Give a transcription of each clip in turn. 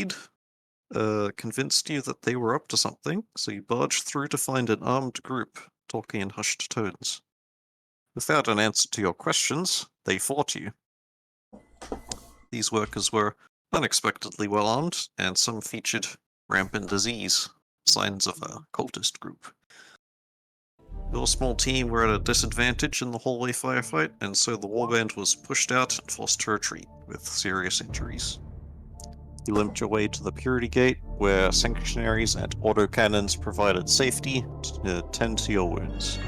lead convinced you that they were up to something, so you barged through to find an armed group, talking in hushed tones. Without an answer to your questions, they fought you. These workers were unexpectedly well armed, and some featured rampant disease, signs of a cultist group. Your small team were at a disadvantage in the hallway firefight, and so the warband was pushed out and forced to retreat, with serious injuries. You limped your way to the Purity Gate, where sanctuaries and autocannons provided safety to tend to your wounds.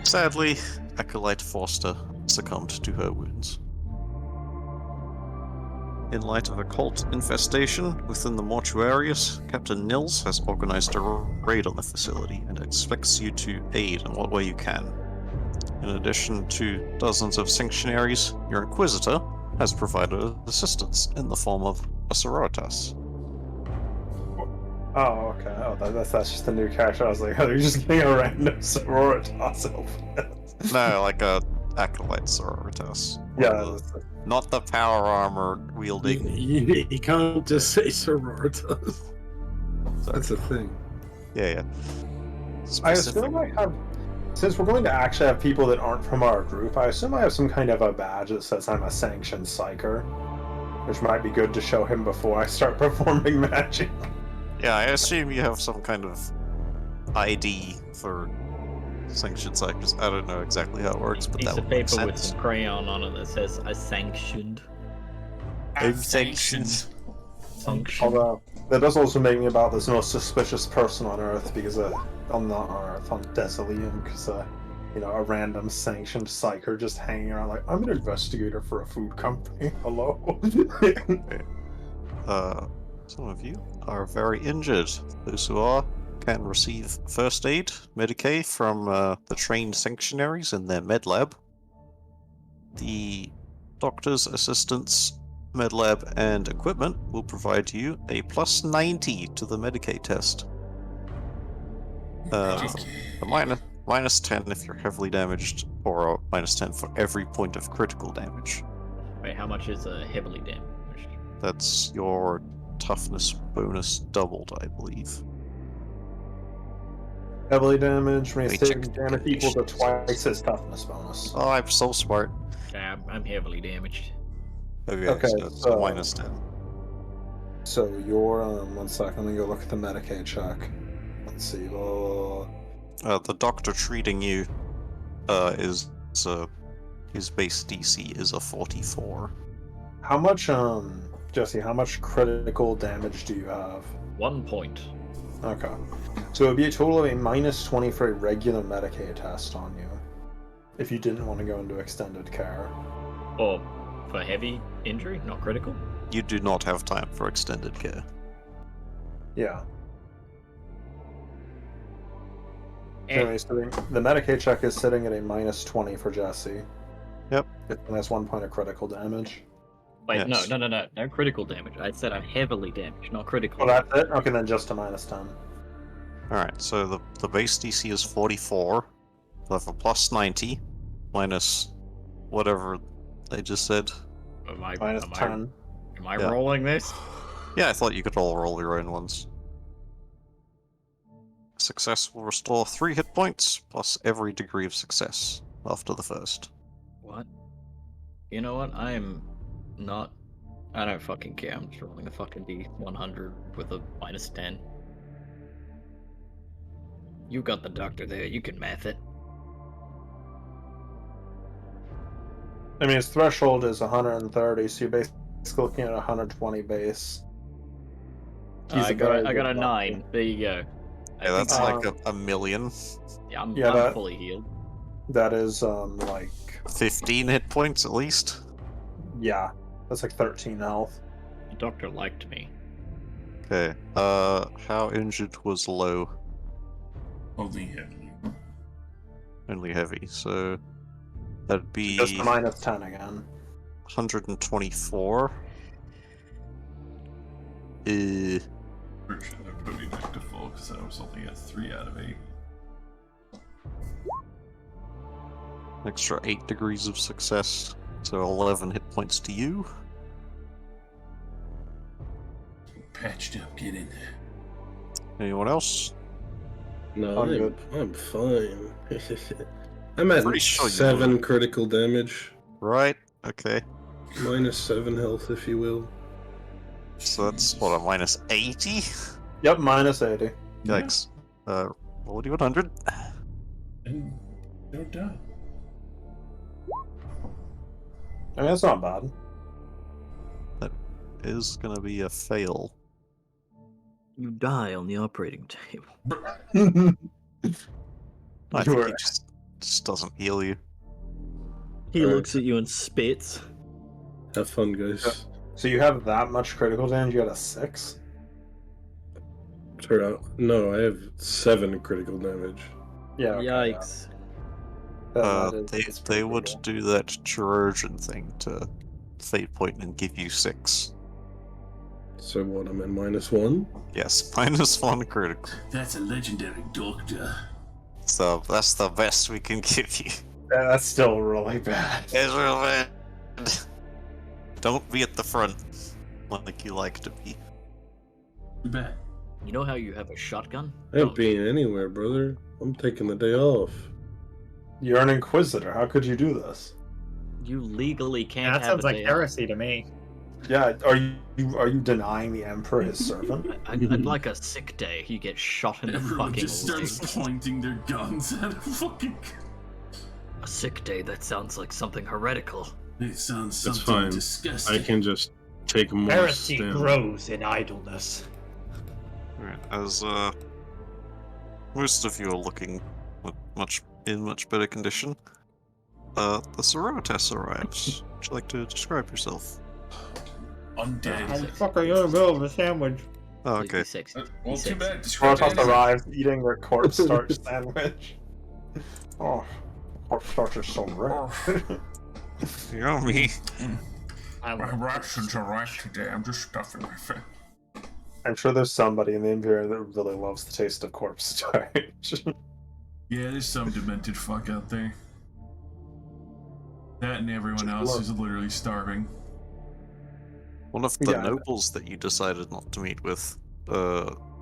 Sadly, Acolyte Forster succumbed to her wounds. In light of a cult infestation within the mortuarius, Captain Nils has organized a raid on the facility and expects you to aid in what way you can. In addition to dozens of sanctuaries, your Inquisitor has provided assistance in the form of a sororitas. Oh, okay. Oh, that's just a new character. I was like, oh, you're just getting a random sororitas outfit. No, like a acolyte sororitas. Yeah. Not the power armor wielding. You can't just say sororitas. That's a thing. Yeah. I assume I have, since we're going to actually have people that aren't from our group, I assume I have some kind of a badge that says I'm a sanctioned psyker, which might be good to show him before I start performing magic. Yeah, I assume you have some kind of ID for sanctioned psychers. I don't know exactly how it works, but that would make sense. Piece of paper with some crayon on it that says "I sanctioned." I'm sanctioned. Although that does also make me about this most suspicious person on Earth, because on not on Earth, on Desolium, because a random sanctioned psyker just hanging around like, I'm an investigator for a food company. Hello. Some of you are very injured. Those who are can receive first aid, Medicaid, from the trained sanctuaries in their med lab. The doctor's assistants, med lab, and equipment will provide you a plus 90 to the Medicaid test. A minus 10 if you're heavily damaged, or a minus 10 for every point of critical damage. Wait, how much is heavily damaged? That's your toughness bonus doubled, I believe. Heavily damaged may take damage equal to twice his toughness bonus. Oh, I'm so smart. Yeah, I'm heavily damaged. Okay, so minus 10. So you're, 1 second, let me go look at the Medicaid check. Let's see, the doctor treating you, his base DC is a 44. How much, Jesse, how much critical damage do you have? 1 point. Okay. So it would be a total of a minus 20 for a regular Medicaid test on you, if you didn't want to go into extended care. Or for heavy injury, not critical? You do not have time for extended care. Yeah. Anyway, so the Medicaid check is sitting at a minus 20 for Jesse. Yep. And that's 1 point of critical damage. Wait, yes. No critical damage. I said I'm heavily damaged, not critical. Oh, that's it? Okay, then just a minus 10. Alright, so the base DC is 44. You'll have a plus 90, minus whatever they just said. Minus 10. Am I rolling this? Yeah, I thought you could all roll your own ones. Success will restore 3 hit points, plus every degree of success after the first. What? You know what? I don't fucking care. I'm just rolling a fucking D100 with a minus 10. You got the doctor there. You can math it. I mean, his threshold is 130, so you're basically looking at 120 base. I got a 9. There you go. Yeah, that's like a million. Yeah, I'm fully healed. That is, like... 15 hit points at least? Yeah, that's like 13 health. The doctor liked me. Okay, how injured was low? Only heavy. Only heavy, so that'd be... Just a minus 10 again. 124. Pretty sure they're putting back to full, because I was only at 3 out of 8. Extra 8 degrees of success, so 11 hit points to you. patched up. Get in there. Anyone else? No, I'm good. I'm fine. I'm at Pretty sure you 7 would. critical damage, Right. Okay. minus 7 health, if you will. So that's what, a minus 80? Yep, minus 80. Yikes. Roll a d100. And don't die. I mean, that's not bad. Is gonna be a fail. You die on the operating table. I You think were- he just doesn't heal you. He Alright. looks at you and spits. Have fun, guys. So you have that much critical damage, you had a 6? Turn out. No, I have 7 critical damage. Yeah, okay, yeah. Yikes. It's pretty They would brutal. do that Trojan thing to fate point and give you 6. So what? I'm at minus 1. Yes, -1 critical. That's a legendary doctor. So that's the best we can give you. Yeah, that's still really bad. It's real bad. Don't be at the front like you like to be. Too bad. You know how you have a shotgun? I ain't being anywhere, brother. I'm taking the day off. You're an Inquisitor. How could you do this? You legally can't That have sounds a like day heresy to me. Yeah, are you denying the Emperor his servant? off. I'd like a sick day. You get shot in the Everyone fucking just starts legs. pointing their guns at a fucking. A sick day, that sounds like something heretical. It sounds That's something fine. disgusting. I can just take more Heresy stim. grows in idleness. Alright, as most of you are looking in much better condition, the Sororitas arrives. Would you like to describe yourself? Undead. How the fuck are you in the middle of a sandwich? Oh, Please be okay. sexy. Well, Be too sexy. bad. Describe Protoss it anyway. arrives eating their corpse starch sandwich. Oh, corpse starch is so rare. Yummy. I My will- rations are right today. I'm just stuffing my face. I'm sure there's somebody in the Imperium that really loves the taste of corpse starch. Yeah, there's some demented fuck out there. That and everyone else is literally starving. One of the Yeah. nobles that you decided not to meet with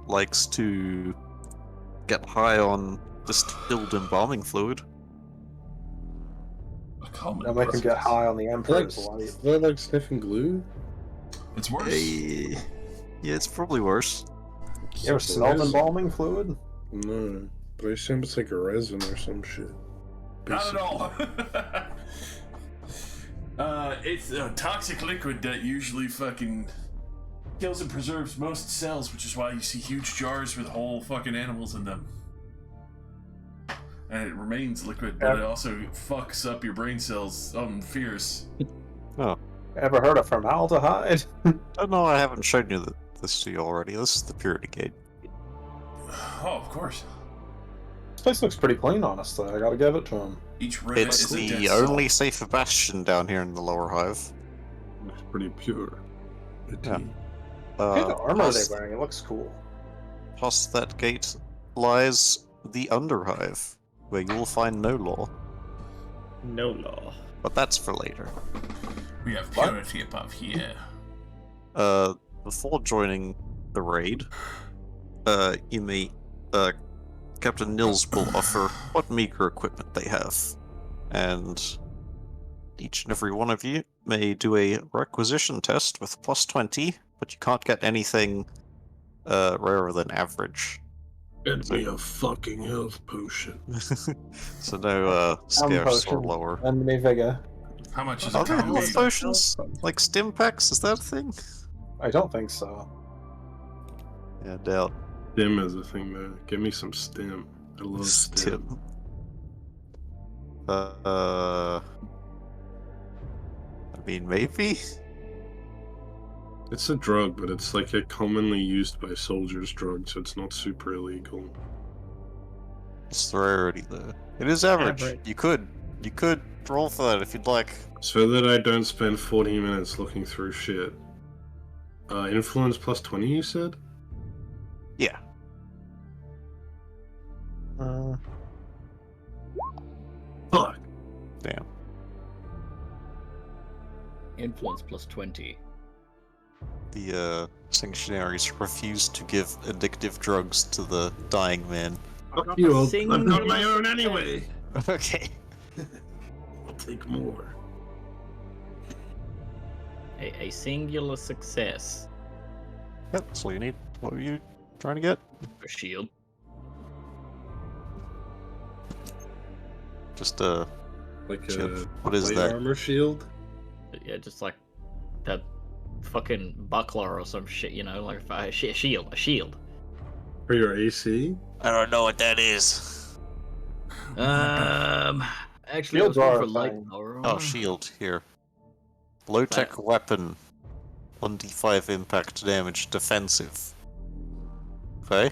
likes to get high on distilled embalming fluid. A common That make him get process. high on the Like, Emperor's is life. that like sniffing glue? It's worse. Hey. Yeah, it's probably worse. You ever smelled embalming fluid? No, but I assume it's like a resin or some shit. Not at all. It's a toxic liquid that usually fucking kills and preserves most cells, which is why you see huge jars with whole fucking animals in them. And it remains liquid, but it also fucks up your brain cells. Fierce. Ever heard of formaldehyde? Oh no, I haven't shown you this to you already. This is the Purity Gate. Oh, of course. This place looks pretty clean, honestly. I gotta give it to him. Each room It's is a the dead cell. only safe bastion down here in the lower hive. It's pretty pure. Yeah. Look at the armor Plus- they're wearing. It looks cool. Past that gate lies the Underhive, where you will find no law. No law. But that's for later. We have What? purity above here. Before joining the raid, you may, Captain Nils will offer what meager equipment they have, and each and every one of you may do a requisition test with +20, but you can't get anything rarer than average. Get me a fucking health potion. So no scarce or potion. lower. And me vigor. How much is Are a there pound? health potions? Like stim packs? Is that a thing? I don't think so. Yeah, doubt. Stim is a thing though. Give me some stim. I love stim. Stim. I mean, maybe? It's a drug, but it's like a commonly used by soldiers drug, so it's not super illegal. It's the rarity, though. It is average. Average. You could roll for that if you'd like. So that I don't spend 40 minutes looking through shit. Influence +20, you said? Yeah. Fuck. Damn. Influence +20. The sanctuaries refused to give addictive drugs to the dying man. Fuck you, I've got Singular my own anyway. Okay. I'll take more. A singular success. Yep, that's all you need. What were you trying to get? A shield. Just Like Chip, a what is plate that? armor shield. Yeah, just like that fucking buckler or some shit, you know, like a shield. For your AC? I don't know what that is. Actually, I was Shields going are for a light thing. power. Oh, shield here. Low tech weapon. 1d5 impact damage, defensive. Okay.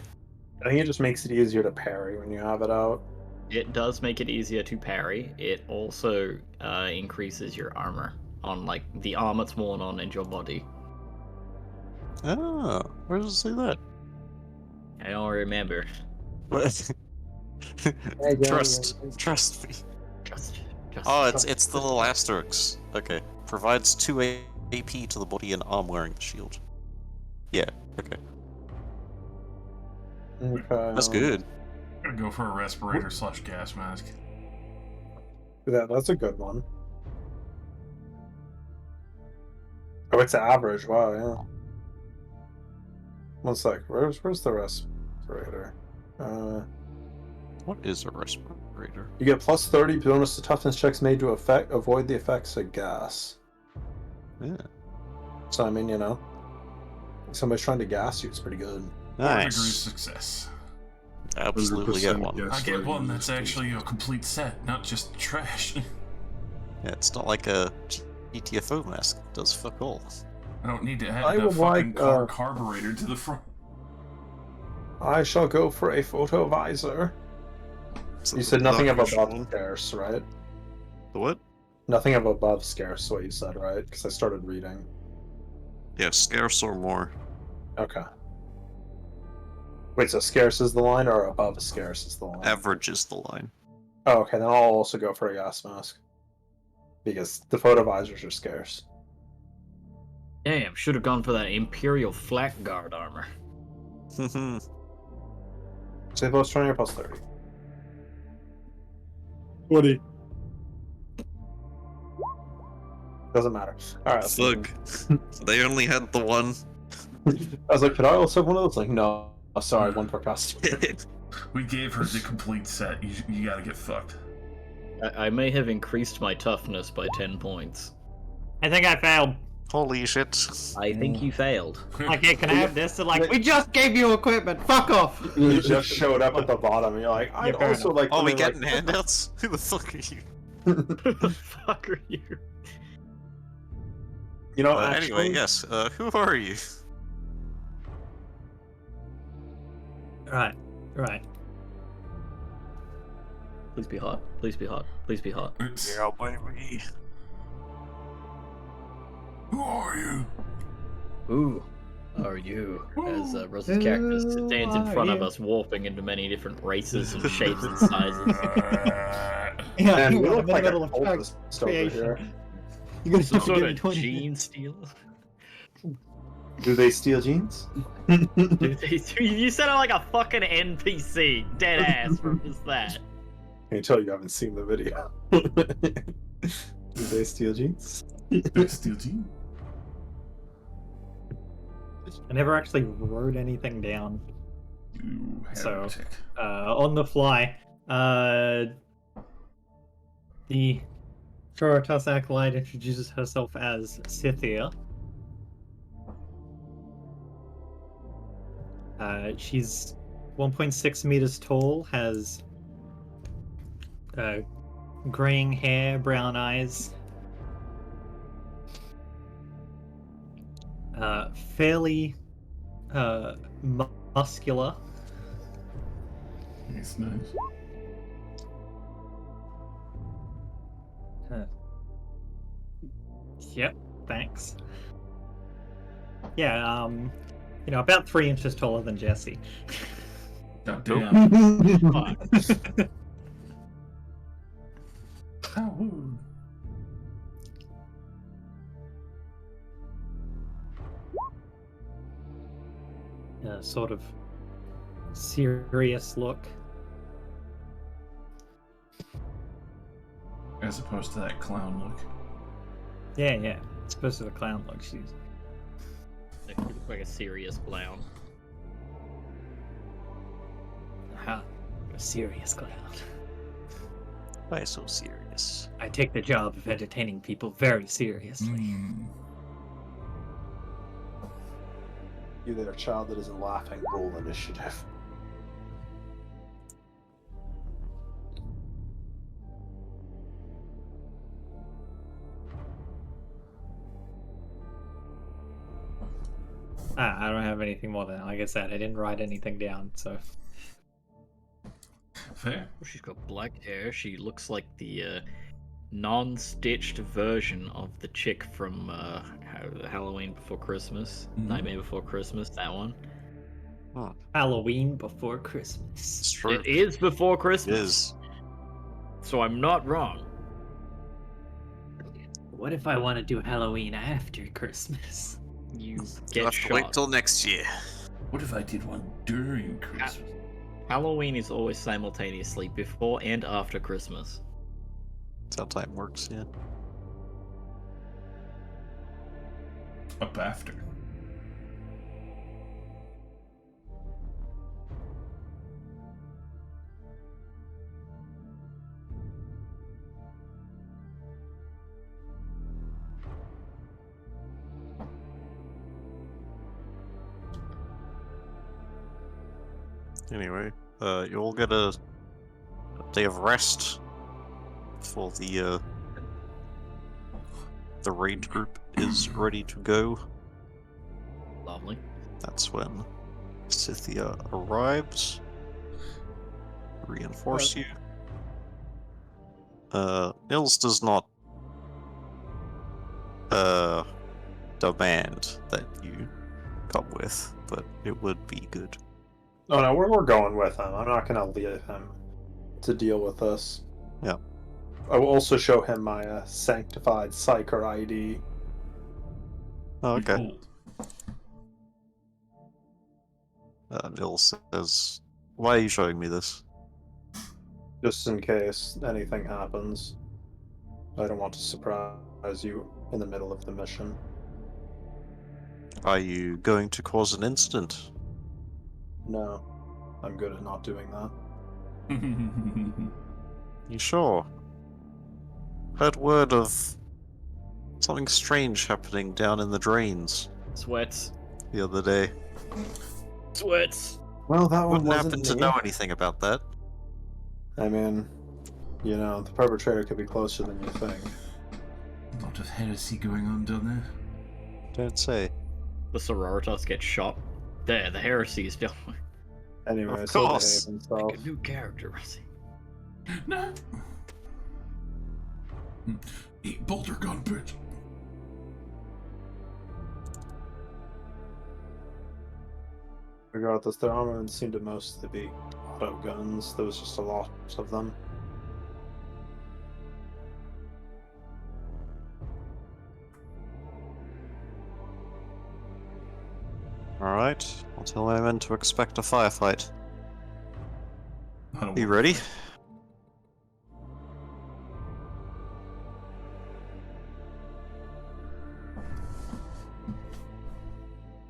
I think it just makes it easier to parry when you have it out. It does make it easier to parry. It also increases your armor on like the arm it's worn on and your body. Ah, where does it say that? I don't remember. What? Trust me. Just. Oh, it's the little asterisks. Okay. Provides 2 AP to the body and arm wearing the shield. Yeah, okay. Okay. That's good. I'm gonna go for a respirator / gas mask. That's a good one. Oh, it's average. Wow, yeah. One sec. Where's the respirator? What is a respirator? You get plus 30 bonus to toughness checks made to avoid the effects of gas. Yeah. So I mean, you know, if somebody's trying to gas you, it's pretty good. 4 degrees Nice. success. Absolutely get 100% one. guess I get what one it that's is. actually a complete set, not just trash. Yeah, it's not like a GTFO mask. It does fuck all. I don't need to I add the would fucking like, carburetor to the front. I shall go for a photo visor. So You the said nothing darkish above one. scarce, right? The what? Nothing above scarce, what you said, right? Because I started reading. Yeah, scarce or more. Okay. Wait, so scarce is the line, or above scarce is the line? Average is the line. Oh, okay, then I'll also go for a gas mask. Because the photovisors are scarce. Damn, should have gone for that Imperial Flak Guard armor. Say plus 20 or plus 30? 20. Doesn't matter. Alright, let's go. Thug. They only had the one. I was like, could I also have one of those? Like, no. Oh, sorry, one per customer. We gave her the complete set. You gotta get fucked. I may have increased my toughness by 10 points. I think I failed. Holy shit. I think you failed. Like, yeah, can I have this? They're like, we just gave you equipment. Fuck off. You just showed up at the bottom, and you're like, I'd fair also like. Oh, we something getting handouts? Who the fuck are you? Who the fuck are you? You know, Anyway, yes. Who are you? Right. Please be hot. Please be hot. Please be hot. It's, baby. who are you? Who are you? As Rose's character stands in front of you? us, warping into many different races and shapes and sizes. Yeah, Man, you we are look in the like a middle of cultist over creation. here. You're gonna Some have to sort give me of 20 gene minutes. stealer? Do they steal jeans? You sound like a fucking NPC, dead ass from just that. I can tell you haven't seen the video. Do they steal jeans? They steal jeans? I never actually wrote anything down. You So, heretic. on the fly, the Chorotas acolyte introduces herself as Scythia. She's 1.6 meters tall, has graying hair, brown eyes, fairly muscular. It's nice. Yep, thanks. Yeah, you know, about 3 inches taller than Jesse. God damn. Fuck. Oh, woo. sort of serious look. As opposed to that clown look. Yeah, yeah. It's supposed to be a clown look. She's They look like a serious clown. a serious clown. Why so serious? I take the job of entertaining people very seriously. You there, child that isn't laughing, roll initiative. I don't have anything more than that. Like I said, I didn't write anything down, so. Fair. She's got black hair. She looks like the non-stitched version of the chick from Halloween Before Christmas, Nightmare Before Christmas. That one. Halloween Before It's Christmas. true. It is before It Christmas. is. So I'm not wrong. What if I want to do Halloween after Christmas? You You'll get have to wait shot. till next year. What if I did one during Christmas? Halloween is always simultaneously before and after Christmas. That's how time works, yeah. Up after. Anyway, you'll get a day of rest before the raid group is ready to go. Lovely. That's when Scythia arrives. Reinforce you. Nils does not demand that you come with, but it would be good. Oh no, we're going with him. I'm not gonna leave him to deal with this. Yeah. I will also show him my sanctified psyker ID. Oh, okay. Behold. Nils says, "Why are you showing me this?" Just in case anything happens. I don't want to surprise you in the middle of the mission. Are you going to cause an incident? No, I'm good at not doing that. You sure? Heard word of something strange happening down in the drains Sweats. the other day. Sweats. Well, that one Wouldn't wasn't happen to me. know anything about that. I mean, you know, the perpetrator could be closer than you think. A lot of heresy going on down there. Don't say. The Sororitas get shot. There, the heresy is still. Anyway, Of so course. behave himself. Make a new character, Rusty. No. Eat bolter gun, bitch. Regardless, their armament seemed to mostly be auto guns. There was just a lot of them. Alright, I'll tell my men to expect a firefight. I don't You want- ready?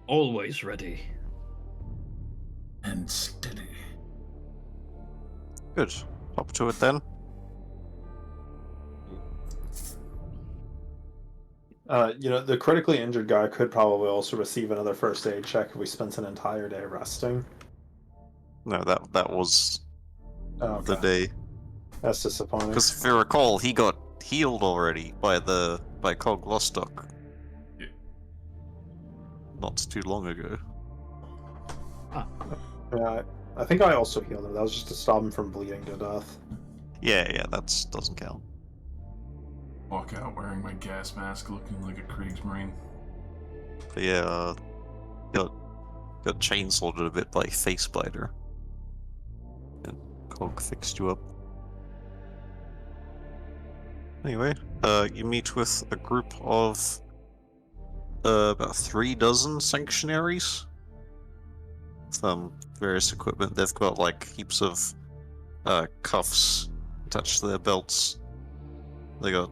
Always ready. And steady. Good. Hop to it then. You know, the critically injured guy could probably also receive another first aid check if we spent an entire day resting. No, that was Oh, the okay. day. That's disappointing. Because if you recall, he got healed already by Cog Lostock. Yeah. Not too long ago. Yeah, I think I also healed him. That was just to stop him from bleeding to death. Yeah, that doesn't count. Walk out wearing my gas mask looking like a Kriegsmarine. But yeah, got chainsawed a bit by Face Blighter. And Cog fixed you up. Anyway, you meet with a group of about 3 dozen sanctuaries. some various equipment. They've got like heaps of cuffs attached to their belts. They got,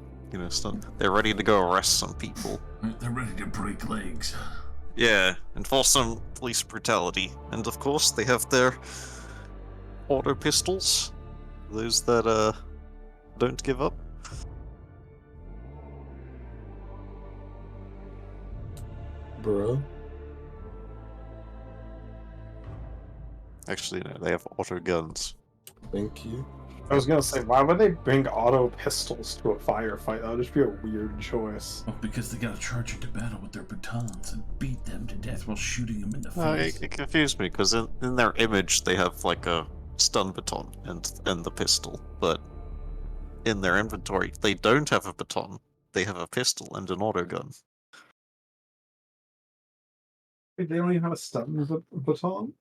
stuff. They're ready to go arrest some people. They're ready to break legs. Yeah, enforce some police brutality. And of course, they have their auto pistols. Those that don't give up. Bro. Actually, no, they have auto guns. Thank you. I was gonna say, why would they bring auto pistols to a firefight? That would just be a weird choice. Well, because they gotta charge into battle with their batons and beat them to death while shooting them in the No, face. it confused me because in their image they have like a stun baton and the pistol, but in their inventory they don't have a baton. They have a pistol and an auto gun. Wait, they don't even have a stun baton?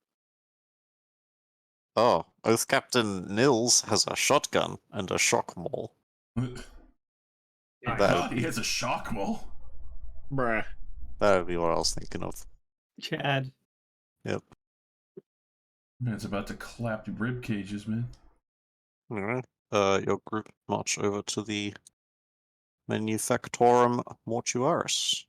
Oh, Oath Captain Nils has a shotgun and a shock maul. My That God, would he be, has a shock maul. Bruh. that would be what I was thinking of. Chad. Yep. Man's about to clap the rib cages, man. Alright. Your group march over to the Manufactorum Mortuaris.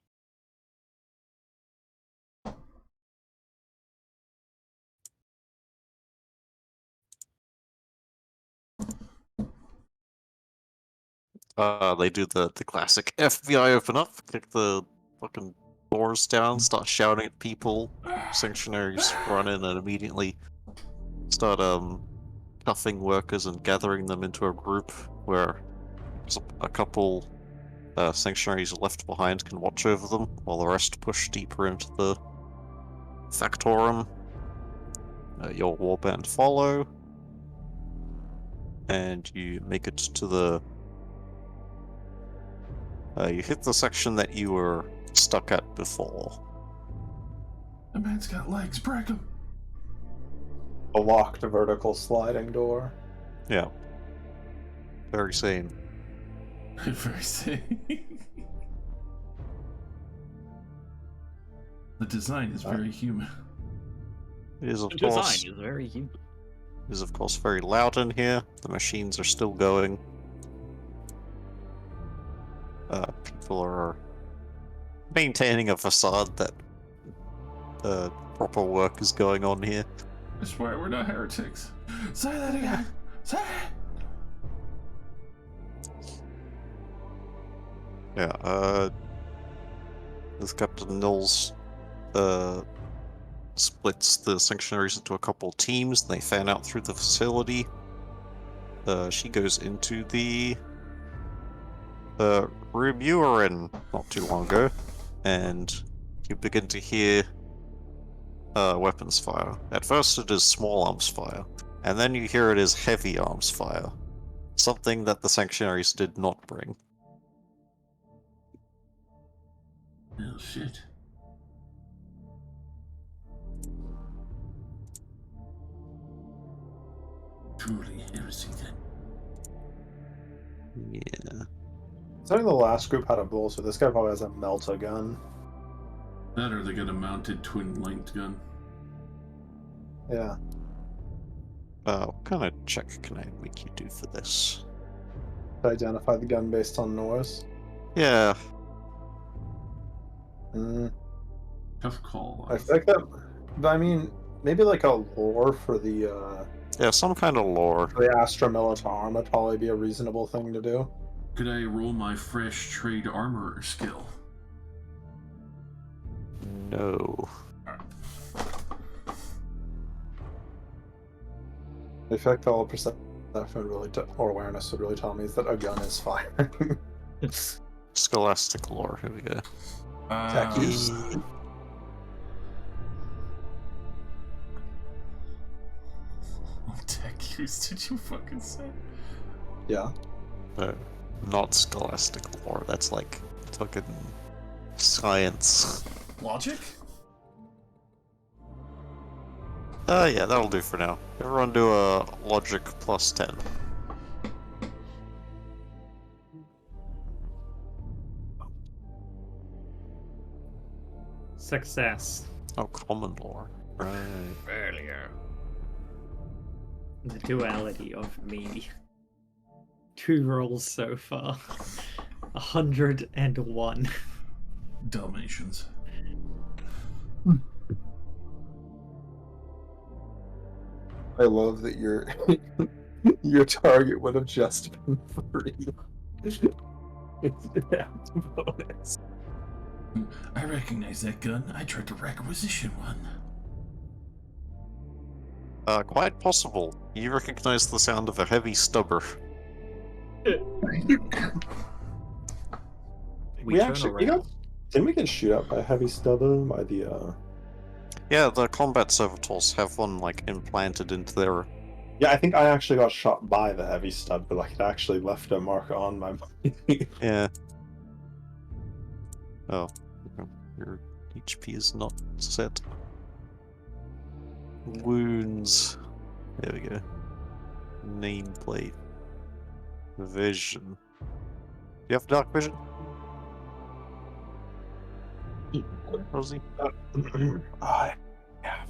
They do the classic FBI open up, kick the fucking doors down, start shouting at people. Sanctuaries run in and immediately start cuffing workers and gathering them into a group where a couple sanctuaries left behind can watch over them, while the rest push deeper into the Factorum. Your warband follow, and you make it to the you hit the section that you were stuck at before. The man's got legs, break him. A locked vertical sliding door. Yeah. Very sane. Very sick. The design is very human. It is, of The course, design is very human. very loud in here. The machines are still going. People are maintaining a facade that proper work is going on here. I swear we're not heretics. Say that again. Say it. Yeah, as Captain Nils splits the sanctuaries into a couple teams, and they fan out through the facility. She goes into the room you were in not too long ago, and you begin to hear weapons fire. At first it is small arms fire, and then you hear it is heavy arms fire. Something that the sanctuaries did not bring. Oh shit. Truly heresy then. Yeah. So the last group had a bull, so this guy probably has a melta gun. That or they got a mounted twin-linked gun. Yeah. What kind of check can I make you do for this? To identify the gun based on noise. Yeah. Tough call. I think that. I mean, maybe like a lore for the Yeah, some kind of lore. Astra Militarum would probably be a reasonable thing to do. Could I roll my fresh trade armorer skill? No. In fact, all perception would really or awareness would really tell me is that a gun is firing. Scholastic lore, here we go. Tech use. Tech use, did you fucking say? Yeah. No, not scholastic lore. That's like fucking science. Logic? Yeah, that'll do for now. Everyone do a logic plus 10. Success. Oh, common lore. Right. Earlier. The duality of me. 2 rolls so far. 101. Dalmatians. I love that your target would have just been 3. It's down to bonus. I recognize that gun. I tried to requisition one. Quite possible. You recognize the sound of a heavy stubber. We turn actually around. didn't we get shoot out by a heavy stubber by the Yeah, the combat servitors have one, like, implanted into their... Yeah, I think I actually got shot by the heavy stud, but like it actually left a mark on my body. Yeah. Oh. Okay. Your HP is not set. Wounds. There we go. Nameplate. Vision. Do you have dark vision, Rosie? I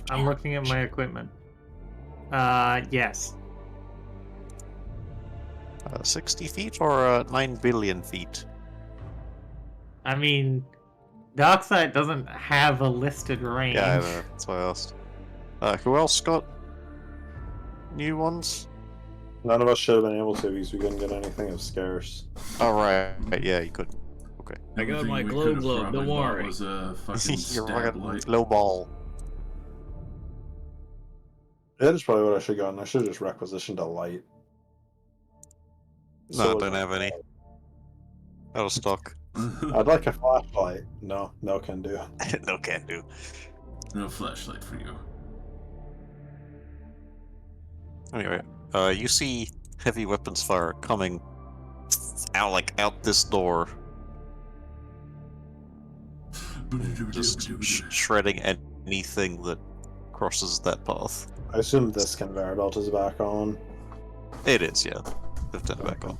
I'm looking at my equipment. Yes. 60 feet or 9 billion feet? I mean, Darkseid doesn't have a listed range. Yeah, I know. That's why I asked. Who else got new ones? None of us should have been able to because we couldn't get anything of scarce. Oh, right. Yeah, you could. Okay. I got Everything my we glow could've glove, probably don't bought worry. Was a fucking You're stab fucking light. low ball. That is probably what I should have gotten. I should have just requisitioned a light. No, So don't have any. Out of stock. I'd like a flashlight. No can do. No, can't do. No flashlight for you. Anyway, you see heavy weapons fire coming out this door, just shredding anything that crosses that path. I assume this conveyor belt is back on. It is, yeah. They've turned it back on.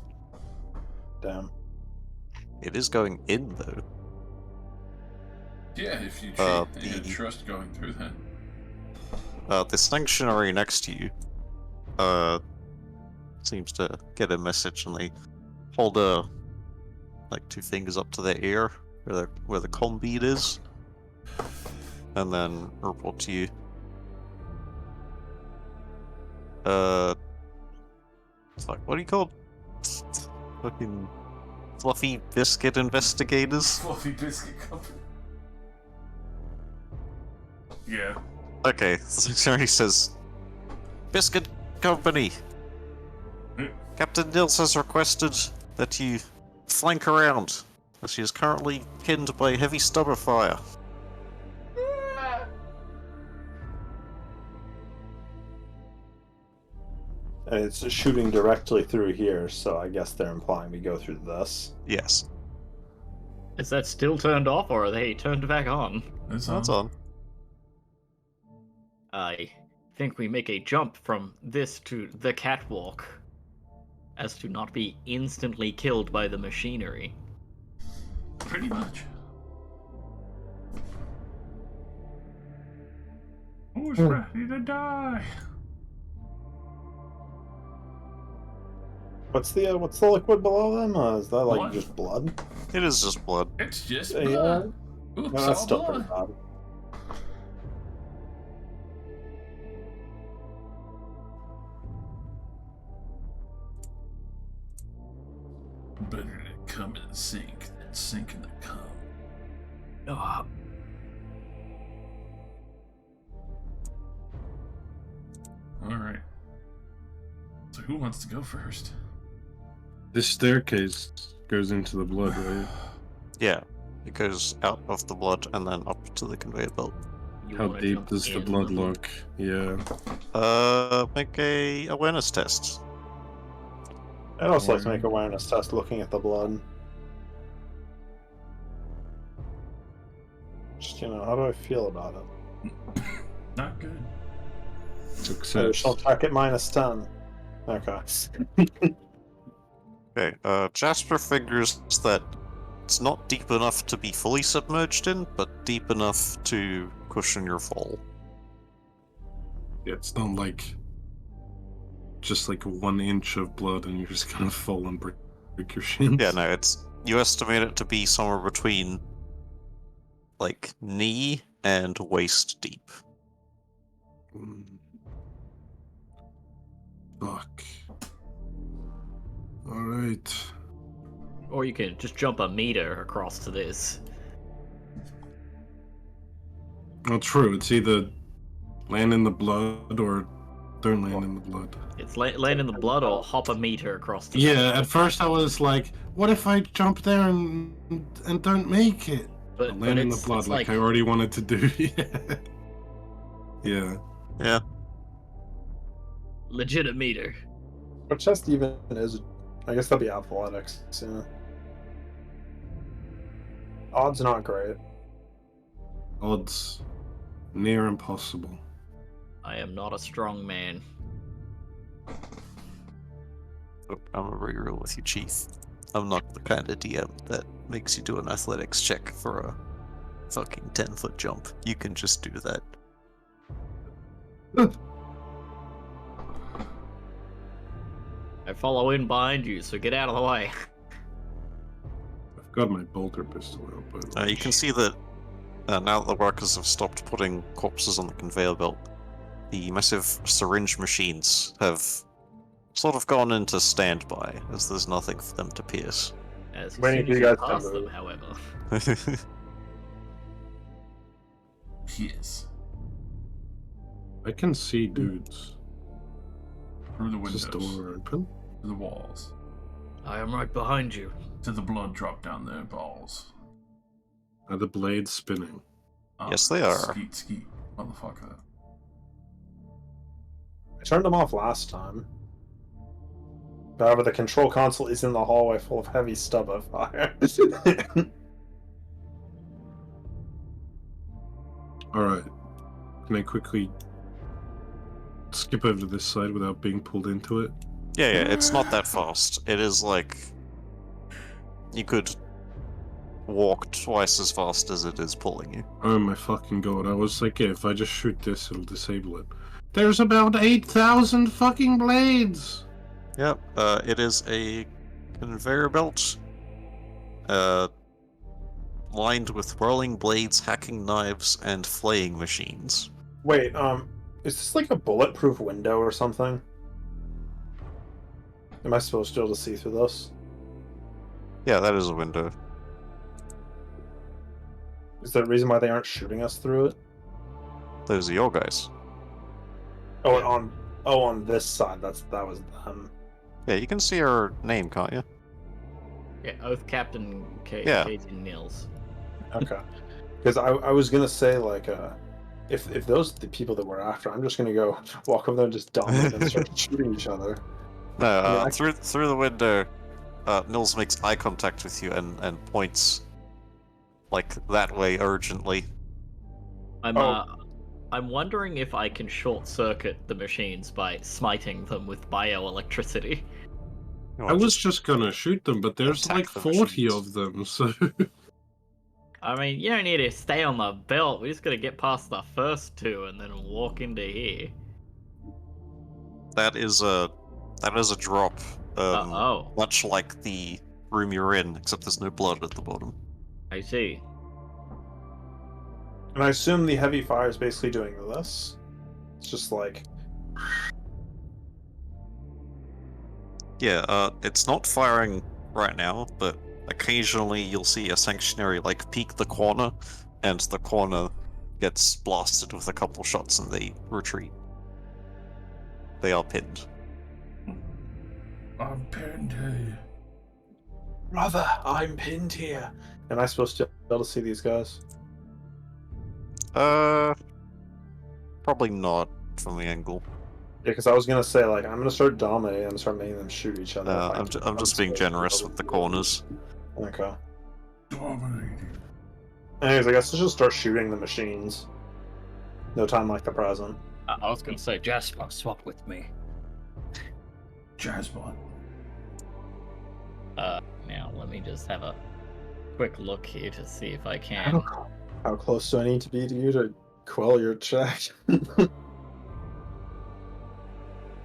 Damn. It is going in, though. Yeah, if you had trust going through that. The sanctuary next to you, seems to get a message, and they hold like 2 fingers up to their ear, where the comm bead is, and then report to you. Fuck, what are you called? Fucking fluffy biscuit investigators? Fluffy biscuit company. Yeah. Okay, the secretary says, Biscuit Company! Captain Nils has requested that you flank around, as she is currently pinned by heavy stubber fire. And it's shooting directly through here, so I guess they're implying we go through this. Yes, Is that still turned off, or are they turned back on? That's that's on. I think we make a jump from this to the catwalk, as to not be instantly killed by the machinery. Pretty much. Who's ready to die? What's the liquid below them? Is that like Blood. just blood? It is just blood. It's just Yeah. blood. Oops, No, that's all still pretty blood. bad. Better to come and sink than sink in the cum. Ah, Alright. So who wants to go first? This staircase goes into the blood, right? Yeah, it goes out of the blood and then up to the conveyor belt. you How wanna deep jump does the in blood look? Yeah. Make a awareness test. I'd also like to make a awareness test looking at the blood. Just, how do I feel about it? Not good. So Success. shall check at -10. Okay. Okay, Jasper figures that it's not deep enough to be fully submerged in, but deep enough to cushion your fall. Yeah, it's not like just like 1 inch of blood and you're just gonna fall and break your shins. Yeah, no, you estimate it to be somewhere between like knee and waist deep. Mm. Fuck. Alright. Or you can just jump a meter across to this. Well, true. It's either land in the blood or don't land in the blood. It's land in the blood or hop a meter across to Yeah, at first I was like, what if I jump there and don't make it? But, I'll but land in the it's, blood it's like like I already wanted to do. Yeah. Yeah. legit a meter. What chest even is? I guess that'd be athletics. Yeah. Odds not great. Odds near impossible. I am not a strong man. Oh, I'm gonna be real with you, Chief. I'm not the kind of DM that makes you do an athletics check for a fucking 10-foot jump. You can just do that. I follow in behind you, so get out of the way. I've got my bolter pistol out, but You can see that now that the workers have stopped putting corpses on the conveyor belt, the massive syringe machines have sort of gone into standby, as there's nothing for them to pierce. As Waiting soon for as you you guys to pass them, move. however. Yes. I can see dudes. Through the Is windows. this door open? To the walls. I am right behind you. To the blood drop down their balls. Are the blades spinning? Yes, they are. Skeet, skeet. Motherfucker. I turned them off last time. However, the control console is in the hallway full of heavy stub of fire. Alright. Can I quickly skip over to this side without being pulled into it? Yeah, it's not that fast. It is like you could walk twice as fast as it is pulling you. Oh my fucking god, I was like, yeah, if I just shoot this, it'll disable it. There's about 8,000 fucking blades! Yep, it is a conveyor belt, lined with whirling blades, hacking knives, and flaying machines. Wait, is this like a bulletproof window or something? Am I supposed to be able to see through this? Yeah, that is a window. Is there a reason why they aren't shooting us through it? Those are your guys. Oh, Yeah. on this side. That was them. Yeah, you can see her name, can't you? Yeah, Oath Captain Yeah. Katie Nils. Okay. Because I was gonna say like if those are the people that we're after, I'm just gonna go walk over there and just dominate and start shooting each other. No, I- through the window, Nils makes eye contact with you and points like that way urgently. I'm wondering if I can short circuit the machines by smiting them with bioelectricity. You I want was just- just gonna shoot them, but there's attack like the 40 machines. of them, so... I mean, you don't need to stay on the belt. We just gotta get past the first two and then walk into here. that is a drop. Oh, Much like the room you're in, except there's no blood at the bottom. I see. And I assume the heavy fire is basically doing this. It's just like Yeah, it's not firing right now, but occasionally you'll see a sanctuary like peek the corner, and the corner gets blasted with a couple shots and they retreat. They are pinned. I'm pinned here. brother, I'm pinned here. Am I supposed to be able to see these guys? Probably not from the angle. Yeah, because I was gonna say like I'm gonna start dominating and start making them shoot each other. No, if I'm just being supposed to be generous able with to the do it. corners. Okay. Dominating. Anyways, I guess let's just start shooting the machines. No time like the present. I was gonna say, Jasper, swap with me. Jazzbot. Now let me just have a quick look here to see if I can. How close do I need to be to you to quell your check?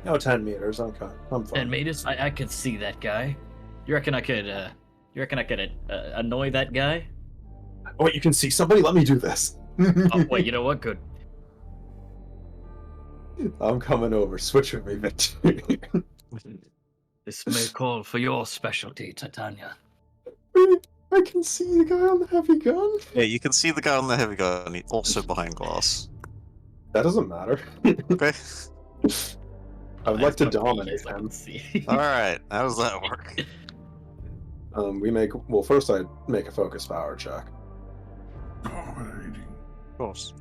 Oh, 10 meters. Okay, I'm fine. 10 meters? I could see that guy. You reckon I could, annoy that guy? Oh, wait, you can see somebody? Let me do this. Oh, wait, you know what? Good. I'm coming over. Switch with me, Victor. This may call for your specialty, Titania. I can see the guy on the heavy gun. Yeah, you can see the guy on the heavy gun, he's also behind glass. That doesn't matter. Okay. I would like to dominate I him. can see. Alright, how does that work? Well, first I make a focus power check. Dominating. Of course.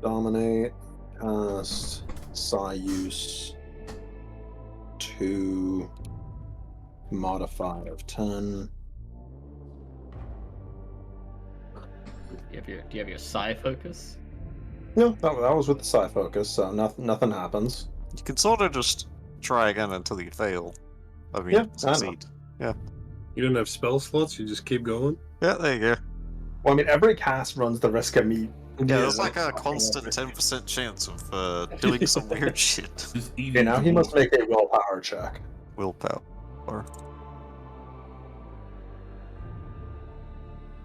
Dominate, cast, psi use, 2, modify of 10. Do you have your psi focus? No, that was with the psi focus, so nothing happens. You can sort of just try again until you fail. I mean, Yeah, I know. succeed. You don't have spell slots, you just keep going? Yeah, there you go. Well, I mean, every cast runs the risk of me. Yeah, there's like a constant 10% chance of doing some weird shit. Just Okay, now he must make a willpower check. Willpower.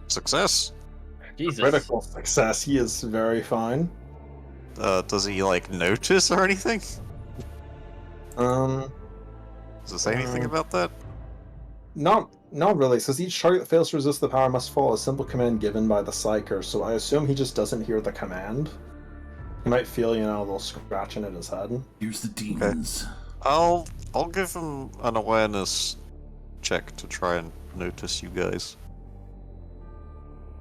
Success? Jesus. Critical success. He is very fine. Does he, like, notice or anything? Um, Does it say anything about that? not really. It says each target that fails to resist the power must follow a simple command given by the psyker. So I assume he just doesn't hear the command. He might feel, a little scratching in his head. Here's the demons. I'll give him an awareness check to try and notice you guys.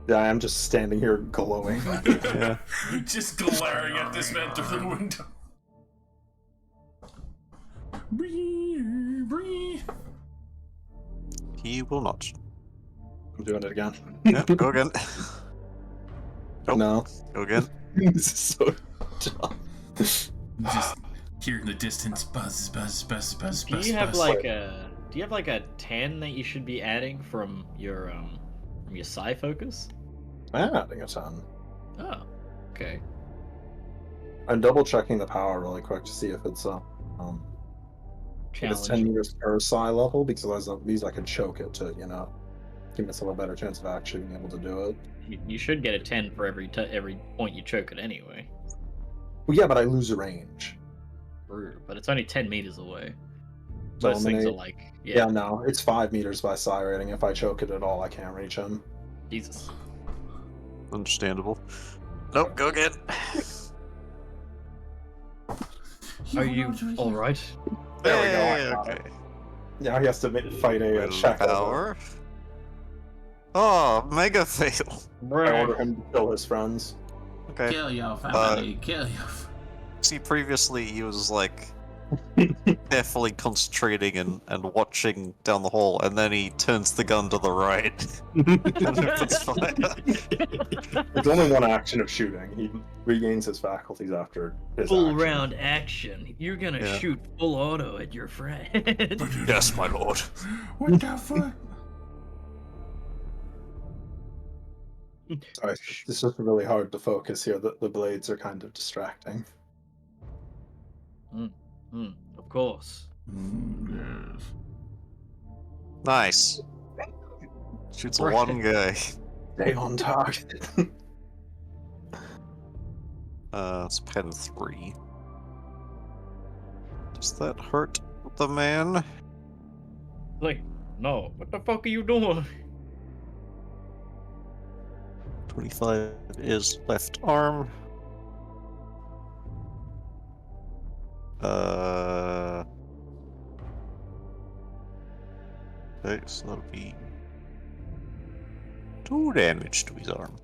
Yeah, I am just standing here glowing. Yeah. Just glaring at this man through the window. Bree, bree. He will not. I'm doing it again. Yeah, go again. Nope. No. Go again. This is so dumb. Just hear in the distance buzz, buzz, buzz, buzz, Do buzz, you have buzz. like a 10 that you should be adding from your psi focus? I'm adding a 10. Oh, okay. I'm double checking the power really quick to see if it's if it's 10 Challenge. meters per psi level, because these I can choke it to, give myself a better chance of actually being able to do it. You should get a 10 for every point you choke it anyway. Well, yeah, but I lose range. Rude, but it's only 10 meters away. Those things are Dominate. like, Yeah, no, it's 5 meters by psi rating. If I choke it at all, I can't reach him. Jesus. Understandable. Nope, go again. Are you all right? There we go, I Hey, got okay. Now he has to fight a check. Willpower. Oh, mega fail. I order him to kill his friends. Okay. Kill your family, kill your. See, previously he was like carefully concentrating and watching down the hall, and then he turns the gun to the right. And opens fire. It's only one action of shooting. He regains his faculties after his Full action. round action. You're gonna Yeah. shoot full auto at your friend. Yes, my lord. What the fuck? Sorry, this is really hard to focus here. The blades are kind of distracting. Of course. Yes. Nice. Shoots Right. one guy. Stay on target. It's pen 3. Does that hurt the man? Like, no. What the fuck are you doing? 25 is left arm. Okay, so that'll be 2 damage to his arm.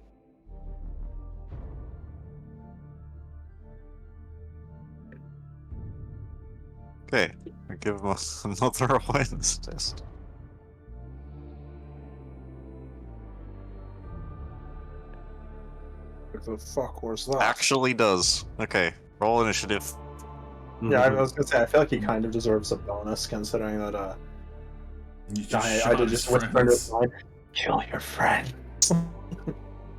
Okay, I give him another awareness test. What the fuck was that? Actually does. Okay, roll initiative. Yeah, I was gonna say, I feel like he kind of deserves a bonus considering that, You I shot did his just whisper into his friends. mind, kill your friend.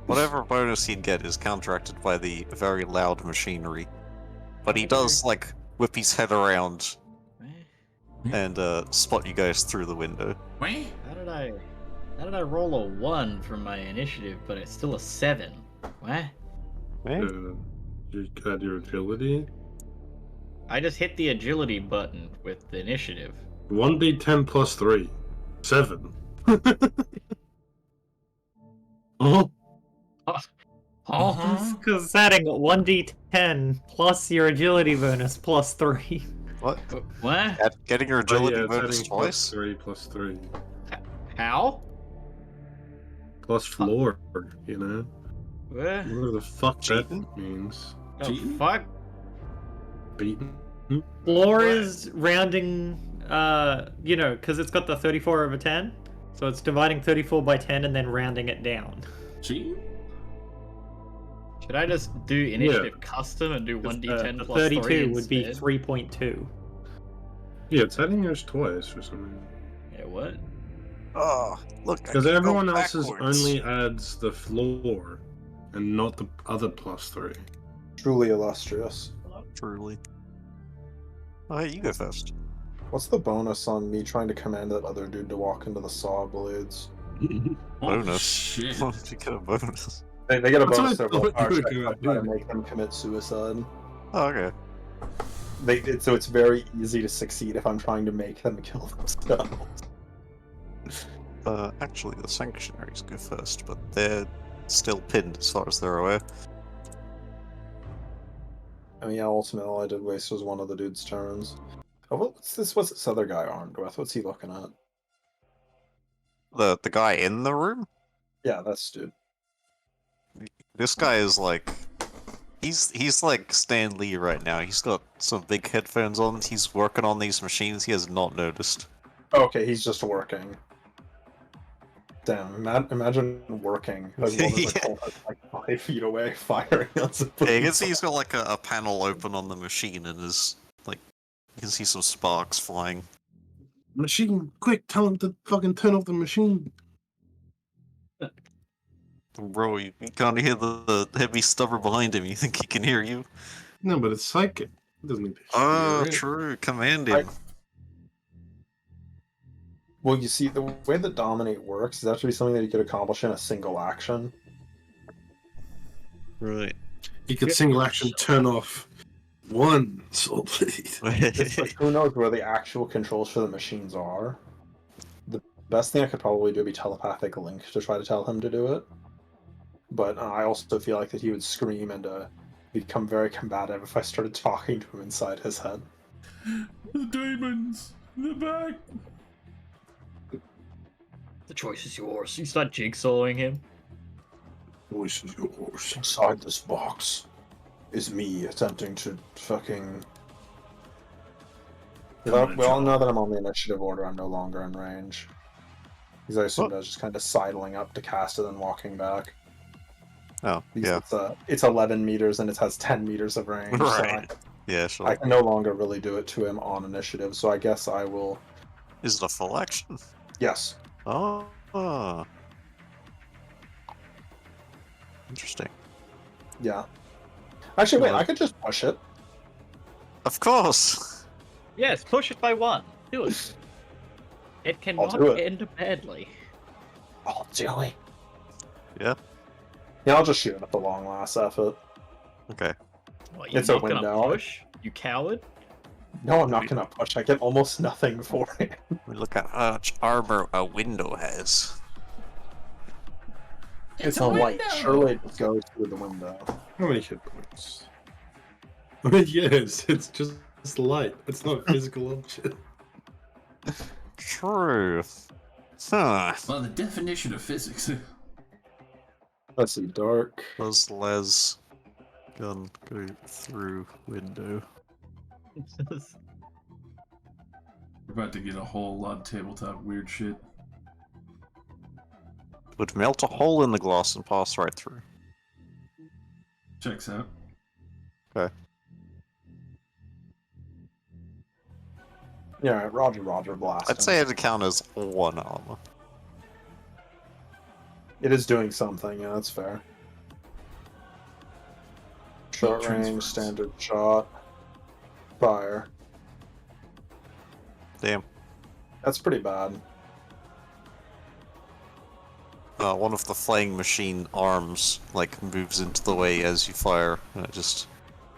Whatever bonus he'd get is counteracted by the very loud machinery. But he does, like, whip his head around and spot you guys through the window. Wait. How did I roll a 1 from my initiative, but it's still a 7? What? You got your agility. I just hit the agility button with the initiative. 1d10 plus 3. 7. Oh. Oh, Because it's adding 1d10 plus your agility bonus plus 3. What? what? Getting your Oh, agility yeah, it's bonus adding plus twice? 3 plus 3. How? Plus floor, you know? What? Whatever the fuck Cheating? that means. Oh, Cheating? fuck. Beaten? Floor What? is rounding, because it's got the 34 over 10. So it's dividing 34 by 10 and then rounding it down. Cheating? Should I just do initiative custom and do 1d10 The plus 3 32 would be instead? 3.2. Yeah, it's adding yours twice for some reason. Yeah, what? Oh, look. I Because can go everyone else's backwards. only adds the floor and not the other plus 3. Truly illustrious. Truly. Alright, you go first. What's the bonus on me trying to command that other dude to walk into the saw blades? Bonus. Shit. Why did you get a bonus? They get a That's bonus what I to roll thought power you were check gonna by trying to do. make them commit suicide. Oh, okay. So it's very easy to succeed if I'm trying to make them kill themselves. Actually, the Sanctuaries go first, but they're still pinned as far as they're aware. I mean, yeah, ultimately all I did waste was one of the dude's turns. Oh, what's this other guy armed with? What's he looking at? The guy in the room? Yeah, that's dude. This guy is like... He's like Stan Lee right now. He's got some big headphones on. He's working on these machines. He has not noticed. Okay, he's just working. Damn, imagine working like while there's a Yeah. cult like 5 feet away firing on somebody. Yeah, you can see he's got like a panel open on the machine and is like... You can see some sparks flying. Machine, quick, tell him to fucking turn off the machine. Bro, you can't hear the heavy stubber behind him. You think he can hear you? No, but it's psychic. It doesn't need to Oh, hear it. true. Command him. Well, you see, the way that Dominate works is actually something that you could accomplish in a single action. Right. He could single action turn off one soul blade. It's like, who knows where the actual controls for the machines are. The best thing I could probably do would be telepathic link to try to tell him to do it. But I also feel like that he would scream and become very combative if I started talking to him inside his head. The demons! The back! The choice is yours. You start jigsawing him. Voice is yours. Inside this box is me attempting to fucking... We all know that I'm on the initiative order, I'm no longer in range. Because I assumed I was just kind of sidling up to cast it and walking back. Oh, Because yeah. it's 11 meters and it has 10 meters of range. Right. So Yeah, sure. I can no longer really do it to him on initiative, so I guess I will... Is it a full action? Yes. Oh. Ah. Interesting. Yeah. Actually, wait, Well- I could just push it. Of course! Yes, push it by 1. Do it. It cannot do it. end badly. Oh, Joey. Yeah? Yeah, I'll just shoot him at the long last effort. Okay. What, you're It's a not gonna window. push? You coward? No, I'm not gonna push. I get almost nothing for it. We look at how much armor a window has. It's a light. Surely it just goes through the window. How many hit points? Yes, it's just light. It's not a physical object. True. Huh. Well, the definition of physics. Let's see, dark. Does Les gun go through window? We're about to get a whole lot of tabletop weird shit. Would melt a hole in the glass and pass right through. Checks out. Okay. Yeah, Roger, blast. I'd say it'd count as 1 armor. It is doing something, yeah, that's fair. Short range, transference. standard shot, fire. Damn. That's pretty bad. One of the flying machine arms, like, moves into the way as you fire, and it just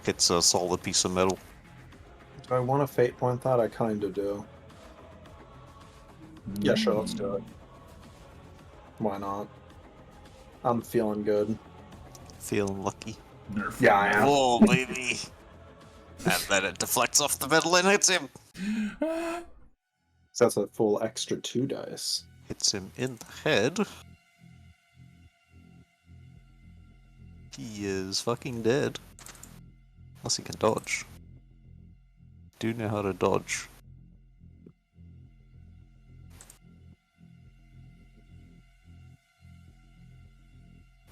hits a solid piece of metal. Do I want to fate point that? I kind of do. Yeah, sure, let's do it. Why not? I'm feeling good. Feeling lucky. Nerf. Yeah, I am. Oh, baby! And then it deflects off the metal and hits him! So that's a full extra 2 dice. Hits him in the head. He is fucking dead. Unless he can dodge. Do know how to dodge.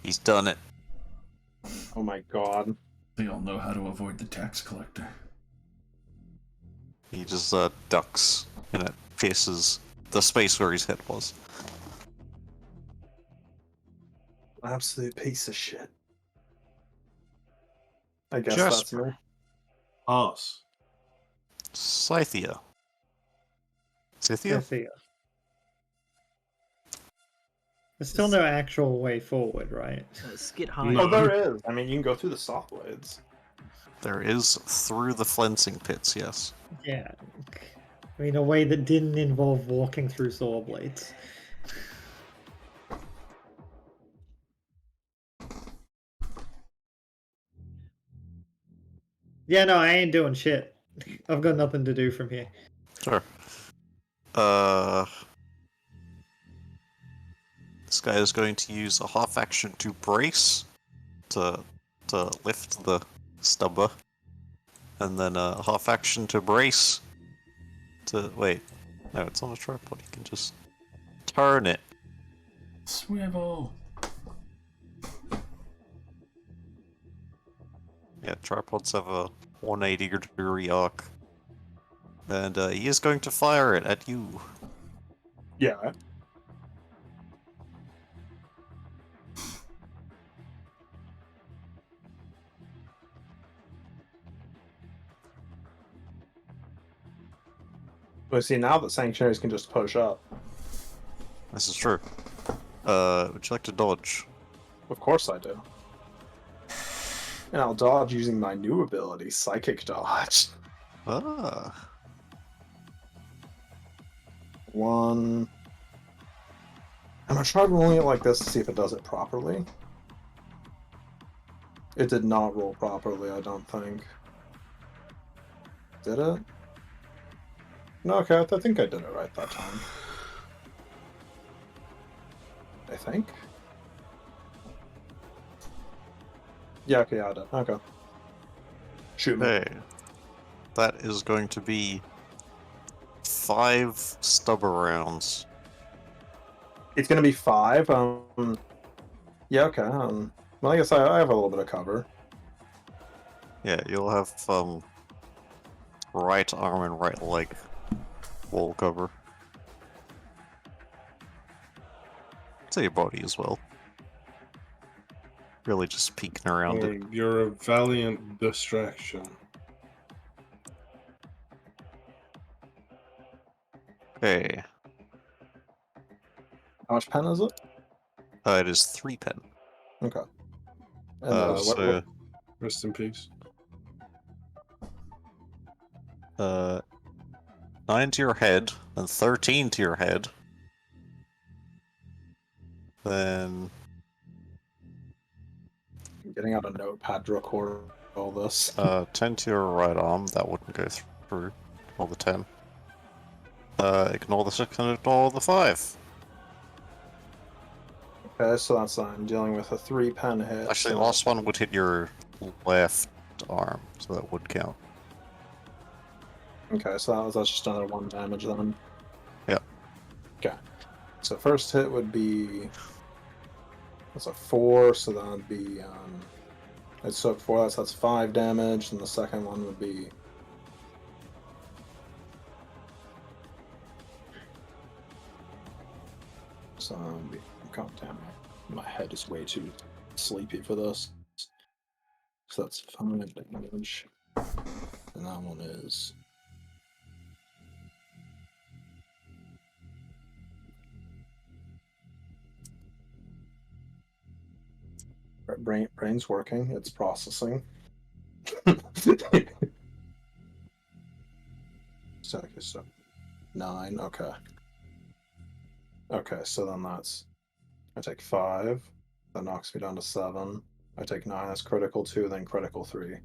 He's done it. Oh my god. They all know how to avoid the tax collector. He just ducks and it faces the space where his head was. Absolute piece of shit. I guess Jasper. that's me. Us. Scythia. Scythia? Scythia. There's still no actual way forward, right? Skid high. No. Oh, there is. I mean, you can go through the saw blades. There is through the flensing pits, yes. Yeah. I mean, a way that didn't involve walking through saw blades. Yeah, no, I ain't doing shit. I've got nothing to do from here. Sure. This guy is going to use a half action to brace to lift the stubber, and then a half action to brace to wait. No, it's on a tripod. You can just turn it. Swivel. Yeah, tripods have a 180-degree arc, and he is going to fire it at you. Yeah. But see, now that sanctuaries can just push up. This is true. Would you like to dodge? Of course I do. And I'll dodge using my new ability, Psychic Dodge. Ah. 1. I'm gonna try rolling it like this to see if it does it properly. It did not roll properly, I don't think. Did it? No, okay, I think I did it right that time. I think. Yeah, okay, yeah, I did. Okay. Shoot me. Hey. That is going to be 5 stubber rounds. It's gonna be 5. Yeah, okay. Well, I guess I have a little bit of cover. Yeah, you'll have right arm and right leg wall cover. To your body as well. Really just peeking around it. You're a valiant distraction. Okay. How much pen is it? It is 3 pen. Okay. And So, Rest in peace. 9 to your head, and 13 to your head. Then I'm getting out a notepad to record all this. 10 to your right arm, that wouldn't go through. All the 10. Ignore the 6 and ignore the 5. Okay, so that's I'm dealing with a 3 pen hit. Actually, the so- last one would hit your left arm, so that would count. Okay, so that's just another 1 damage then. Yep. Okay. So first hit would be that's a 4, so that would be it's so 4, that's 5 damage, and the second one would be so God damn it. My head is way too sleepy for this. So that's 5 damage. And that one is... Brain's working. It's processing. So 9. Okay. Okay, so then that's... I take 5. That knocks me down to 7. I take 9 as critical 2, then critical 3.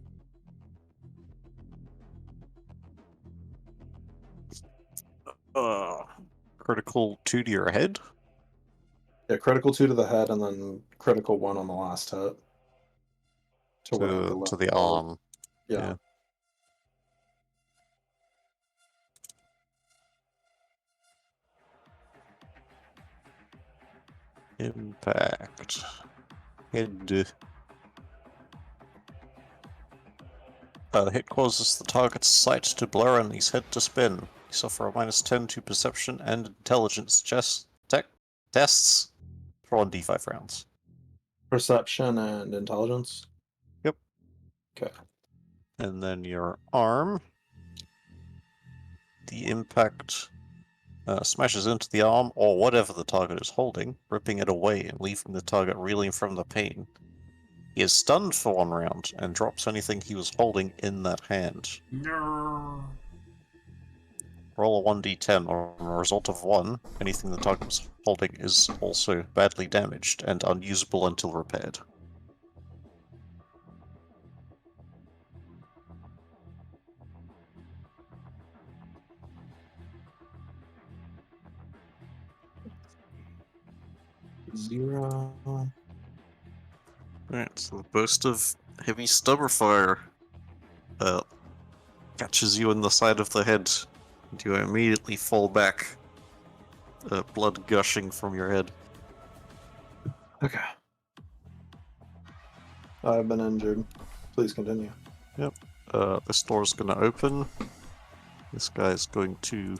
Critical 2 to your head? Yeah, critical 2 to the head, and then critical 1 on the last hit. To the arm. Yeah. Impact. Head. The hit causes the target's sight to blur and his head to spin. You suffer a -10 to perception and intelligence tests for 1d5 rounds. Perception and intelligence? Yep. Okay. And then your arm. The impact smashes into the arm or whatever the target is holding, ripping it away and leaving the target reeling from the pain. He is stunned for 1 round and drops anything he was holding in that hand. No. Roll a 1d10. On a result of 1, anything the target was holding is also badly damaged and unusable until repaired. Zero. Alright, so the burst of heavy stubber fire catches you in the side of the head, and you immediately fall back, blood gushing from your head. Okay. I've been injured. Please continue. This door's gonna open. This guy's going to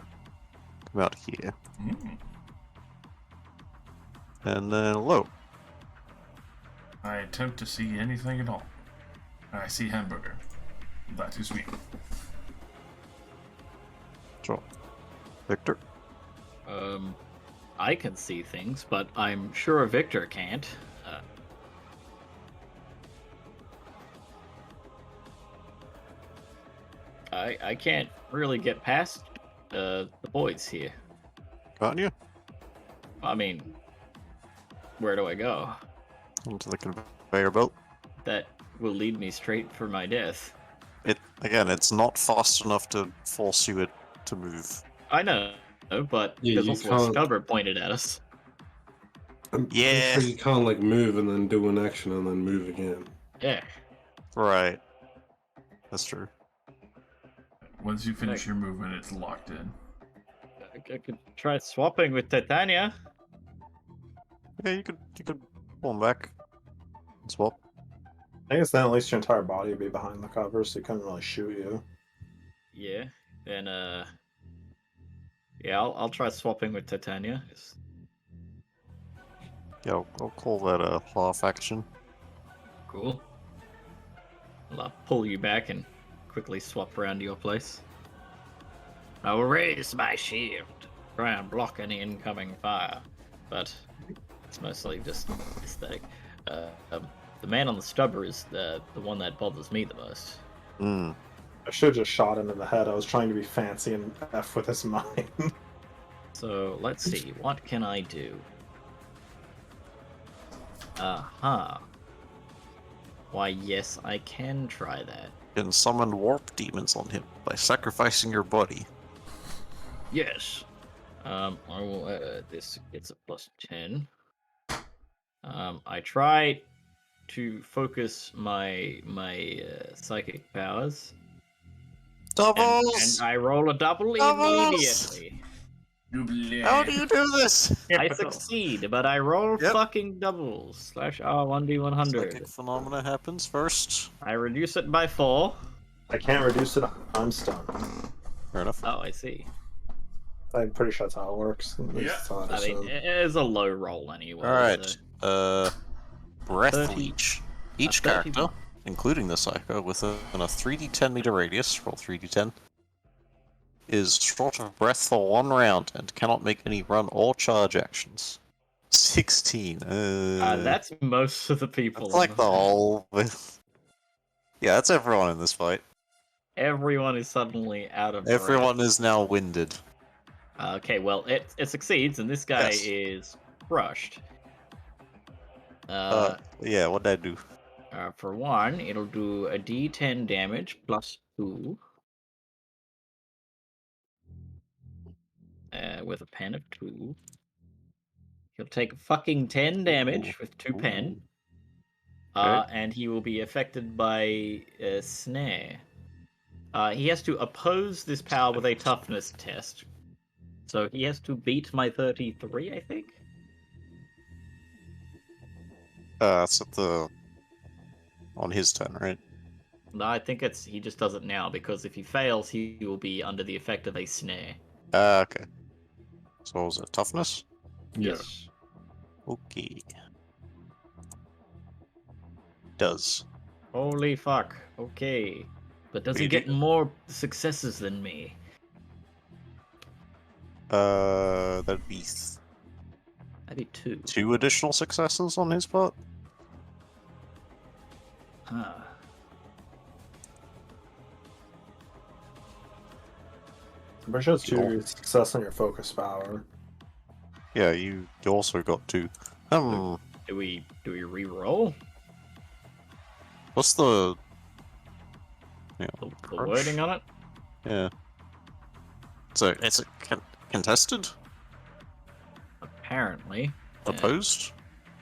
come out here. Mm. And then low. I attempt to see anything at all. I see hamburger. That is me. Sure. Victor? I can see things, but I'm sure Victor can't. I can't really get past the boys here. Got you? I mean, where do I go? Onto the conveyor belt. That will lead me straight for my death. It's not fast enough to force you to move. I know, but Yeah, there's you also a can't- stubber pointed at us. I'm Yeah. pretty sure you can't like move and then do an action and then move again. Yeah. Right. That's true. Once you finish your movement, it's locked in. I could try swapping with Titania. Yeah, you could pull him back and swap. I guess then at least your entire body would be behind the cover, so he couldn't really shoot you. Yeah. Then yeah, I'll try swapping with Titania. Yeah, I'll call that a half action. Cool. I'll pull you back and quickly swap around to your place. I will raise my shield, try and block any incoming fire, but it's mostly just aesthetic. The man on the stubber is the one that bothers me the most. Hmm. I should have just shot him in the head. I was trying to be fancy and F with his mind. So let's see, what can I do? Aha. Why, yes, I can try that. You can summon warp demons on him by sacrificing your body. Yes. I will. This gets a +10. I try to focus my psychic powers, and I roll a double Doubles! immediately. How do you do this? I succeed, but I roll Yep. fucking doubles. /R1d100. Psychic phenomena happens first. I reduce it by 4. I can't reduce it. I'm stunned. Fair enough. Oh, I see. I'm pretty sure that's how it works. At least Yeah. that's how I'd I mean, assume. it is a low roll anyway. Alright. so- Breath 30 leech. Each 30 character including the Psycho, within a 3d10 meter radius, roll 3d10, is short of breath for 1 round and cannot make any run or charge actions. 16. That's most of the people. That's like in the this game. whole. Yeah, that's everyone in this fight. Everyone is suddenly out of breath. Everyone is now winded. Okay, well, it succeeds, and this guy Yes. is crushed. Yeah, what'd I do? For 1, it'll do a d10 damage plus 2. With a pen of 2. He'll take fucking 10 damage with 2 pen. Okay. And he will be affected by snare. He has to oppose this power with a toughness test. So he has to beat my 33, I think? That's at the... on his turn, right? No, I think he just does it now, because if he fails, he will be under the effect of a snare. Okay. So what was it? Toughness? Yes. Okay. Does. Holy fuck. Okay. But does What he do you get do? more successes than me? That'd be That'd be 2. 2 additional successes on his part? Huh. I'm pretty sure it's 2 success on your focus power. Yeah, you also got 2. Do we re-roll? What's the... Yeah, The crush? wording on it? Yeah. So, it's contested? Apparently. Opposed?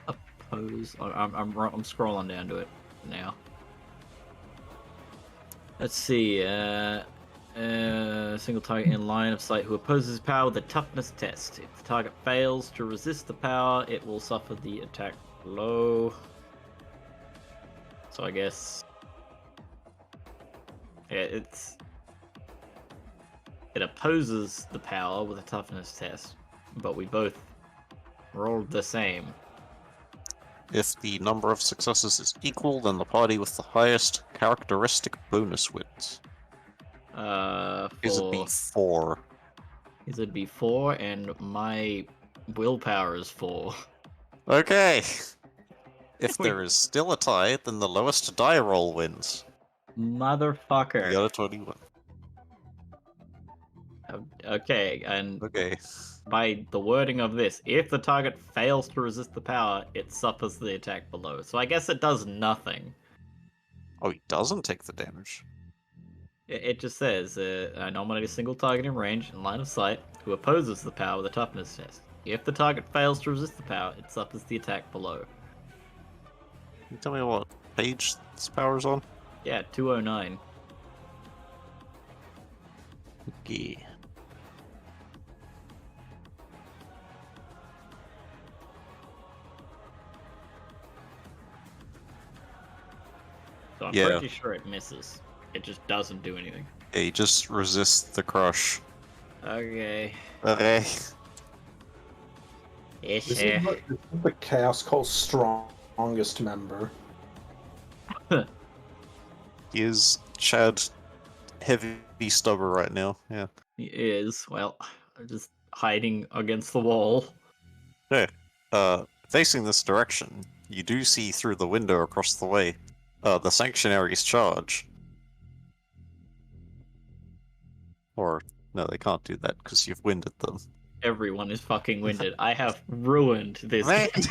Oppose. I'm scrolling down to it now. Let's see. Single target in line of sight who opposes power with a toughness test. If the target fails to resist the power, it will suffer the attack blow. So I guess... yeah, it opposes the power with a toughness test, but we both rolled the same. If the number of successes is equal, then the party with the highest characteristic bonus wins. Is it be 4? It'd be 4, and my willpower is 4. Okay. If We- there is still a tie, then the lowest die roll wins. You Motherfucker. got a 21. Okay, and Okay. by the wording of this, if the target fails to resist the power, it suffers the attack below. So I guess it does nothing. Oh, he doesn't take the damage. It just says, I nominate a single target in range and line of sight who opposes the power with a toughness test. If the target fails to resist the power, it suffers the attack below. Can you tell me what page this power's on? Yeah, 209. Okay. So I'm Yeah. pretty sure it misses. It just doesn't do anything. Yeah, he just resists the crush. Okay. Okay. Yes, This sir. is the Chaos Cult's strongest member. He is Chad heavy stubber right now. Yeah. He is, well, just hiding against the wall. Okay. Facing this direction, you do see through the window across the way, the Sanctuary's charge. Or, no, they can't do that because you've winded them. Everyone is fucking winded. I have ruined this Man. game.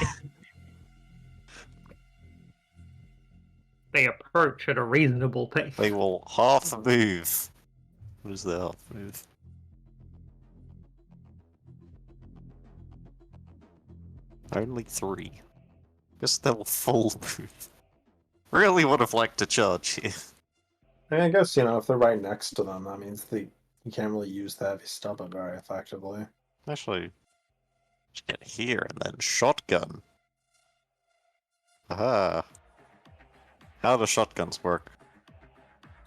They approach at a reasonable pace. They will half move. What is their half move? Only 3. Guess they'll full move. Really would have liked to charge here. I mean, I guess, you know, if they're right next to them, that means you can't really use the heavy stubber very effectively. Actually, just get here and then shotgun. Aha. How do shotguns work?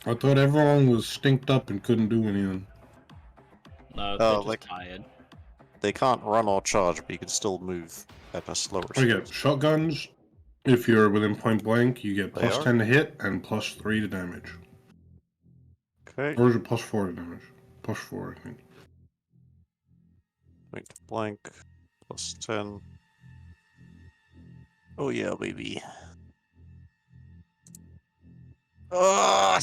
I thought everyone was stinked up and couldn't do anything. No, they're just like- tired. They can't run or charge, but you can still move at a slower Okay, speed. shotguns If you're within point blank, you get They plus are? 10 to hit and plus 3 to damage. Okay. Or is it plus 4 to damage? Plus 4, I think. Point blank. Plus 10. Oh yeah, baby. Ah!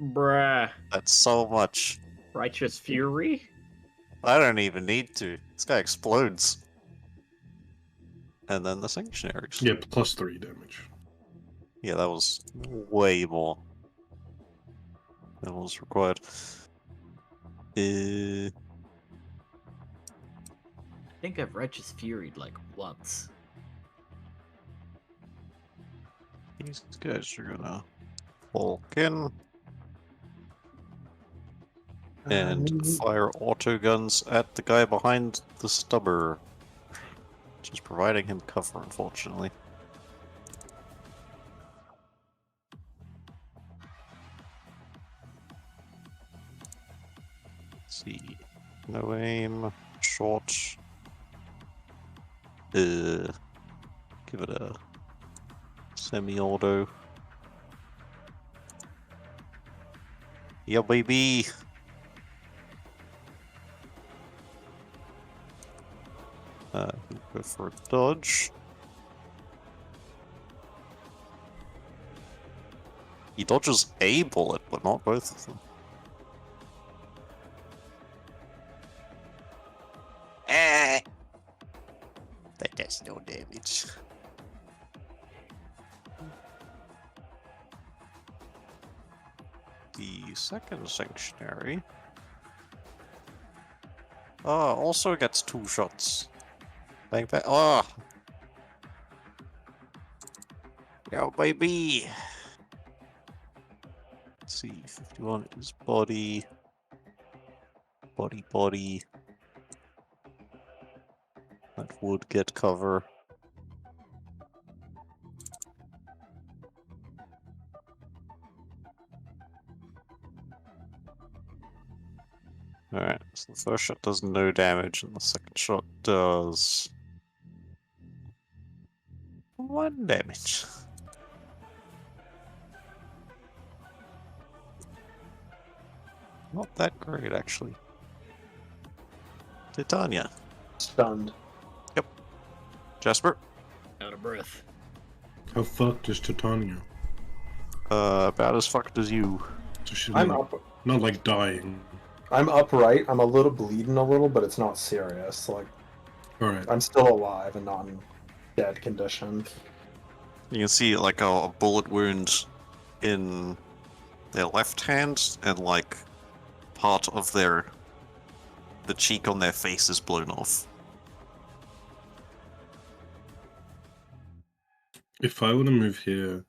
Bruh. That's so much. Righteous Fury? I don't even need to. This guy explodes. And then the Sanctuaries. Yeah, plus 3 damage. Yeah, that was way more than was required. I think I've Righteous Furied like once. These guys are gonna walk in and fire auto guns at the guy behind the stubber. Which is providing him cover, unfortunately. Let's see. No aim. Short. Give it a semi-auto. Yeah, baby! Go for a dodge. He dodges a bullet, but not both of them. Eh! That does no damage. The second Sanctuary also gets 2 shots. Bang bang. Oh! Yo, baby! Let's see, 51 is body. Body. That would get cover. Alright, so the first shot does no damage, and the second shot does 1 damage. Not that great, actually. Titania. Stunned. Jasper. Out of breath. How fucked is Titania? About as fucked as you. So she's I'm not, up. not like dying. I'm upright. I'm a little bleeding a little, but it's not serious. Like Alright. I'm still alive and not in dead condition. You can see like a bullet wound in their left hand, and like part of the cheek on their face is blown off. If I were to move here,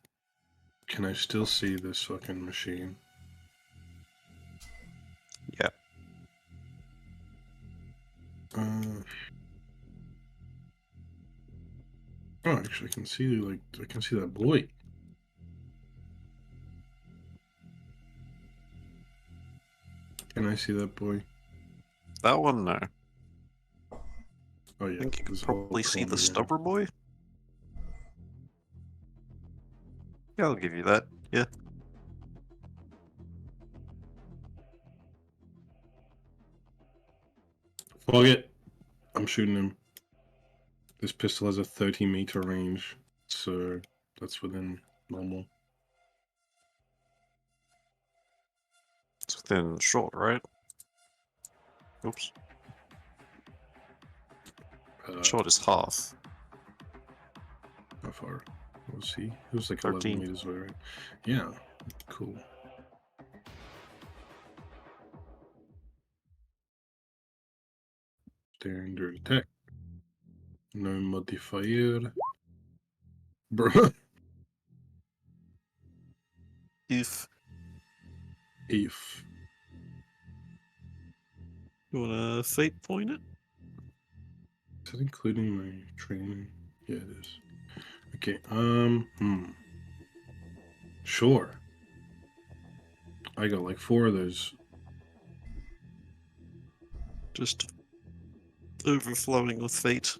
can I still see this fucking machine? Yeah. Oh, actually, I can see that boy. Can I see that boy? That one, no. Oh yeah. I think you can there's a whole probably see the corner here. stubber boy. Yeah, I'll give you that. Yeah. Fuck it. I'm shooting him. This pistol has a 30-meter range, so that's within normal. It's within short, right? Oops. Short is half. How far was he? He was like 13. 11 meters away, right? Yeah, cool. Standard attack. No modifier. Bruh. If If. you wanna fate point it? Is that including my training? Yeah, it is. Okay, Sure. I got like 4 of those. Just overflowing with fate.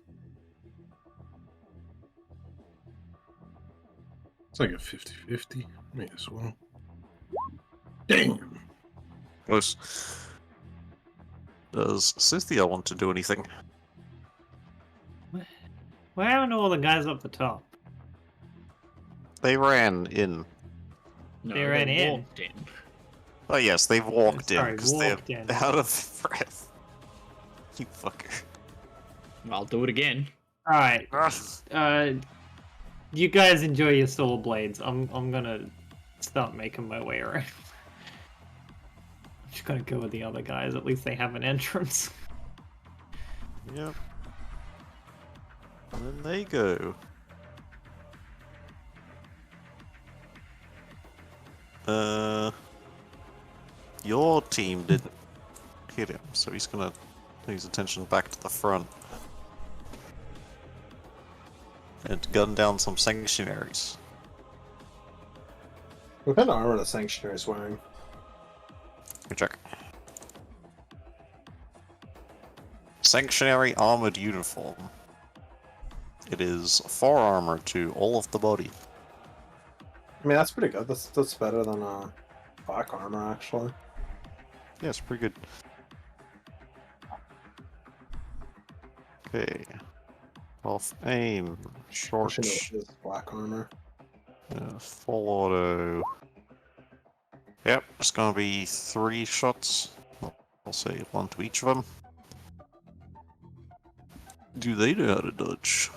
It's like a 50-50. May as well. Damn. Close. Does Cynthia want to do anything? Why aren't all the guys up the top? They ran in. No, They ran in. walked in. Oh yes, they've walked in Sorry, because they're walked in. out of breath. You fucker. I'll do it again. Alright. Ah. You guys enjoy your soul blades. I'm gonna start making my way around. I'm just gonna go with the other guys. At least they have an entrance. Yep. And then they go. Your team didn't hit him, so he's gonna turn his attention back to the front. And gun down some sanctuaries. What kind of armor the Sanctuary is wearing? Good check. Sanctuary armored uniform. It is 4 armor to all of the body. I mean, that's pretty good. That's better than black armor, actually. Yeah, it's pretty good. Okay. Off aim. Short. Actually, no, it is black armor. Full auto. Yep, it's gonna be 3 shots. I'll say 1 to each of them. Do they know how to dodge?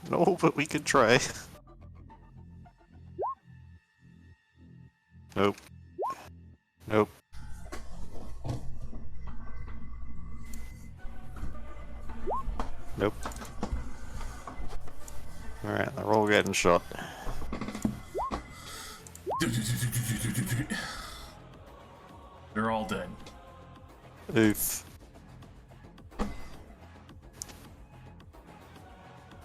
No, but we could try. Nope. Nope. Nope. Alright, they're all getting shot. They're all dead. Oof.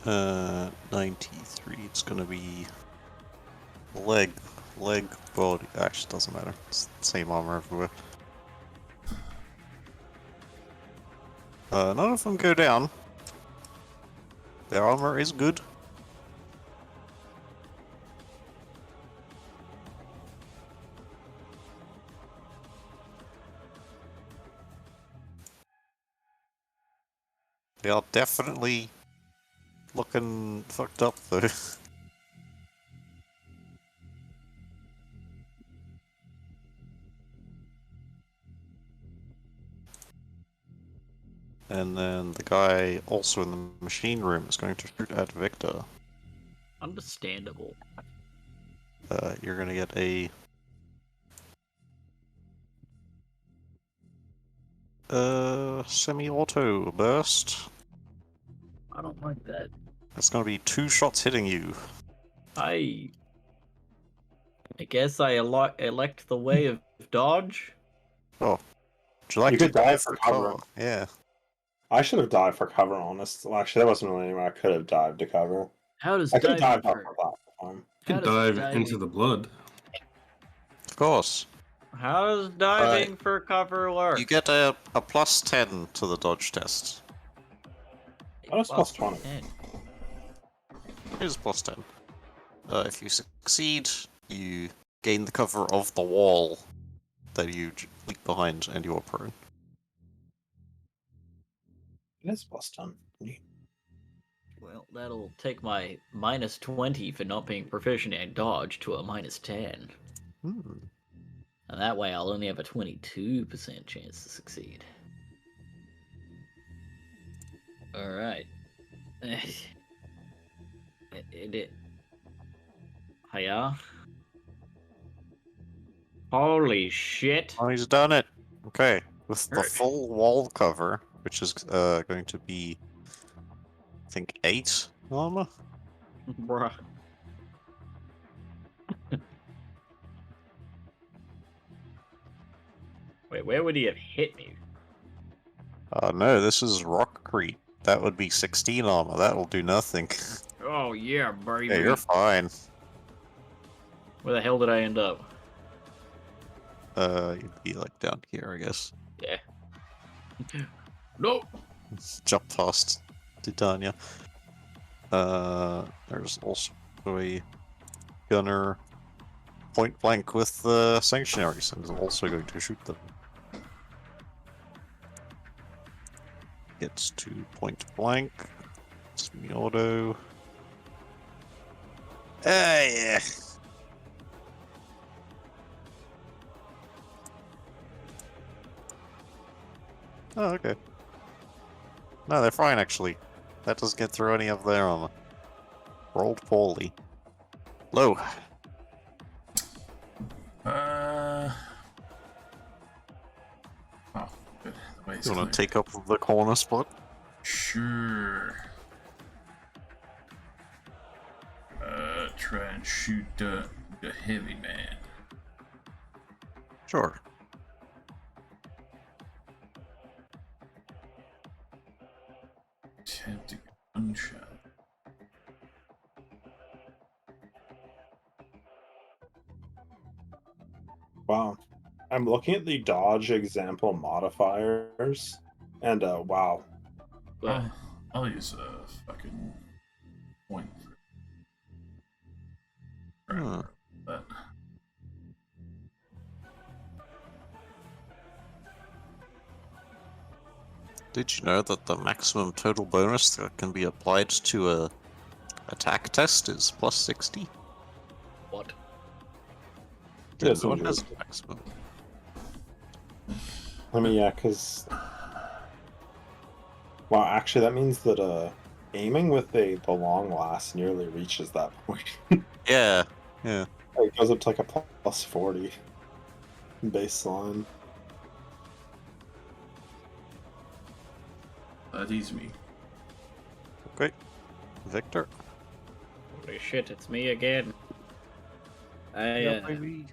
93. It's gonna be leg, body. Actually, doesn't matter. It's the same armor everywhere. None of them go down. Their armor is good. They are definitely looking fucked up though. And then the guy also in the machine room is going to shoot at Victor. Understandable. You're gonna get a semi-auto burst. I don't like that. It's gonna be 2 shots hitting you. I guess I elect the way of dodge. Oh, would you like You to could dive for cover. Yeah. I should have dived for cover, honest. Well, actually, there wasn't really anywhere I could have dived to cover. How does I could have diving dived off for, the platform. You How can does dive diving- into the blood. Of course. how does diving for cover work? You get a plus 10 to the dodge test. Oh, that's plus 20. 10. It is plus 10. If you succeed, you gain the cover of the wall that you leap behind and you are prone. It is plus 10. Well, that'll take my minus 20 for not being proficient at dodge to a minus 10. Hmm. And that way I'll only have a 22% chance to succeed. Alright. Hiya. Holy shit. Oh, he's done it. Okay. With the Alright. full wall cover, which is going to be, I think, 8 armor? Bruh. Wait, where would he have hit me? No, this is Rockcrete. That would be 16 armor. That will do nothing. Oh yeah, baby. Yeah, you're fine. Where the hell did I end up? You'd be like down here, I guess. Yeah. No. Jump past Titania. There's also to a gunner point blank with the sanctuaries and is also going to shoot them. Gets to point blank. Semi-auto. Yeah. Oh, okay. No, they're fine, actually. That doesn't get through any of their armor. Rolled poorly. Low. Oh, good. The way's You want clear. to take up the corner spot? Sure. Try and shoot the heavy man. Sure. Attempt a gunshot. Wow. I'm looking at the dodge example modifiers, and wow. I'll use a fucking point for Hmm. that. Did you know that the maximum total bonus that can be applied to a attack test is plus 60? What? Yeah, No one some has a maximum. I mean, yeah, because wow, actually, that means that aiming with the long last nearly reaches that point. Yeah, yeah. It goes up to like a plus 40 baseline. That me. Okay. Victor? Holy shit, it's me again. Yeah, baby.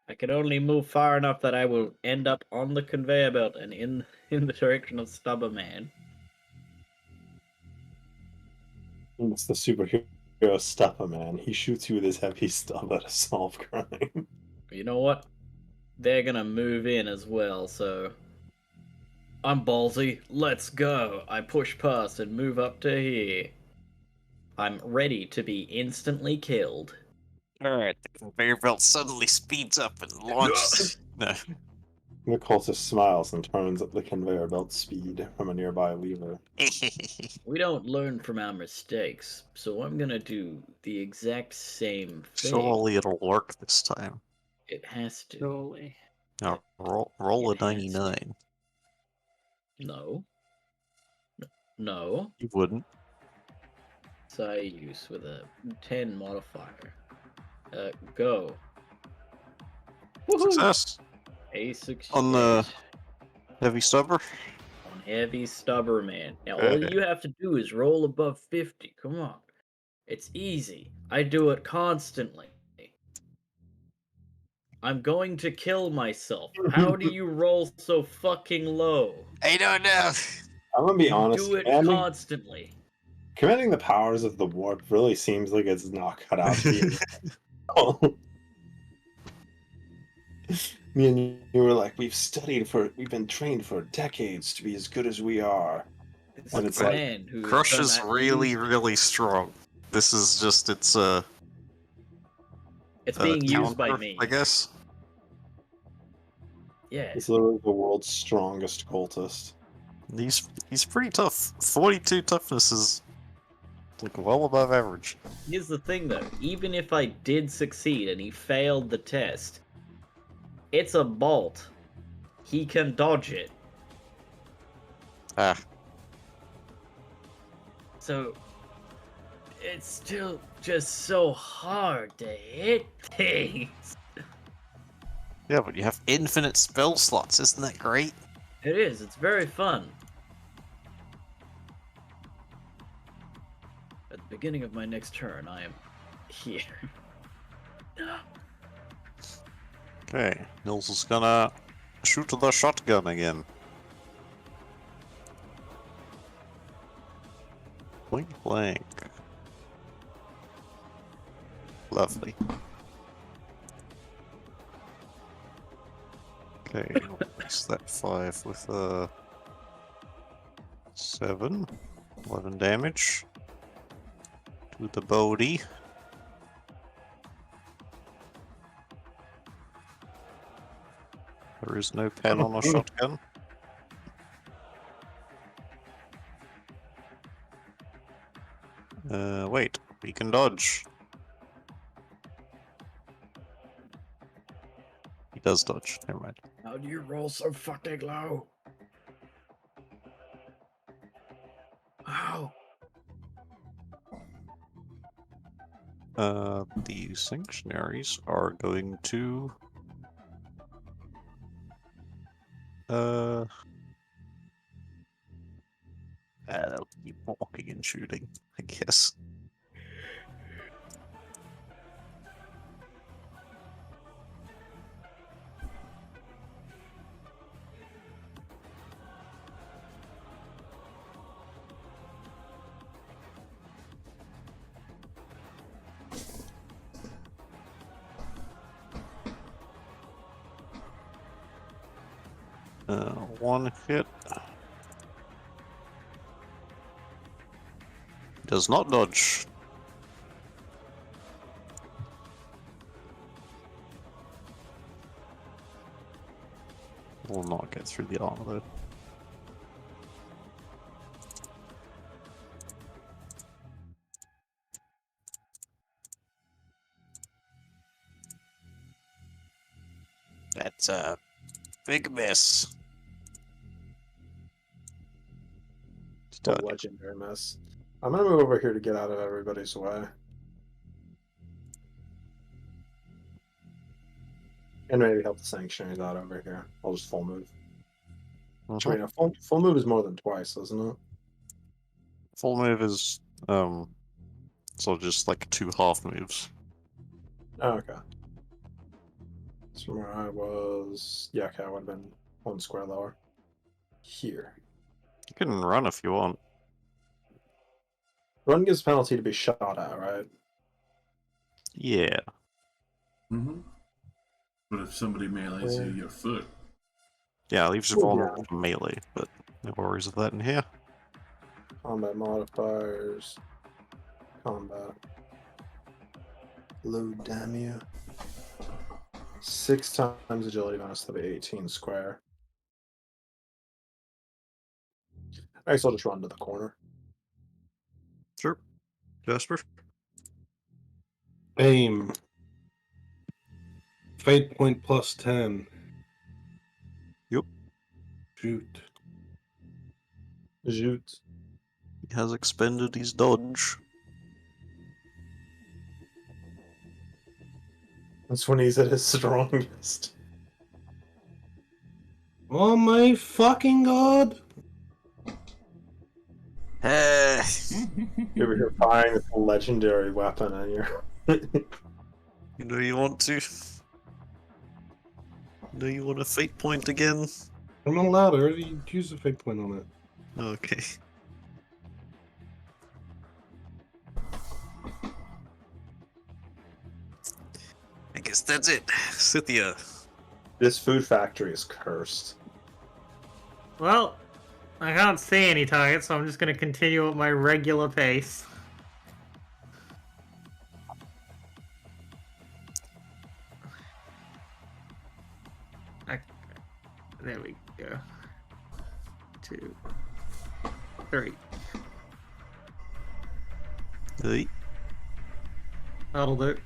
I can only move far enough that I will end up on the conveyor belt and in the direction of Stubber Man. It's the superhero Stuffer Man. He shoots you with his heavy stubber to solve crime. You know what? They're gonna move in as well, so I'm ballsy. Let's go. I push past and move up to here. I'm ready to be instantly killed. Alright, the conveyor belt suddenly speeds up and launches. No. The cultist smiles and turns up the conveyor belt speed from a nearby lever. We don't learn from our mistakes, so I'm gonna do the exact same thing. Surely it'll work this time. It has to. Surely. Now, roll a It has to. 99. No. No. You wouldn't. So I use with a 10 modifier. Go. Woohoo! Success! A success. On the heavy stubber? On heavy stubber, man. Now all you have to do is roll above 50. Come on. It's easy. I do it constantly. I'm going to kill myself. How do you roll so fucking low? I don't know. I'm gonna be You honest. do it commanding, constantly. commanding the powers of the warp really seems like it's not cut out to be. Me and you were like, we've been trained for decades to be as good as we are. It's And a it's like, man who has Crush done is that really, loosely. really strong. This is just, it's It's being used by counter, me. I guess. Yeah. It's literally the world's strongest cultist. He's pretty tough. 42 toughness is like well above average. Here's the thing though, even if I did succeed and he failed the test, it's a bolt. He can dodge it. Ah, So it's still just so hard to hit things. yeah, but you have infinite spell slots, isn't that great? It is, it's very fun. At the beginning of my next turn, I am here. Okay, Nils is gonna shoot the shotgun again. Point blank. Lovely. Okay, replace that 5 with a 7. 11 damage. To the body. There is no pen on a shotgun. Wait, we can dodge. He does dodge, never mind. How do you roll so fucking low? Ow. The sanctuaries are going to... they'll keep walking and shooting, I guess. One hit. Does not dodge. Will not get through the armor though. That's a big miss. A legendary miss. I'm gonna move over here to get out of everybody's way. And maybe help the sanctuaries out over here. I'll just full move. Wait, a full move is more than twice, isn't it? Full move is so just like 2 half moves. Oh, okay. So where I was, yeah, okay, I would have been 1 square lower. Here. You can run if you want. Run gives penalty to be shot at, right? Yeah. Mm-hmm. But if somebody melees you, your foot. Yeah, leaves you Oh, vulnerable yeah. to melee, but no worries with that in here. Combat modifiers. Combat. Load damn you. 6 times agility bonus, that'll be 18 square. I guess I'll just run to the corner. Sure. Jasper? Aim. Fate point plus 10. Yep. Shoot. Shoot. He has expended his dodge. That's when he's at his strongest. Oh my fucking god! Hey! You're here buying this legendary weapon and you're... You know you want to? You know you want a fate point again? I'm not allowed. I already used a fate point on it. Okay. I guess that's it. Scythia. This food factory is cursed. Well, I can't see any targets, so I'm just going to continue at my regular pace. There we go. 2, 3. Hey. That'll do.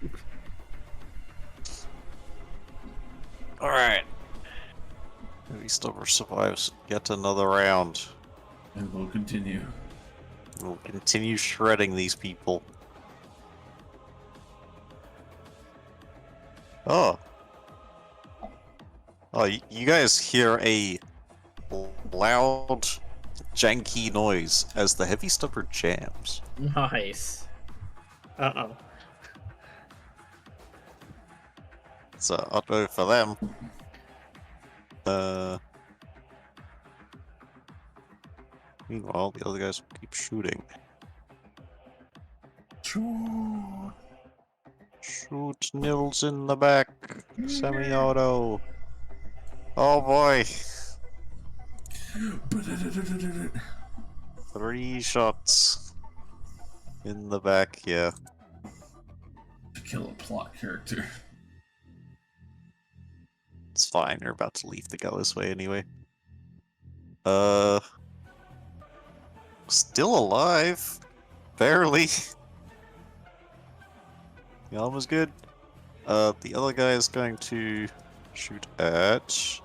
Alright. Maybe Stubber survives yet another round. And we'll continue. We'll continue shredding these people. Oh. Oh, you guys hear a loud, janky noise as the heavy stubber jams. Nice. Uh-oh. It's a auto for them. Meanwhile, the other guys keep shooting. Shoot Nils in the back. Semi-auto. Oh boy. 3 shots. In the back, yeah. To kill a plot character. It's fine, you're about to leave to go this way anyway. Still alive. Barely. The arm was good. The other guy is going to shoot at...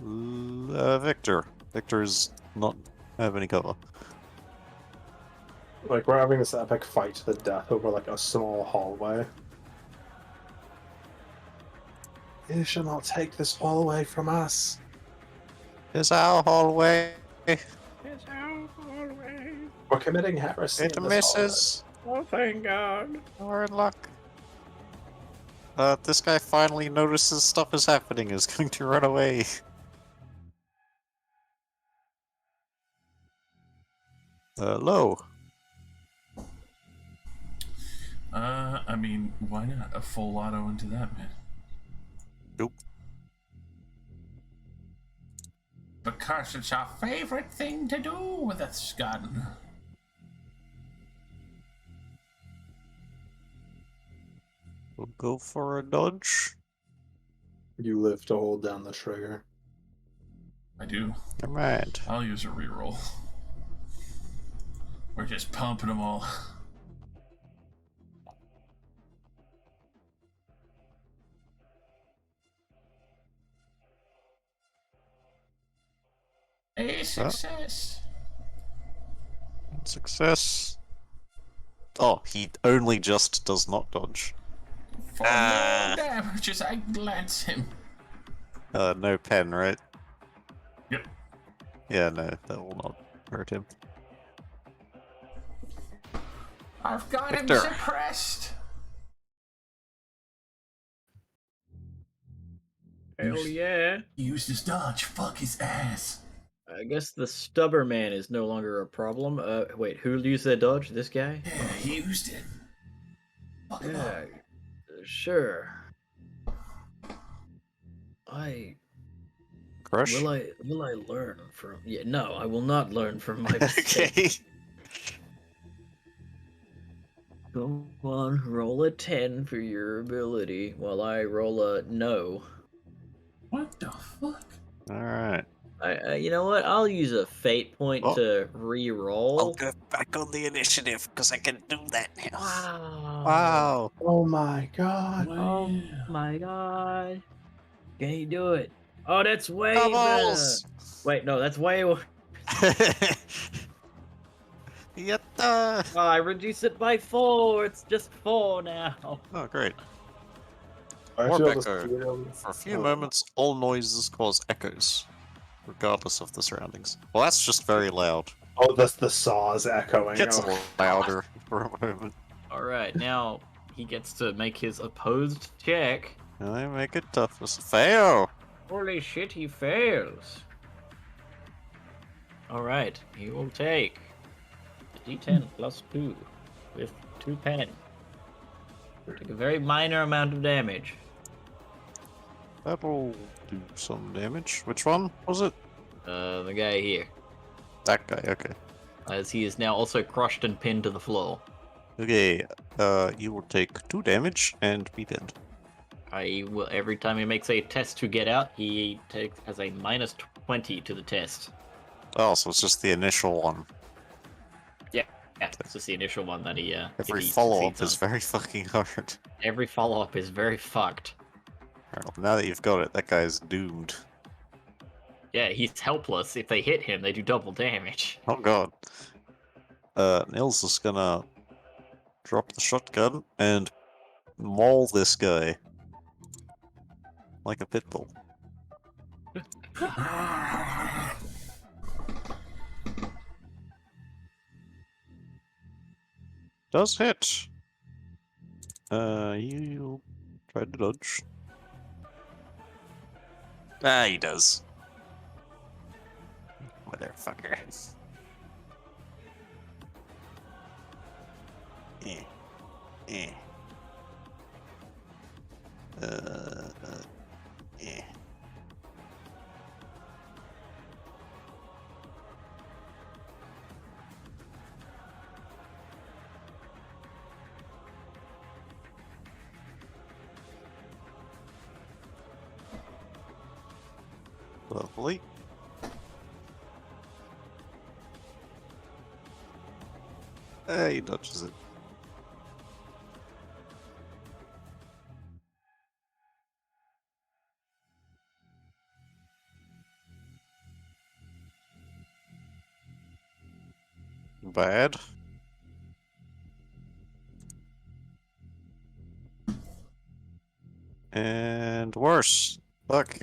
Victor. Victor's not have any cover. Like, we're having this epic fight to the death over, like, a small hallway. You shall not take this hallway from us. It's our hallway. It's our hallway. We're committing heresy. It in this misses. Oh, thank God. We're in luck. This guy finally notices stuff is happening, is going to run away. Low. I mean, why not a full auto into that, man? Nope. Because it's our favorite thing to do with this gun. We'll go for a dodge. You live to hold down the trigger. I do. Alright. I'll use a reroll. We're just pumping them all. A success. Success. Oh, he only just does not dodge. For more damage as I glance him. No pen, right? Yep. Yeah, no, that will not hurt him. I've got Victor. him suppressed. Hell yeah. He used his dodge. Fuck his ass. I guess the stubber man is no longer a problem. Wait, who used their dodge? This guy? Yeah, he used it. Fuck him Yeah, up. sure. Crush? Will I learn from? Yeah, no, I will not learn from my mistake. Okay. Go on, roll a 10 for your ability, while I roll a no. What the fuck? Alright. You know what? I'll use a fate point Oh. to re-roll. I'll go back on the initiative, because I can do that now. Wow. Wow. Oh my god. Oh my god. Can you do it? Oh, that's way Doubles! better. Wait, no, that's way. Oh, Yatta! I reduced it by 4. It's just 4 now. Oh, great. I More feel this Becco. feeling- For a few Oh. moments, all noises cause echoes, regardless of the surroundings. Well, that's just very loud. Oh, that's the saws echoing. Gets a Oh. little louder for a moment. All right, now he gets to make his opposed check. I make it tough as a fail. Holy shit, he fails. All right, he will take a d10 plus 2 with 2 pen. Take a very minor amount of damage. That'll do some damage. Which one was it? The guy here, That guy, okay. as he is now also crushed and pinned to the floor. Okay, you will take 2 damage and be dead. I will every time he makes a test to get out, he has a minus 20 to the test. Oh, so it's just the initial one. Yeah, that's just the initial one that he. if Every he follow-up succeeds is very fucking hard. on. Every follow-up is very fucked. Well, now that you've got it, that guy's doomed. Yeah, he's helpless. If they hit him, they do double damage. Oh god. Nils is gonna drop the shotgun and maul this guy. Like a pit bull. Does hit. You try to dodge. Ah, he does. Motherfucker. Eh. Eh. Eh. Lovely. He dodges it. Bad. And worse. Fuck.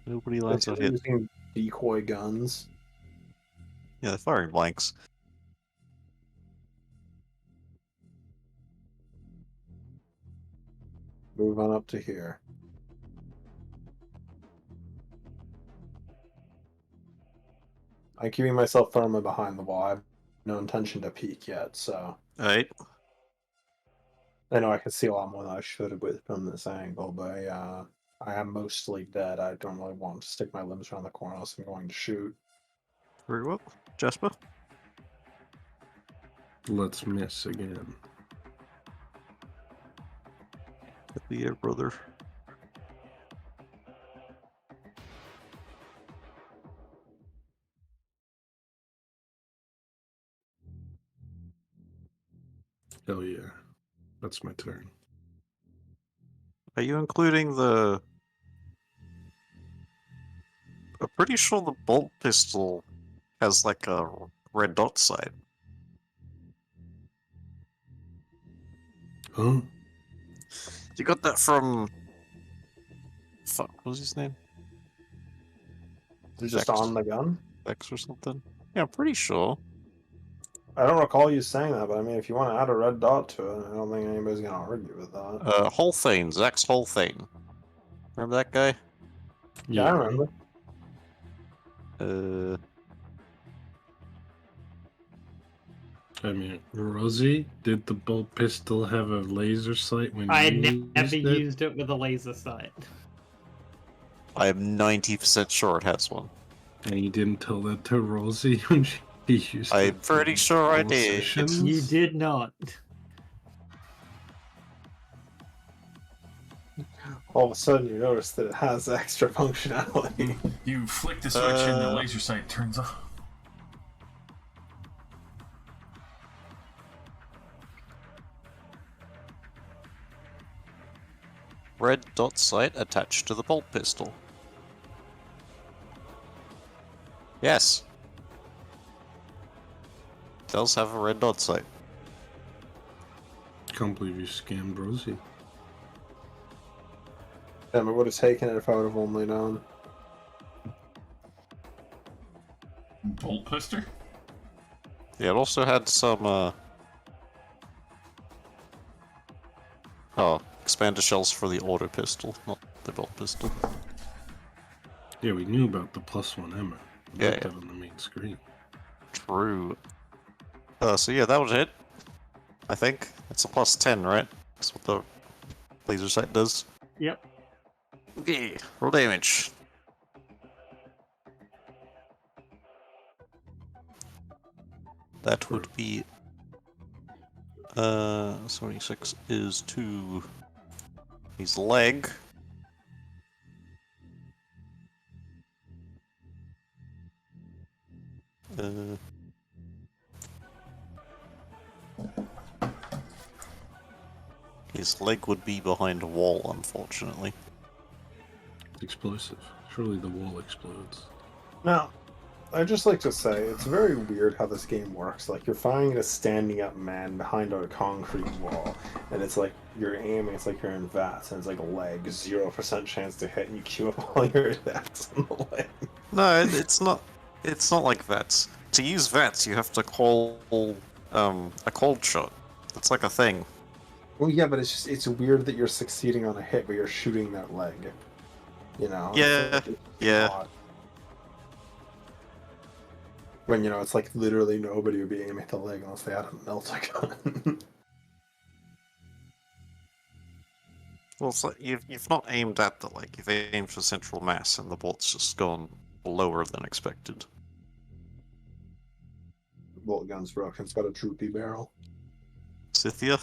Nobody lands a They're hit. using decoy guns. Yeah, they're firing blanks. Move on up to here. I'm keeping myself firmly behind the wall. I have no intention to peek yet, so Alright. I know I can see a lot more than I should with from this angle, but I am mostly dead. I don't really want to stick my limbs around the corner unless I'm going to shoot. Very well. Jasper? Let's miss again. Get the air, brother. Hell yeah. That's my turn. Are you including the... I'm pretty sure the bolt pistol has like a red dot sight. Huh? You got that from... Fuck, what was his name? Is it just Vex. on the gun? Vex or something? Yeah, I'm pretty sure. I don't recall you saying that, but I mean, if you want to add a red dot to it, I don't think anybody's going to argue with that. Holthane, Zax Holthane. Remember that guy? Yeah, I remember. I mean, Rosie, did the bolt pistol have a laser sight when I you never used it? used it with a laser sight. I am 90% sure it has one. And you didn't tell that to Rosie when she used I'm it pretty in sure I all did. sessions? You did not. All of a sudden, you notice that it has extra functionality. You flick the switch and the laser sight turns off. Red dot sight attached to the bolt pistol. Yes. It does have a red dot sight. Can't believe you scammed Rosie. Damn, it would have taken it if I would have only known. Bolt pistol? Yeah, it also had some, oh, expander shells for the auto pistol, not the bolt pistol. Yeah, we knew about the +1 ammo. We Yeah, looked yeah. at it on the main screen. True. So yeah, that was it. I think. It's a +10, right? That's what the laser sight does. Yep. Okay, roll damage. That would be 76 is to his leg. His leg would be behind a wall, unfortunately. It's explosive. Surely the wall explodes. Now, I'd just like to say, it's very weird how this game works. Like, you're firing at a standing up man behind a concrete wall, and it's like, you're aiming, it's like you're in VATS, and it's like a leg, 0% chance to hit, and you queue up all your attacks on the leg. No, it's not. It's not like VATS. To use VATS, you have to call a cold shot. That's like a thing. Well, yeah, but it's weird that you're succeeding on a hit, but you're shooting that leg. You know? Yeah, It's yeah. odd. When, you know, it's like literally nobody would be aiming at the leg unless they had a melta Well, it's like you've not aimed at the leg. You've aimed for central mass, and the bolt's just gone lower than expected. Bolt gun's broken. It's got a droopy barrel. Scythia.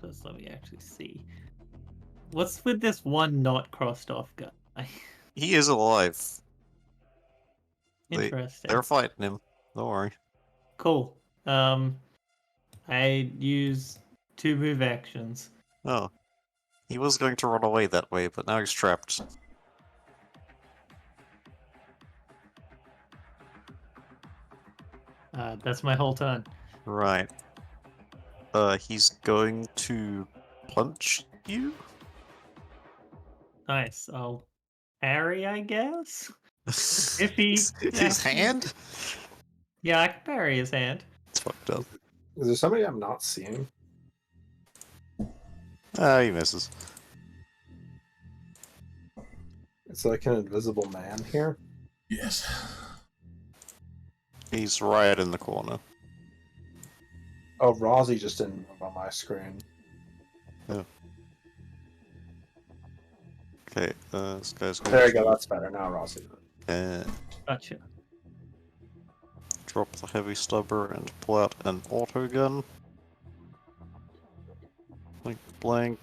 First, let me actually see. What's with this one not crossed off guy? He is alive. Interesting. They're fighting him. Don't worry. Cool. I use 2 move actions. Oh. He was going to run away that way, but now he's trapped. That's my whole turn. Right. He's going to punch you? Nice. I'll parry, I guess. If he his actually- hand? Yeah, I can parry his hand. It's fucked up. Is there somebody I'm not seeing? Ah, he misses. It's like an invisible man here. Yes. He's right in the corner. Oh, Rozzy just didn't move on my screen. Okay, this guy's going There you to go, that's better. Now Rozzy. Gotcha. drop the heavy stubber and pull out an auto gun. Blank, blank.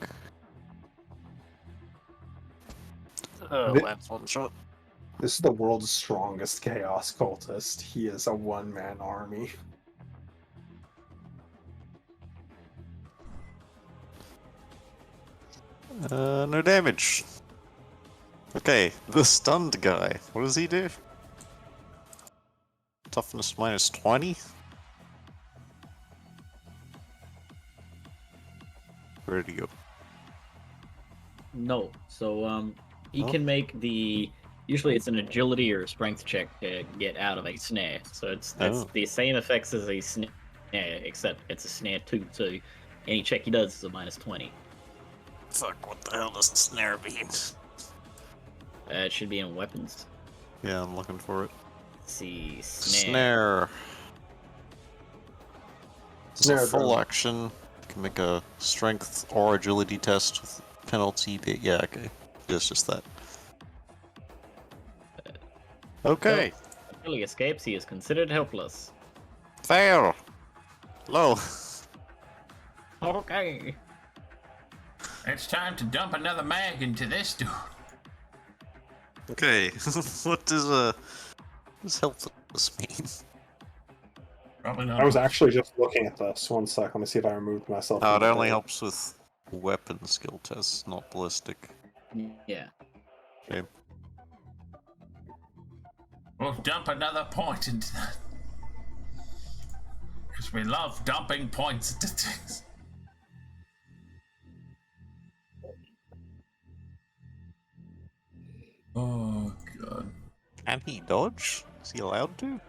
Lands one shot. This is the world's strongest chaos cultist. He is a one-man army. No damage. Okay, the stunned guy. What does he do? Toughness minus 20? Where'd he go? No. So he Oh. can make the. Usually it's an agility or a strength check to get out of a snare. So it's Oh. the same effects as a snare, except it's a snare too. So any check he does is a minus 20. Fuck, what the hell does the snare mean? It should be in weapons. Yeah, I'm looking for it. Let's see, snare. Snare. It's Snare a full drum. action. You can make a strength or agility test with penalty. Yeah, okay. It's just that. Okay. Until he escapes, he is considered helpless. Fail. Low. Okay. It's time to dump another mag into this dude. Okay. What does helpless mean? Probably not. I was actually just looking at this. One sec, let me see if I removed myself. Oh, from it the only thing. helps with weapon skill tests, not ballistic. Yeah. Okay. We'll dump another point into that. Because we love dumping points into things. Oh, God. Can he dodge? Is he allowed to?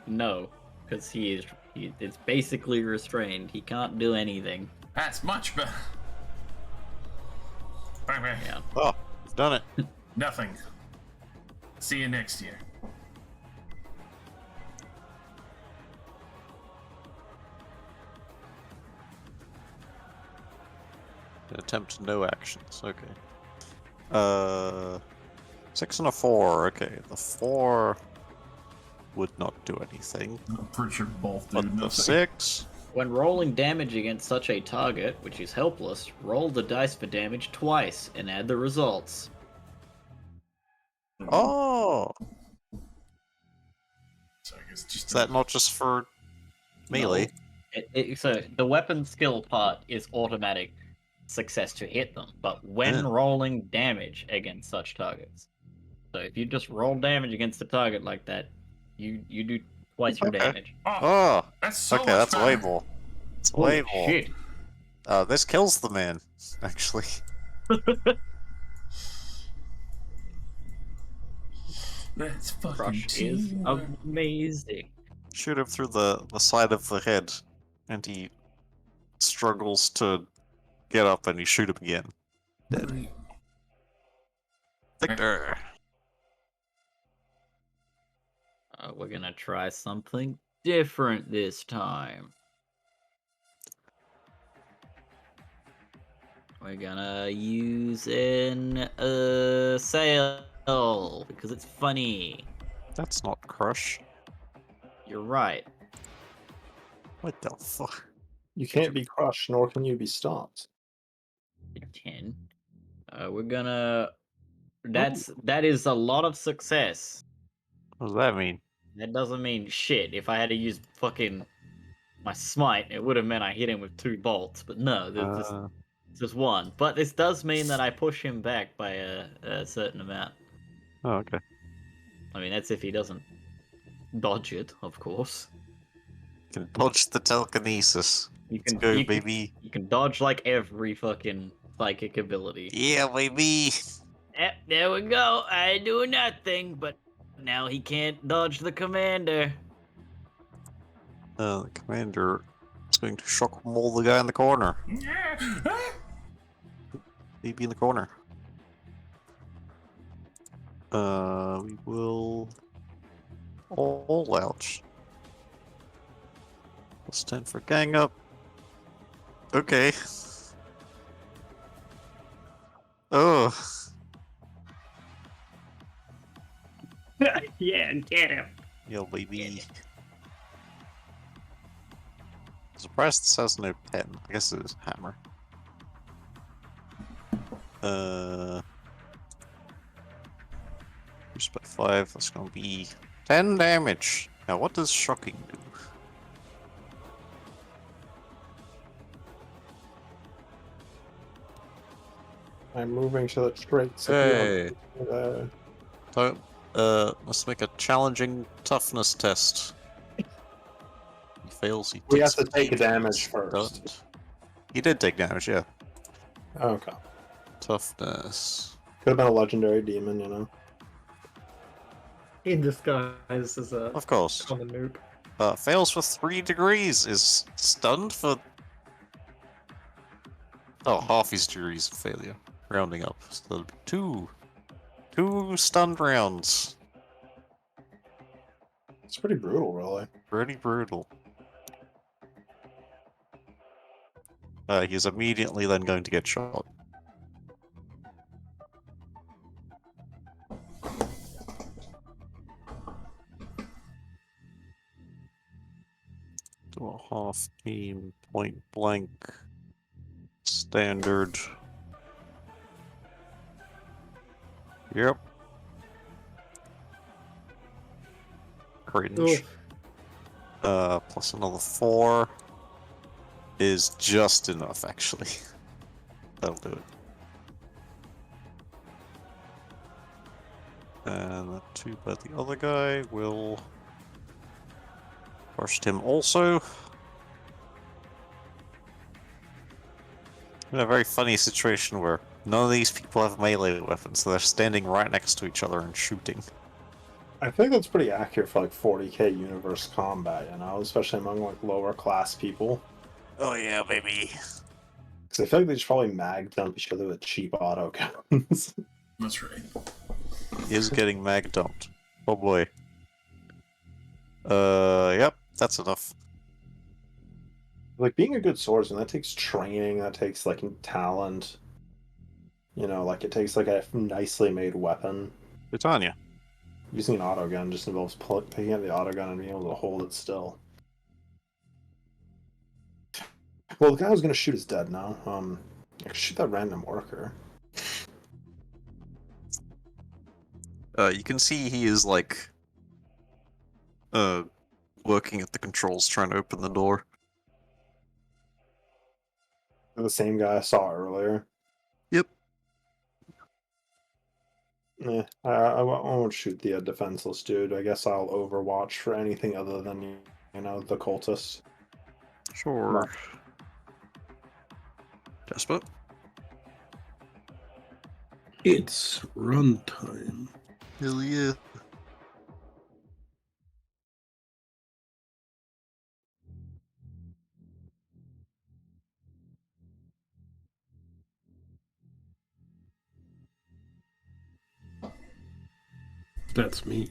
No, because it's basically restrained. He can't do anything. That's much better. Bang, bang. Yeah. Oh, he's done it. Nothing. See you next year. Attempt no actions. Okay. 6 and a 4. Okay, the 4 would not do anything. I'm pretty sure both do But the nothing. 6. When rolling damage against such a target, which is helpless, roll the dice for damage twice and add the results. Oh, So I guess just is that not just for melee? So the weapon skill part is automatic success to hit them, but when Yeah. rolling damage against such targets. So if you just roll damage against a target like that, you do twice your Okay. damage. Oh, Oh, that's so okay, much that's better. way more. It's Holy way more. shit. This kills the man, actually. That's fucking Crush is teamwork. amazing. Shoot him through the side of the head, and he struggles to get up, and you shoot him again. Dead. Victor! We're gonna try something different this time. We're gonna use an sail because it's funny. That's not crush. You're right. What the fuck? You can't be crushed, nor can you be stopped. You can. We're gonna. That is a lot of success. What does that mean? That doesn't mean shit. If I had to use fucking my smite, it would have meant I hit him with 2 bolts. But no, there's just one. But this does mean that I push him back by a certain amount. Oh, okay. I mean, that's if he doesn't dodge it, of course. You can dodge the telekinesis. You Let's go, you baby. you can dodge like every fucking psychic ability. Yeah, baby. Yep, there we go. I do nothing, but now he can't dodge the commander. The commander is going to shock maul the guy in the corner. Baby in the corner. We will all out. Let's stand for gang up. Okay. Oh, Yeah, get him. yo, baby. I'm surprised this has no pen. I guess it is hammer. Just by 5. That's gonna be 10 damage. Now, what does shocking do? I'm moving to the traits. Hey. Uh, So, let's make a challenging toughness test. He fails, he We takes have to take 8 damage damage. first. Done. He did take damage, yeah. okay. Toughness. Could have been a legendary demon, you know. In disguise as a Of course. common noob. Fails for 3 degrees. Is stunned for... Oh, half his degrees of failure. Rounding up. So that'll be 2. 2 stunned rounds. It's pretty brutal, really. Pretty brutal. He's immediately then going to get shot. Do a half team, point blank, standard. Yep. Cringe. Oof. Plus another 4 is just enough, actually. That'll do it. And the 2 by the other guy will burst him also. In a very funny situation where none of these people have melee weapons, so they're standing right next to each other and shooting. I think that's pretty accurate for like 40k universe combat, you know, especially among like lower class people. Oh yeah, baby. Because I feel like they just probably mag dump each other with cheap auto guns. That's right. He is getting mag dumped. Oh boy. Yep, that's enough. Like being a good swordsman, that takes training, that takes like talent. You know, like it takes like a nicely made weapon. Britannia. Using an auto gun just involves picking up the auto gun and being able to hold it still. Well, the guy who's gonna shoot is dead now. I could shoot that random worker. You can see he is like working at the controls trying to open the door. The same guy I saw earlier. Yep. Yeah, I won't shoot the defenseless dude. I guess I'll overwatch for anything other than, you know, the cultist. Sure. Jasper? It's runtime. Hell yeah. That's me.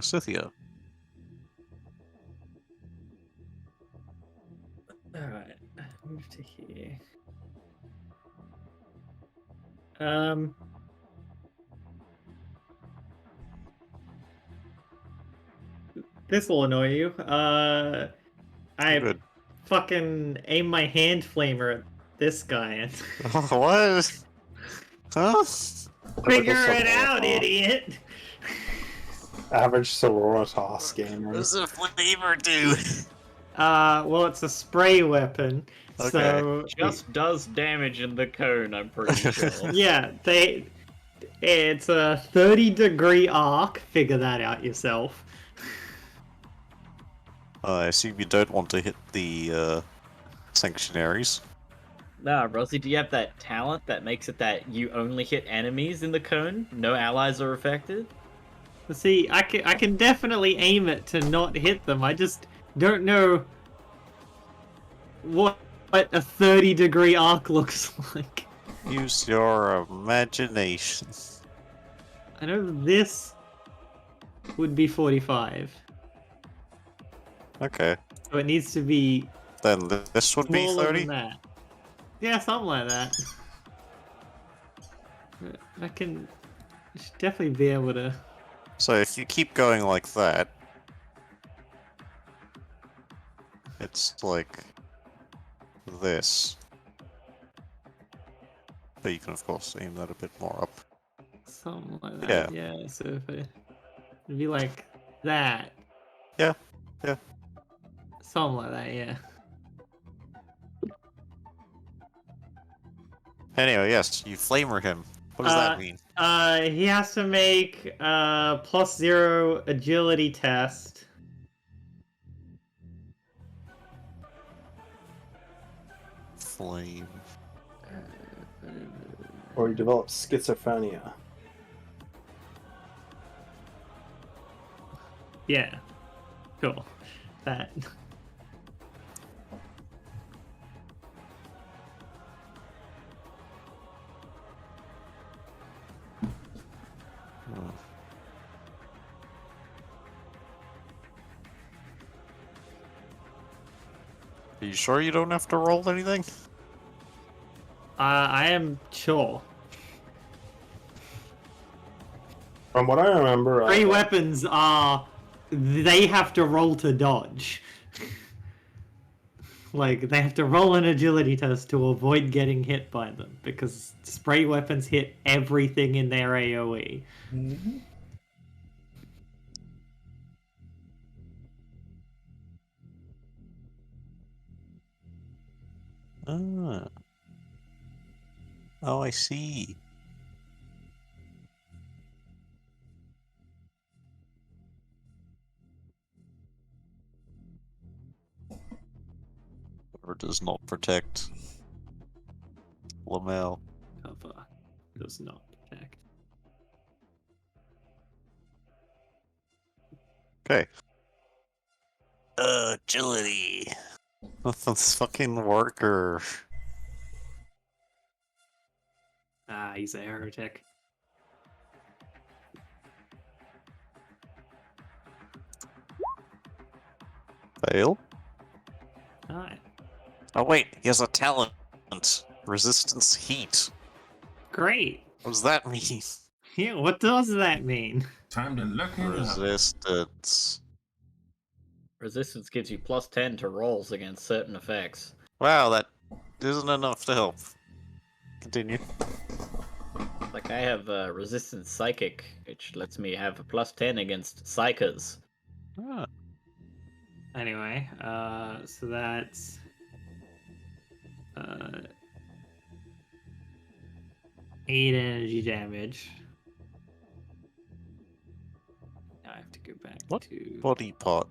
Scythia. Alright. to here. This will annoy you. I Good. fucking aim my hand flamer at this guy and What? Huh? figure Typical it out, Sororitas. idiot. Average Sororitas gamer. What does a flavor do? Well, it's a spray weapon, Okay. so Just does damage in the cone, I'm pretty sure. yeah, it's a 30-degree arc. Figure that out yourself. I assume you don't want to hit the sanctuaries. Nah, Rosie, do you have that talent that makes it that you only hit enemies in the cone? No allies are affected? See, I can definitely aim it to not hit them. I just don't know what a 30-degree arc looks like. Use your imagination. I know this would be 45. Okay. So it needs to be Then this would be smaller 30? than that. Yeah, something like that. I should definitely be able to. So if you keep going like that, it's like this. But you can of course aim that a bit more up. Something like that. Yeah, so if it'd be like that. Yeah, yeah. Something like that, yeah. Anyway, yes, you flamer him. What does that mean? He has to make +0 agility test. Flame. Or he develops schizophrenia. Yeah. Cool. That. Hmm. Are you sure you don't have to roll anything? I am sure. From what I remember, Three weapons are. They have to roll to dodge. Like, they have to roll an agility test to avoid getting hit by them, because spray weapons hit everything in their AoE. Ah. Oh, I see. Or does not protect Lamel. Cover does not protect. Okay. Agility. This fucking worker. Ah, he's a heretic. Fail. Alright. Oh wait, he has a talent. Resistance heat. Great. What does that mean? Yeah, what does that mean? Time to look it up. Resistance. Resistance gives you +10 to rolls against certain effects. Wow, that isn't enough to help. Continue. Like, I have Resistance Psychic, which lets me have a +10 against Psychers. Ah, Anyway, so that's 8 energy damage. Now I have to go back What to body part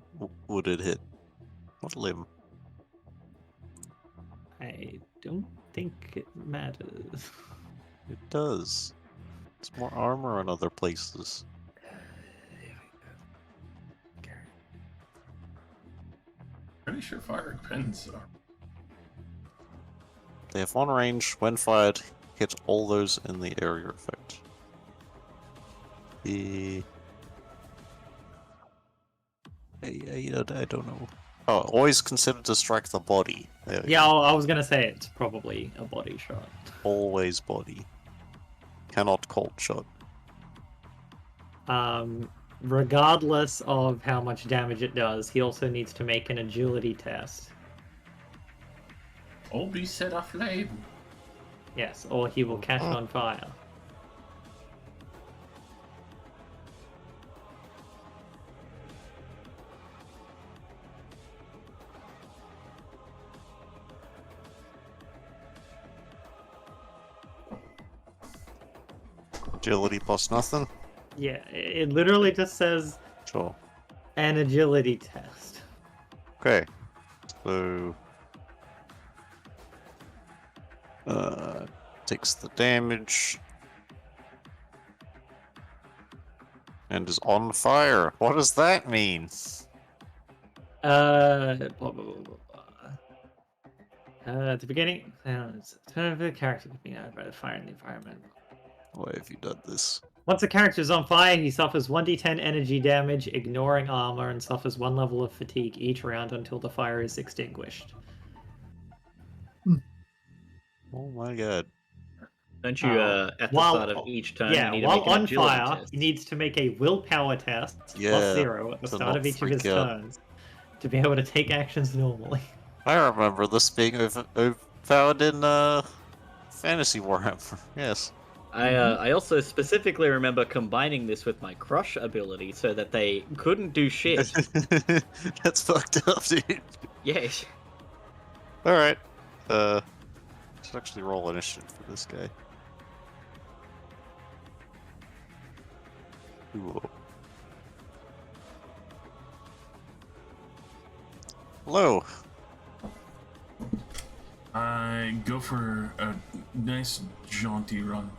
would it hit? What limb? I don't think it matters. It does. It's more armor in other places. Pretty sure firing pins are. They have one range. When fired, hit all those in the area effect. I don't know. Oh, always consider to strike the body. There we Yeah, go. I was gonna say it's probably a body shot. Always body. Cannot cold shot. Regardless of how much damage it does, he also needs to make an agility test. Or be set aflame. Yes, or he will catch on fire. Agility plus nothing? Yeah, it literally just says Sure. an agility test. Okay. So... takes the damage. And is on fire. What does that mean? Blah, blah, blah, blah, blah. At the beginning, it's time for the character to be out by the fire in the environment. Why have you done this? Once the character is on fire, he suffers 1d10 energy damage, ignoring armor, and suffers 1 level of fatigue each round until the fire is extinguished. Oh my god. Don't you, at the While- start of each turn, you Yeah, need to while make an on agility fire, test? he needs to make a willpower test Yeah, plus 0 at the to start not of each of his freak out. turns to be able to take actions normally. I remember this being overpowered in Fantasy Warhammer. Yes. I also specifically remember combining this with my crush ability so that they couldn't do shit. That's fucked up, dude. Yeah. Alright. Should actually roll initiative for this guy. Cool. Hello. I go for a nice jaunty run.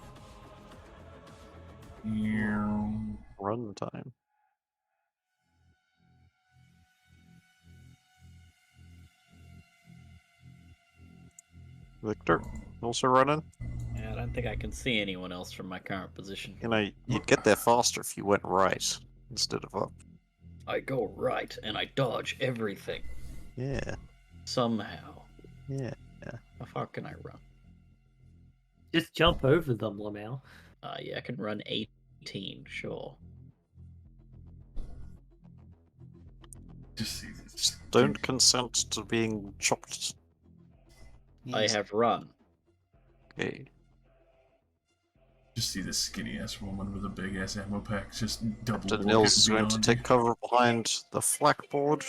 Run time. Victor, also running? Yeah, I don't think I can see anyone else from my current position. You know, you'd get there faster if you went right instead of up. I go right and I dodge everything. Yeah, Somehow. yeah. How far can I run? Just jump over them, Lamel. Yeah, I can run 18, sure. Just see this. Just don't consent to being chopped. I have run. Okay. Just see this skinny ass woman with a big ass ammo pack just double Captain walking Nils is going to beyond take you. cover behind the flak board.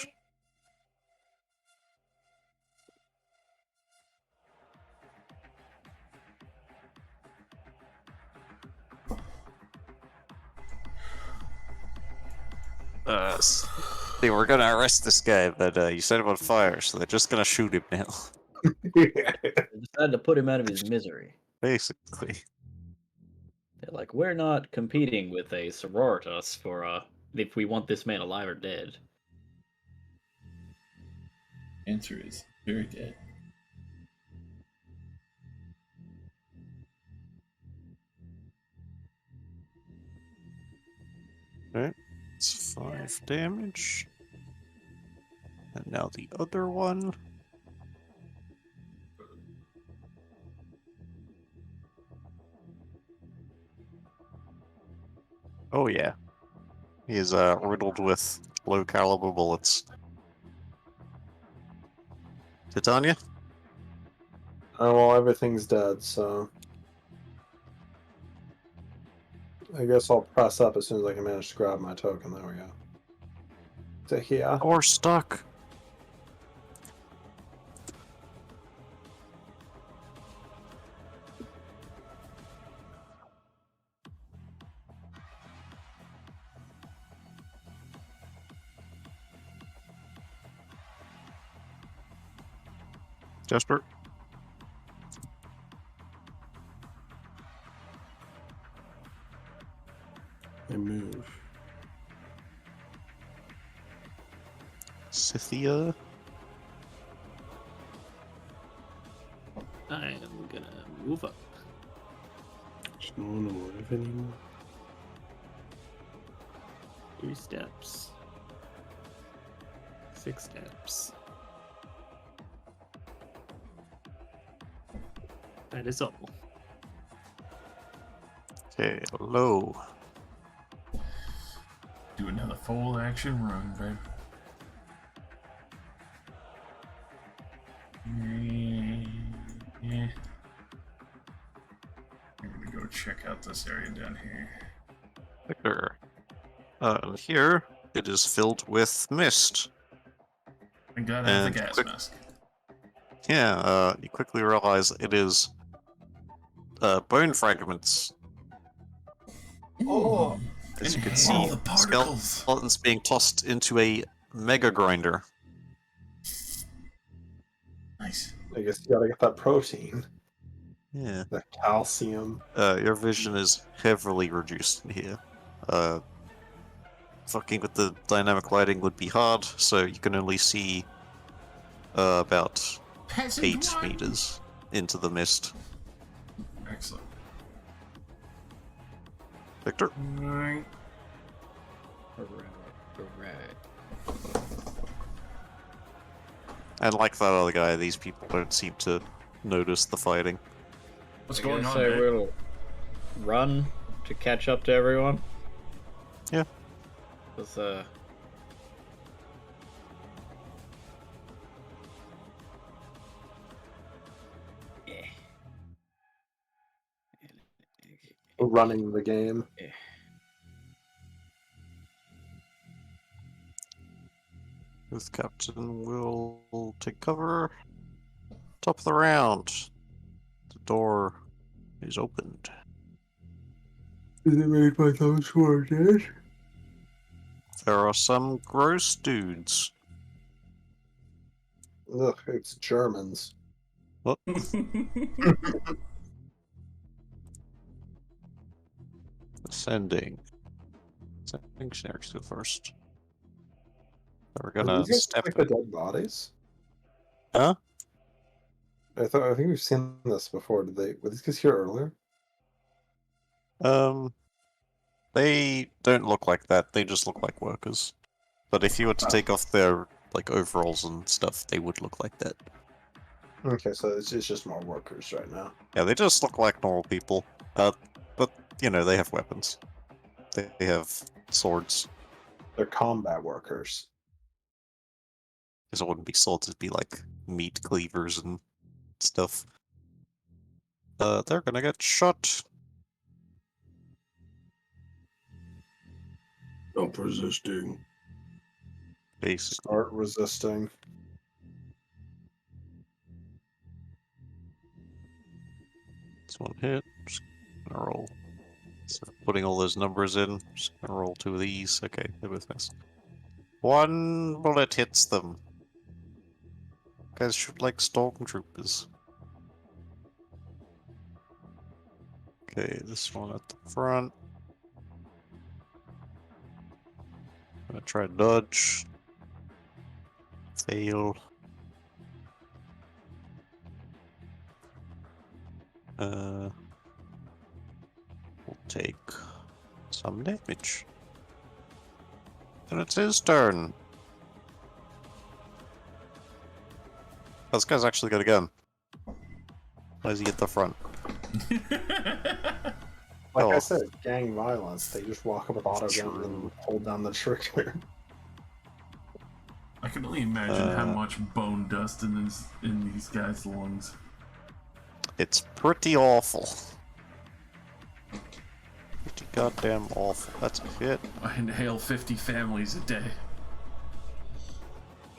They were gonna arrest this guy, but you set him on fire, so they're just gonna shoot him now. I decided to put him out of his misery. Basically. They're like, we're not competing with a sororitas for if we want this man alive or dead. Answer is very dead. Okay. It's 5 damage. And now the other one. Oh yeah. He is riddled with low caliber bullets. Titania? Oh, well, everything's dead, so... I guess I'll press up as soon as I can manage to grab my token. There we go. To here. Or stuck. Jesper? I move. Scythia? I am gonna move up. There's no one alive anymore. 2 steps. 6 steps. That is all. Okay, low. Do another full action run, babe. Yeah. I'm gonna go check out this area down here. Victor. And here it is filled with mist. I gotta have the And gas quick- mask. Yeah, you quickly realize it is bone fragments. Oh, As you can Inhale see, the particles. skeletons being tossed into a mega grinder. Nice. I guess you gotta get that protein, Yeah. the calcium. Your vision is heavily reduced in here. Fucking with the dynamic lighting would be hard, so you can only see about Peasant 8 one. meters into the mist. Excellent. Victor? Alright. Alright. And like that other guy, these people don't seem to notice the fighting. What's I going guess on, I babe? will run to catch up to everyone. Yeah. With yeah. Running the game. With Captain will take cover. Top of the round. The door is opened. Is it made by those who are dead? There are some gross dudes. Ugh, it's Germans. What? Ascending. Ascending snacks go first. We're Are gonna these guys step. like the dead bodies? Huh? I think we've seen this before. Were these guys here earlier? They don't look like that. They just look like workers. But if you were to Oh. take off their like overalls and stuff, they would look like that. Okay, so it's just more workers right now. Yeah, they just look like normal people. But you know, they have weapons. They have swords. They're combat workers. Because it wouldn't be swords, it'd be like meat cleavers and stuff. They're gonna get shot. Stop resisting. Basically. Start resisting. It's one hit. Just gonna roll. So putting all those numbers in, just gonna roll 2 of these. Okay, they both miss. 1 bullet hits them. Guys shoot like stormtroopers. Okay, this one at the front. I'm gonna try to dodge. Fail. We'll take some damage. And it's his turn. Oh, this guy's actually got a gun. Why is he at the front? Like I Oh. said, gang violence. They just walk up with auto guns True. and hold down the trigger. I can only imagine how much bone dust in these guys' lungs. It's pretty awful. Pretty goddamn awful. That's a hit. I inhale 50 families a day.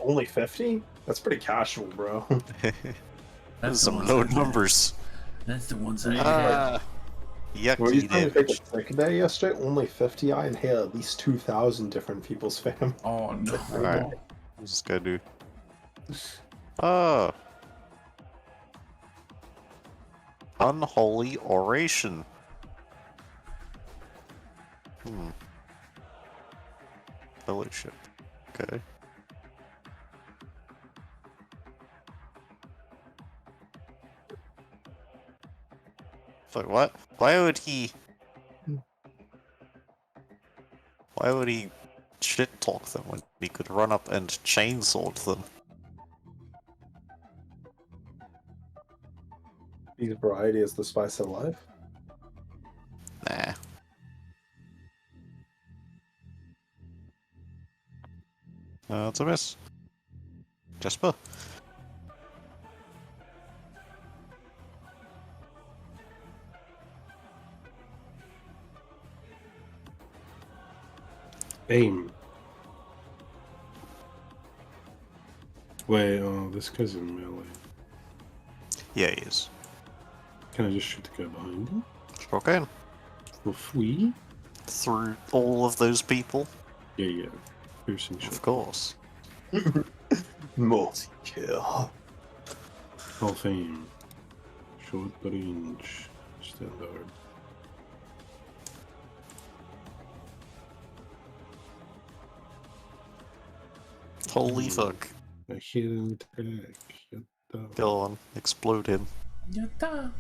Only 50? That's pretty casual, bro. That's the Some ones low I did. numbers. That's the ones I Ah, When you yucky trying to take a damage. sick day yesterday, only 50. I inhale at least 2,000 different people's fam. Oh no. Alright. What's this guy do? Oh. Unholy oration. Fellowship. Okay. So what? Why would he shit talk them when we could run up and chainsword them. Eat variety is the spice of life. Nah. It's a miss. Jasper. Aim. Wait, oh, this guy's in melee. Yeah, he is. Can I just shoot the guy behind him? Sure can. For free? Through all of those people? Yeah, yeah. Piercing shot. Of course. Multi-kill. Half aim. Short range. Standard. Holy fuck. I hit an attack. Shut up. Go on, explode him. Yatta.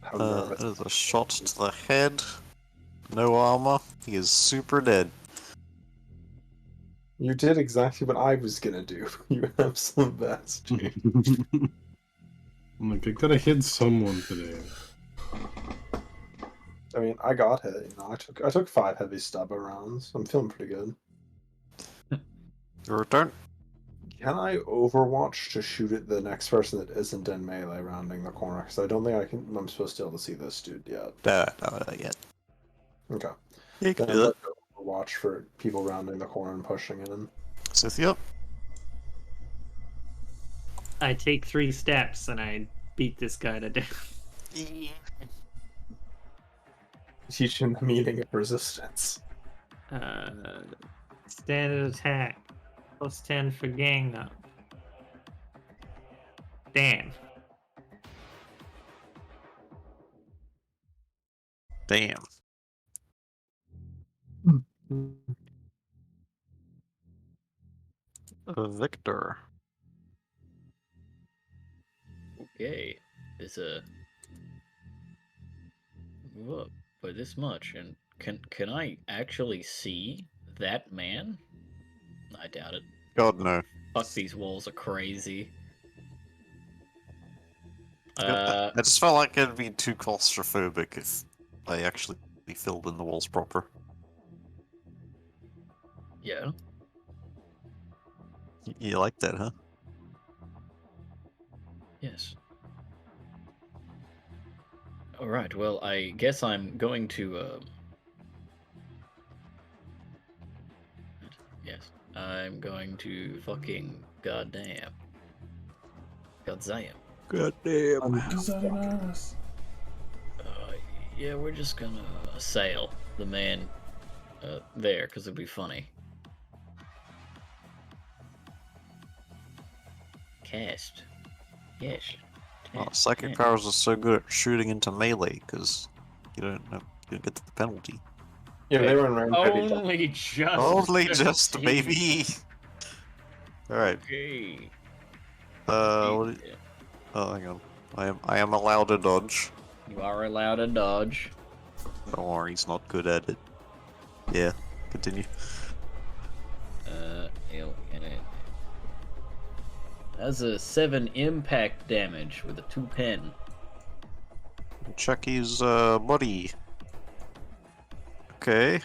How nervous. There's a shot to the head. No armor. He is super dead. You did exactly what I was gonna do. You absolute bastard. I'm like, I gotta hit someone today. I mean, I got hit. You know, I took 5 heavy stabber rounds. I'm feeling pretty good. Your turn. Can I overwatch to shoot at the next person that isn't in melee rounding the corner? Because I don't think I'm supposed to be able to see this dude yet. Not yet. Okay. Yeah, you can Then do I'd that. like to overwatch for people rounding the corner and pushing in. Scythia. I take 3 steps and I beat this guy to death. Teach him the meaning of resistance. Standard attack. Plus 10 for gang up. Damn. Damn. Victor. Okay, there's a look by this much, and can I actually see that man? I doubt it. God no. Fuck, these walls are crazy. I just felt like it'd be too claustrophobic if they actually filled in the walls proper. Yeah. You like that, huh? Yes. Alright, well, I guess I'm going to, yes. I'm going to fucking goddamn. Goddamn. God damn. Designer's. Yeah, we're just gonna assail the man there, because it'd be funny. Cast. Yes. Oh, Cast. psychic Yeah. powers are so good at shooting into melee because you don't get the penalty. Yeah, they were in range heavy. Only just. Only just 15. baby. All right. Okay. What do you- oh, hang on. I am allowed to dodge. You are allowed to dodge. Don't worry, he's not good at it. Yeah. Continue. That's a 7 impact damage with a 2 pen. Check his body. Okay.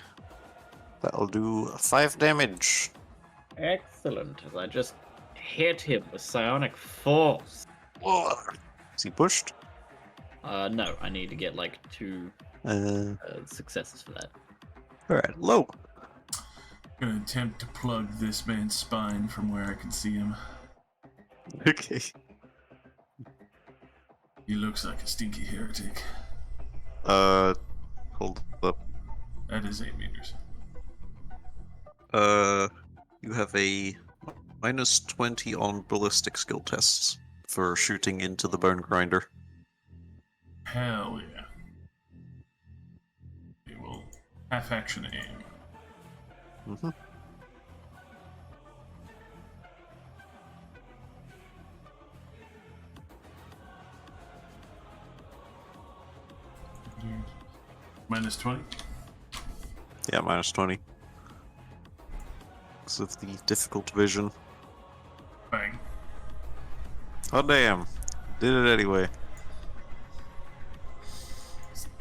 That'll do 5 damage. Excellent. As I just hit him with psionic force. Whoa. Is he pushed? No, I need to get like 2 successes for that. Alright, low. I'm gonna attempt to plug this man's spine from where I can see him. Okay. He looks like a stinky heretic. Hold up. That is 8 meters. You have a minus 20 on ballistic skill tests for shooting into the bone grinder. Hell yeah. They will half action aim. Mm-hmm. Minus 20. Yeah, minus 20. Because of the difficult vision. Bang. Oh damn. Did it anyway.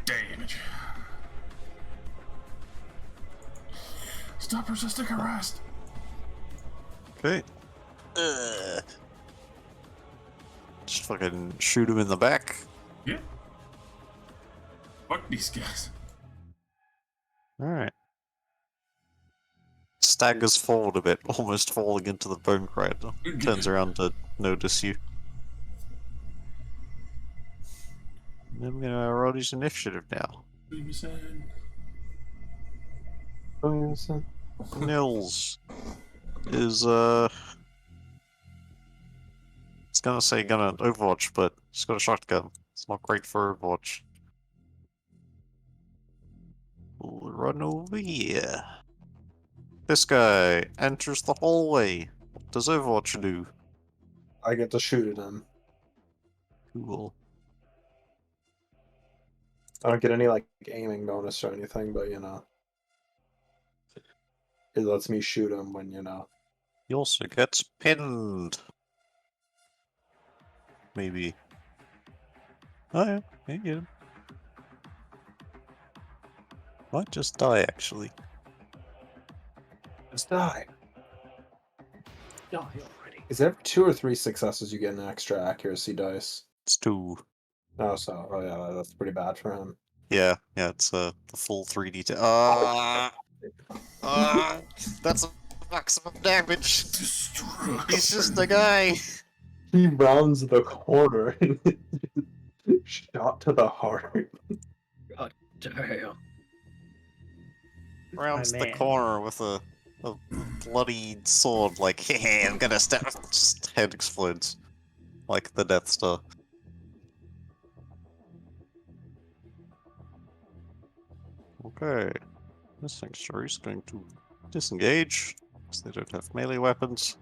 Damage. Stop resisting arrest. Okay. Just fucking shoot him in the back. Yeah. Fuck these guys. Alright. Staggers forward a bit, almost falling into the bone crier. Turns around to notice you. I'm gonna roll his initiative now. Nils is it's gonna say gonna Overwatch, but he's got a shotgun. It's not great for Overwatch. We'll run over here. This guy enters the hallway. What does Overwatch do? I get to shoot at him. Cool. I don't get any like aiming bonus or anything, but you know, it lets me shoot him when you know. He also gets pinned. Maybe. Oh yeah, you get him. Might just die actually. Just die. Die already. Is there 2 or 3 successes you get an extra accuracy dice? It's 2. Oh yeah, that's pretty bad for him. Yeah, it's the full 3D. That's a maximum damage. Destruction. He's just a guy. He rounds the corner. Shot to the heart. God damn. Rounds the man. corner with a bloodied sword, like, hey, I'm gonna stab. Just head explodes. Like the Death Star. Okay. This thing sure is going to disengage, because they don't have melee weapons.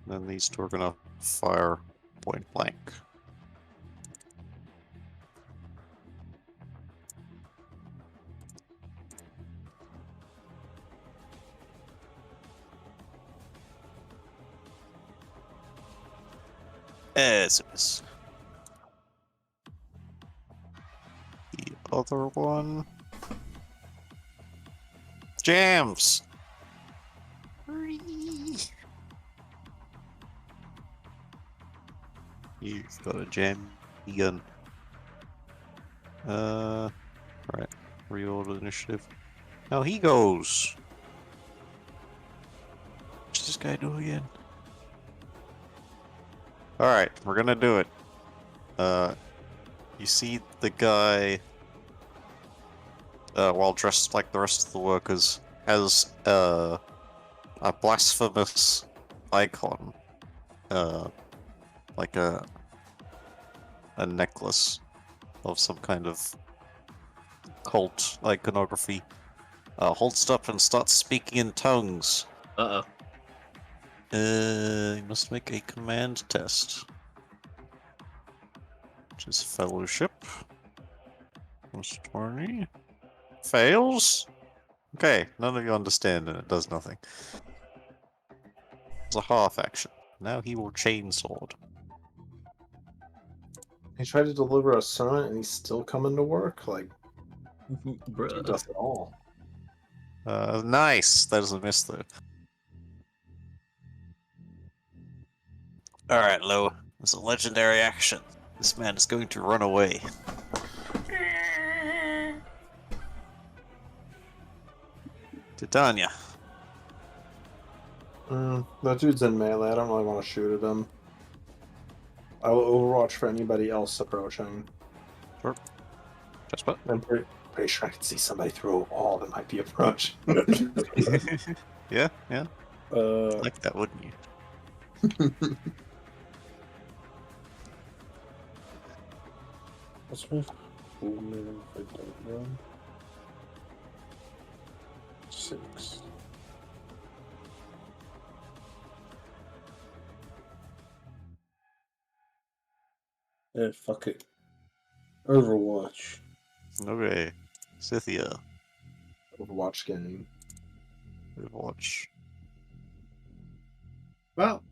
Then these two are gonna fire point blank. As it is. The other one jams. You've got a jam gun. Right. Reorder initiative. Now he goes. What's this guy do again? Alright, we're gonna do it. You see the guy, while dressed like the rest of the workers, has, a blasphemous icon. Like a necklace of some kind of cult iconography. Holds it up and starts speaking in tongues. Uh-oh. You must make a command test. Which is fellowship. Plus 20. Fails? Okay, none of you understand and it does nothing. It's a half action. Now he will chainsword. He tried to deliver a sermon and he's still coming to work? Like, he Bruh. does it all. Nice! That is a miss though. Alright, Lo. It's a legendary action. This man is going to run away. Titania. That dude's in melee. I don't really want to shoot at him. I will overwatch for anybody else approaching. Sure. Just but. I'm pretty sure I can see somebody through a wall that might be approaching. Yeah. uh, Like that, wouldn't you? What's my full name if I don't run? 6. Fuck it. Overwatch. Okay. Scythia. Overwatch game. Overwatch. Well,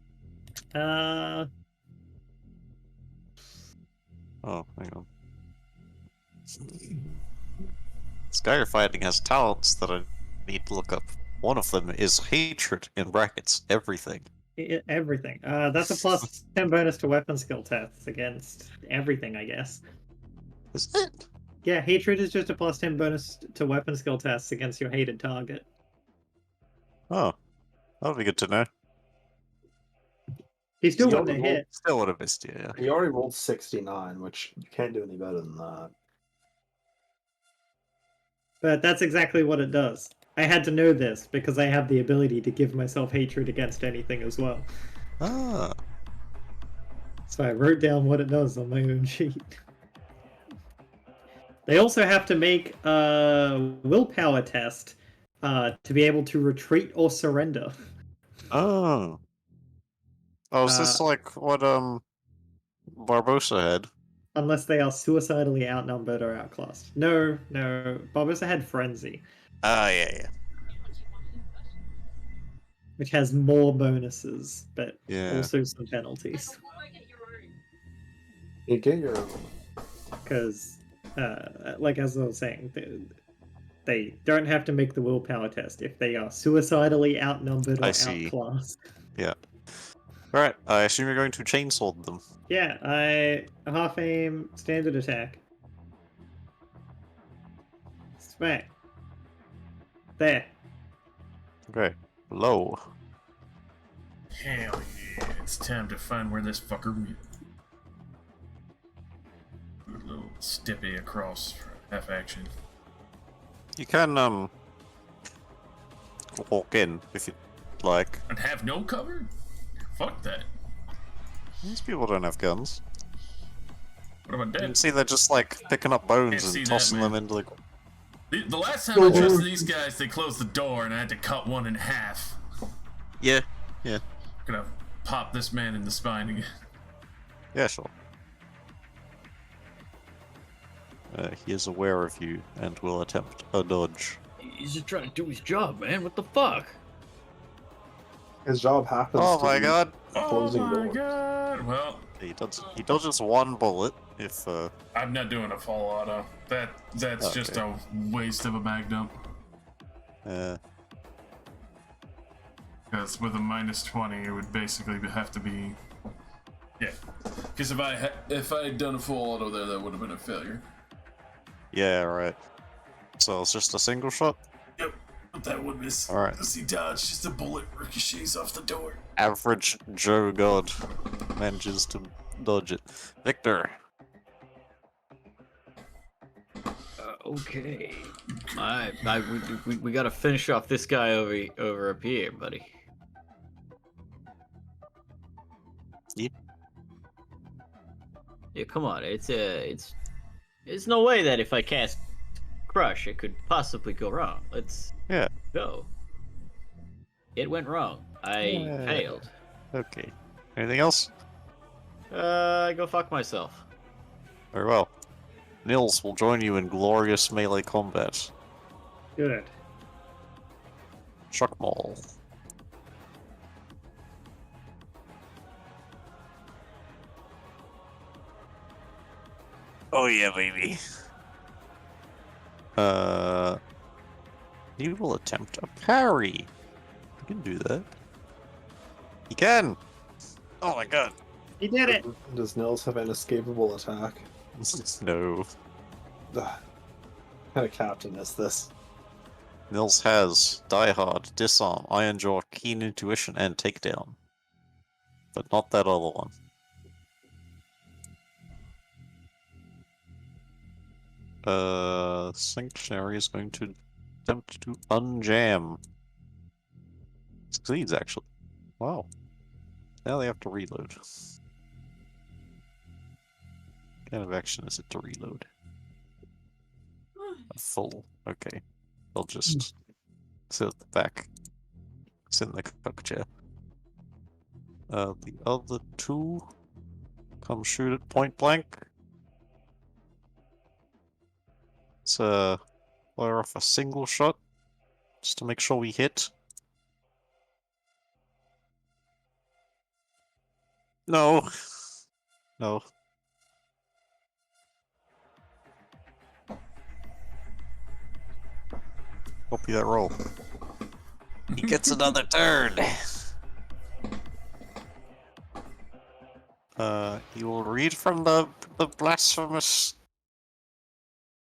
Oh, hang on. This guy you're fighting has talents that I need to look up. One of them is hatred, in brackets, everything. everything. That's a plus 10 bonus to weapon skill tests against everything, I guess. Is it? Yeah, hatred is just a plus 10 bonus to weapon skill tests against your hated target. Oh, that'll be good to know. He still You wouldn't have already hit, Still would have missed you, yeah. He already rolled 69, which you can't do any better than that. but that's exactly what it does. I had to know this because I have the ability to give myself hatred against anything as well. Ah, So I wrote down what it does on my own sheet. They also have to make a willpower test to be able to retreat or surrender. oh. Oh, is this like what, Barbosa had? Unless they are suicidally outnumbered or outclassed. No. Barbosa had Frenzy, Ah, yeah. which has more bonuses, but Yeah. also some penalties. You get your Because, like as I was saying, they don't have to make the willpower test if they are suicidally outnumbered or I see. outclassed. Yeah. Alright, I assume you're going to chainsaw them. Yeah, I half aim standard attack. Smack. There. Okay. Low. Hell yeah, it's time to find where this fucker went. Do a little steppy across for half action. You can, walk in if you'd like. And have no cover? Fuck that. These people don't have guns. What about You that? can see they're just like picking up Can't bones see and that, tossing them man. into the. The last time I trusted these guys, they closed the door and I had to cut one in half. Yeah. Gonna pop this man in the spine again. Yeah, sure. He is aware of you and will attempt a dodge. He's just trying to do his job, man. What the fuck? his job happens. Oh to my be god! Closing Oh my doors. god! Well, He dodges one bullet if I'm not doing a full auto. That's Okay. just a waste of a mag dump. Because with a -20, it would basically have to be. Yeah. Because if I had done a full auto there, that would have been a failure. yeah, right. So it's just a single shot? Yep. But that would miss. Alright. Because he dodged, just a bullet ricochets off the door. Average Joe God manages to dodge it. Victor. Okay. We gotta finish off this guy over up here, buddy. Yep. Yeah, come on. It's no way that if I cast Crush, it could possibly go wrong. Let's Yeah. go. It went wrong. I Yeah. failed. Okay. Anything else? Go fuck myself. Very well. Nils will join you in glorious melee combat. Good. Chuck Maul. Oh yeah, baby. He will attempt a parry. You can do that. He can! Oh my god. He did it! Does Nils have an inescapable attack? No. Ugh. What kind of captain is this? Nils has Die Hard, Disarm, Iron Jaw, Keen Intuition, and Takedown. But not that other one. Sanctuary is going to attempt to unjam. Succeeds, actually. Wow. Now they have to reload. What kind of action is it to reload? A full. Okay. They'll just sit at the back. Sit in the cook chair. The other two come shoot at point blank. It's Fire off a single shot, just to make sure we hit. No. No. Copy that roll. He gets another turn. He will read from the blasphemous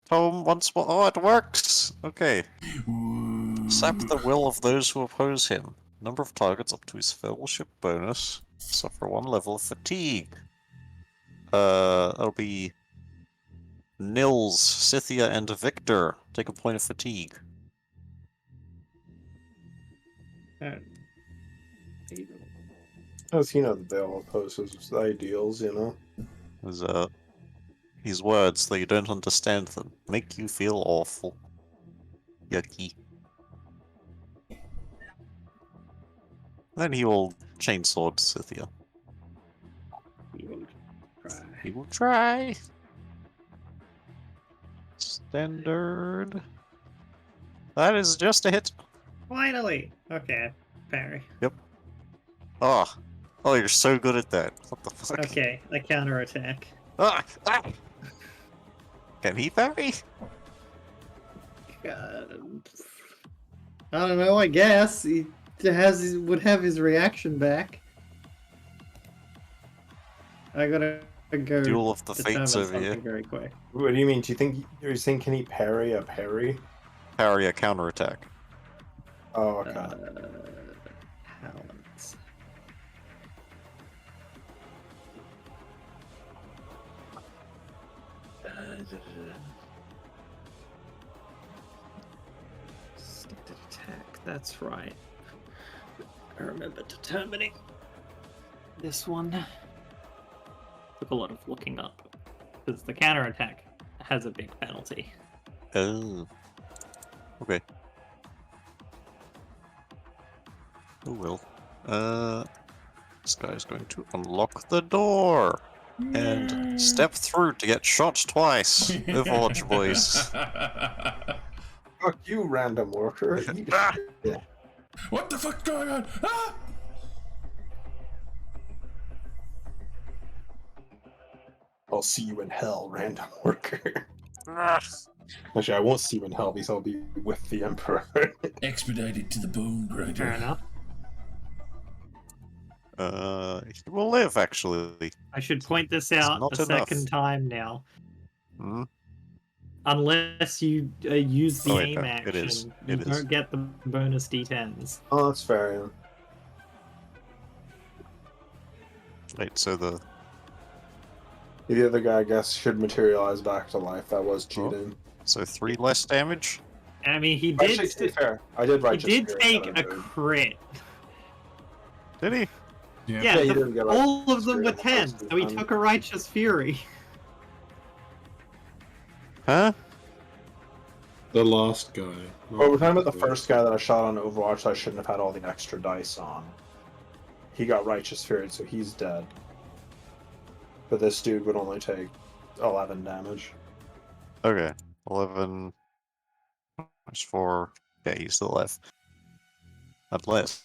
tome once more. Oh, it works! Okay. Sap the will of those who oppose him. Number of targets up to his fellowship bonus. Suffer 1 level of fatigue. That'll be Nils, Scythia, and Victor. Take a point of fatigue. As you know, that they all oppose his ideals, you know? As, these words, though you don't understand them, make you feel awful. Yucky. Then he will chainsword Scythia. He will try. Standard. That is just a hit. Finally! Okay, parry. Oh. Oh, you're so good at that. What the fuck? Okay, I counterattack. Ah! Ah! Can he parry? I don't know, I guess. He would have his reaction back. I gotta go Duel of the determine Fates over something here. very quick. What do you mean? Are you saying can he parry a parry? Parry a counterattack. Oh, okay. Talents. Standard attack, that's right. I remember determining this one. Took a lot of looking up. Because the counterattack has a big penalty. Oh. Okay. Oh well. This guy is going to unlock the door and step through to get shot twice. Overwatch boys. Fuck you, random worker. Yeah. What the fuck's going on? Ah! I'll see you in hell, random worker. Ah. Actually, I won't see you in hell because I'll be with the Emperor. Expedited to the bone grinder. Fair enough. He will live, actually. I should point this out not a enough. second time now. Hmm? Unless you use the Oh, wait, aim no, action, it is. you It don't is. get the bonus d10s. Oh, that's fair. Yeah. Wait, so the... The other guy, I guess, should materialize back to life. That was Oh. cheating. So 3 less damage? I mean, he Actually, did. to be fair, I did He righteous did spirit take that a I did. crit. Did he? Yeah. Yeah, he didn't get all righteous of them were spirit the 10, first so he time. took a righteous fury. Huh? The last guy. Well, we're talking about the first guy that I shot on Overwatch that I shouldn't have had all the extra dice on. He got righteous spirit, so he's dead. But this dude would only take 11 damage. Okay. 11... That's 4... Yeah, he's still alive. Unless...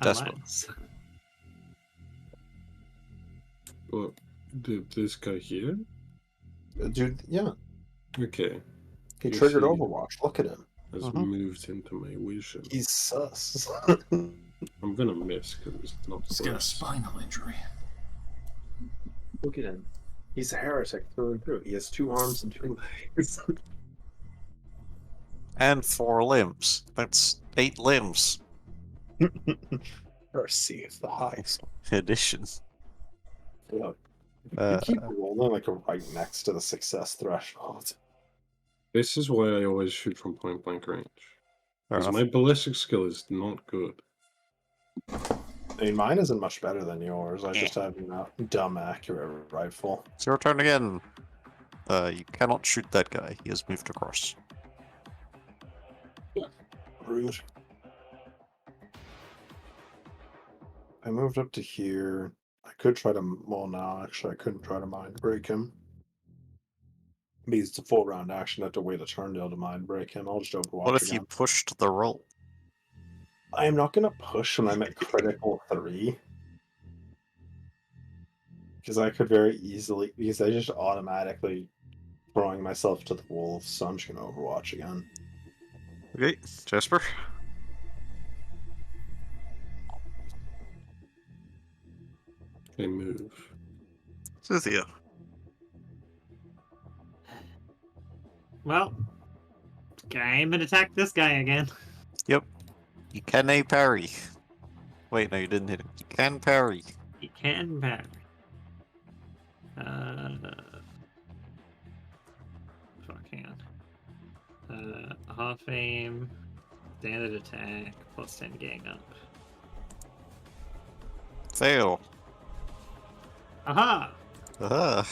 Desperate. Unless. What? Did this guy here? Dude, yeah, Okay. he You triggered see. Overwatch. Look at him. Has Mhm. moved into my vision. He's sus. I'm gonna miss because it's not He's got a close. spinal injury. Look at him. He's a heretic through and through. He has 2 arms and 2 legs. And 4 limbs. That's 8 limbs. Mercy of the highest. Addition. Look, Uh, you keep rolling like right next to the success threshold. This is why I always shoot from point blank range. Fair Because enough. my ballistic skill is not good. I mean, mine isn't much better than yours. I just have, dumb accurate rifle. It's your turn again. You cannot shoot that guy. He has moved across. Rude. I moved up to here. I could try to. Well, no, actually, I couldn't try to mind break him. Because it's a full round action. I have to wait a turn to be able to mind break him. I'll just Overwatch What if again. you pushed the roll? I am not going to push when I'm at critical 3. Because I could very easily... Because I just automatically throwing myself to the wolves, so I'm just going to Overwatch again. Okay, Jasper. I move. Cynthia. Well, I'm gonna attack this guy again. Yep. You can a parry. Wait, no, you didn't hit him. You can parry. He can parry. Fuck, hang on. Half aim, standard attack, plus 10 gang up. Fail. Aha! Aha.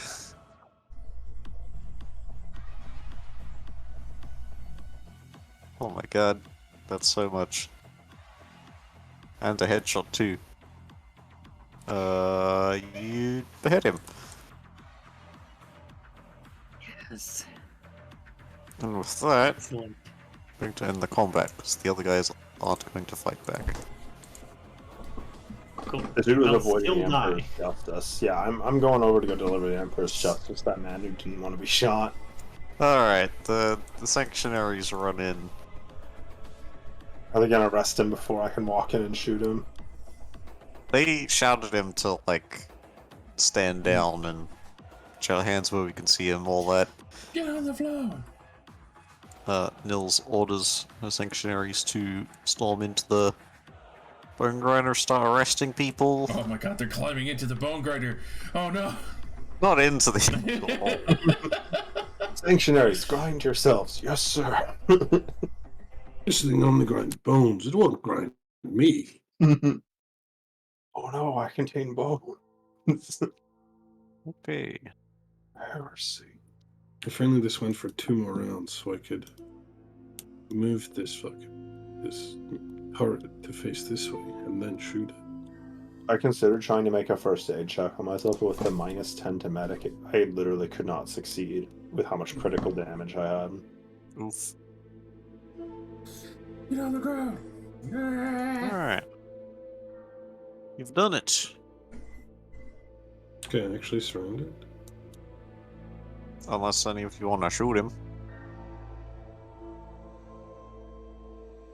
Oh my god. That's so much. And a headshot too. You hit him. Yes. And with that, Excellent. I'm going to end the combat, because the other guys aren't going to fight back. Cool. The dude was I'll avoiding still the Emperor's die. Justice. Yeah, I'm going over to go deliver the Emperor's Justice. That man who didn't want to be shot. Alright, the Sanctuaries run in. Are they gonna arrest him before I can walk in and shoot him? They shouted him to, like, stand down and show hands where we can see him, all that. Get on the floor. Nils orders the Sanctuaries to storm into the Bone Grinder, start arresting people. Oh my god, they're climbing into the bone grinder. Oh no. Not into the... Sanctuaries, grind yourselves. Yes, sir. This thing on the grind bones. It won't grind me. Oh no, I contain bone. Okay. Heresy. If only this went for 2 more rounds, so I could move this turret to face this way and then shoot it. I considered trying to make a first aid check on myself, but with the -10 to medic, I literally could not succeed with how much critical damage I had. Oof. Get on the ground. Alright. You've done it. Okay, I actually surrendered. Unless any of you want to shoot him.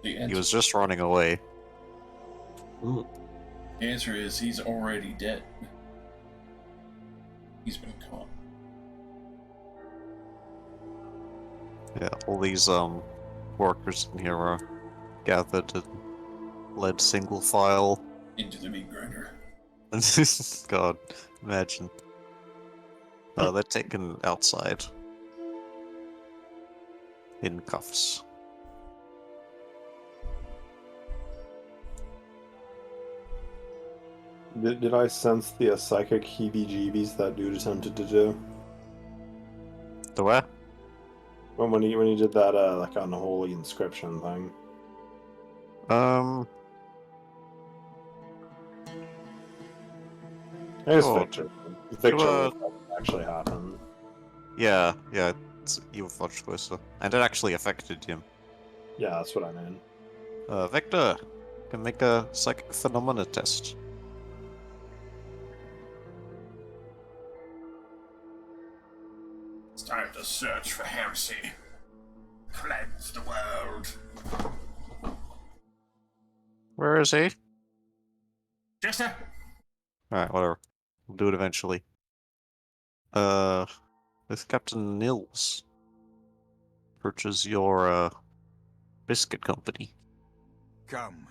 He was just running away. Mm. The answer is he's already dead. He's been caught. Yeah, all these workers in here are gathered and led single file. Into the meat grinder. God, imagine. They're taken outside. In cuffs. Did I sense the psychic heebie-jeebies that dude attempted to do? The where? When he did that like unholy inscription thing. I guess Oh. Victor. Victor Uh, would actually happen. Yeah, you were much closer. And it actually affected him. Yeah, that's what I mean. Victor, can make a psychic phenomena test. It's time to search for heresy. Cleanse the world. Where is he? Jester! Alright, whatever. We'll do it eventually. With Captain Nils. Purchase your, biscuit company. Come.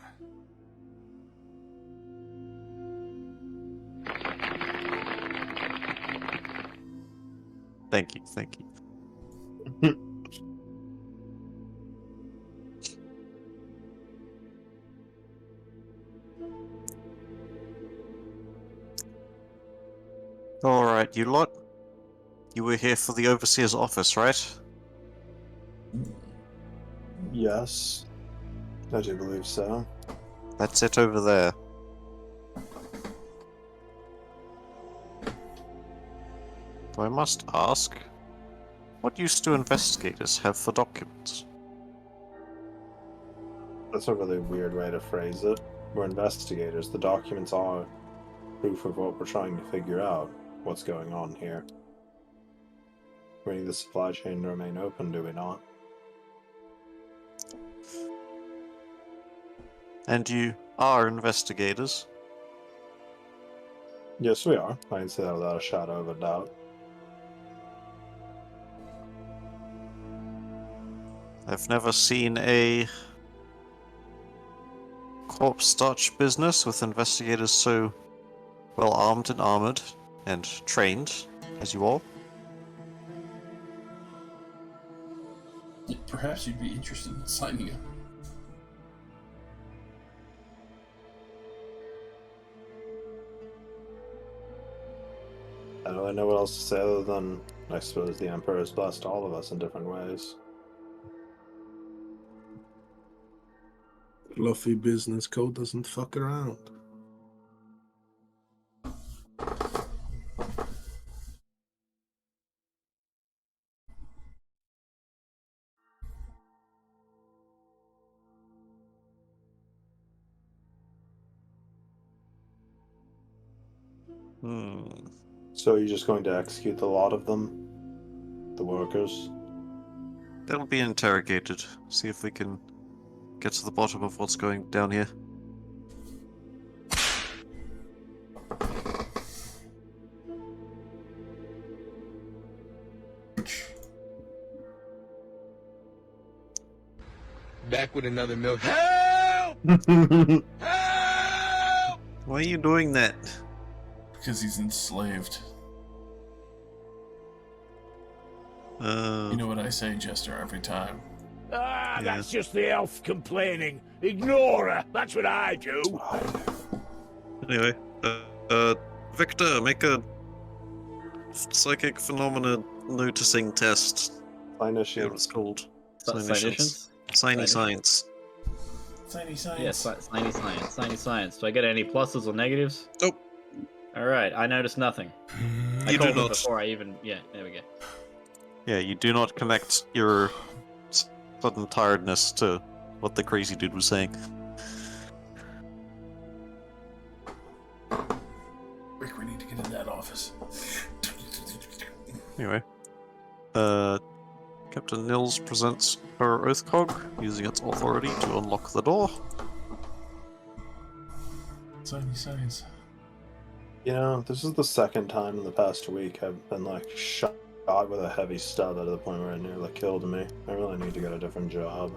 Thank you. Alright, you lot. You were here for the Overseer's office, right? Yes. I do believe so. That's it over there. I must ask, What use do investigators have for documents? That's a really weird way to phrase it. We're investigators. The documents are proof of what we're trying to figure out. What's going on here? We need the supply chain to remain open, do we not? And you are investigators? Yes, we are. I can say that without a shadow of a doubt. I've never seen a corpse starch business with investigators so well armed and armored and trained as you all. Perhaps you'd be interested in signing up. I don't really know what else to say other than I suppose the Emperor has blessed all of us in different ways. Fluffy business code doesn't fuck around. So you're just going to execute the lot of them? The workers? They'll be interrogated. See if we can get to the bottom of what's going down here. Back with another milk. Help! Help! Why are you doing that? Because he's enslaved. Uh, You know what I say, Jester, every time. Ah, Yeah. that's just the elf complaining. Ignore her. That's what I do. Anyway, Victor, make a psychic phenomena noticing test. I know See she what it's called. Citations? Shiny Citations? science. Tiny science. Yes, Tiny Science. Tiny Science. Do I get any pluses or negatives? Nope. Alright, I noticed nothing. I You do called it not. before I even... Yeah, there we go. Yeah, you do not connect your sudden tiredness to what the crazy dude was saying. Rick, we need to get in that office. Anyway, Captain Nils presents her oath cog, using its authority to unlock the door. Tiny science. You know, this is the second time in the past week I've been, like, shot with a heavy stab to the point where it nearly killed me. I really need to get a different job.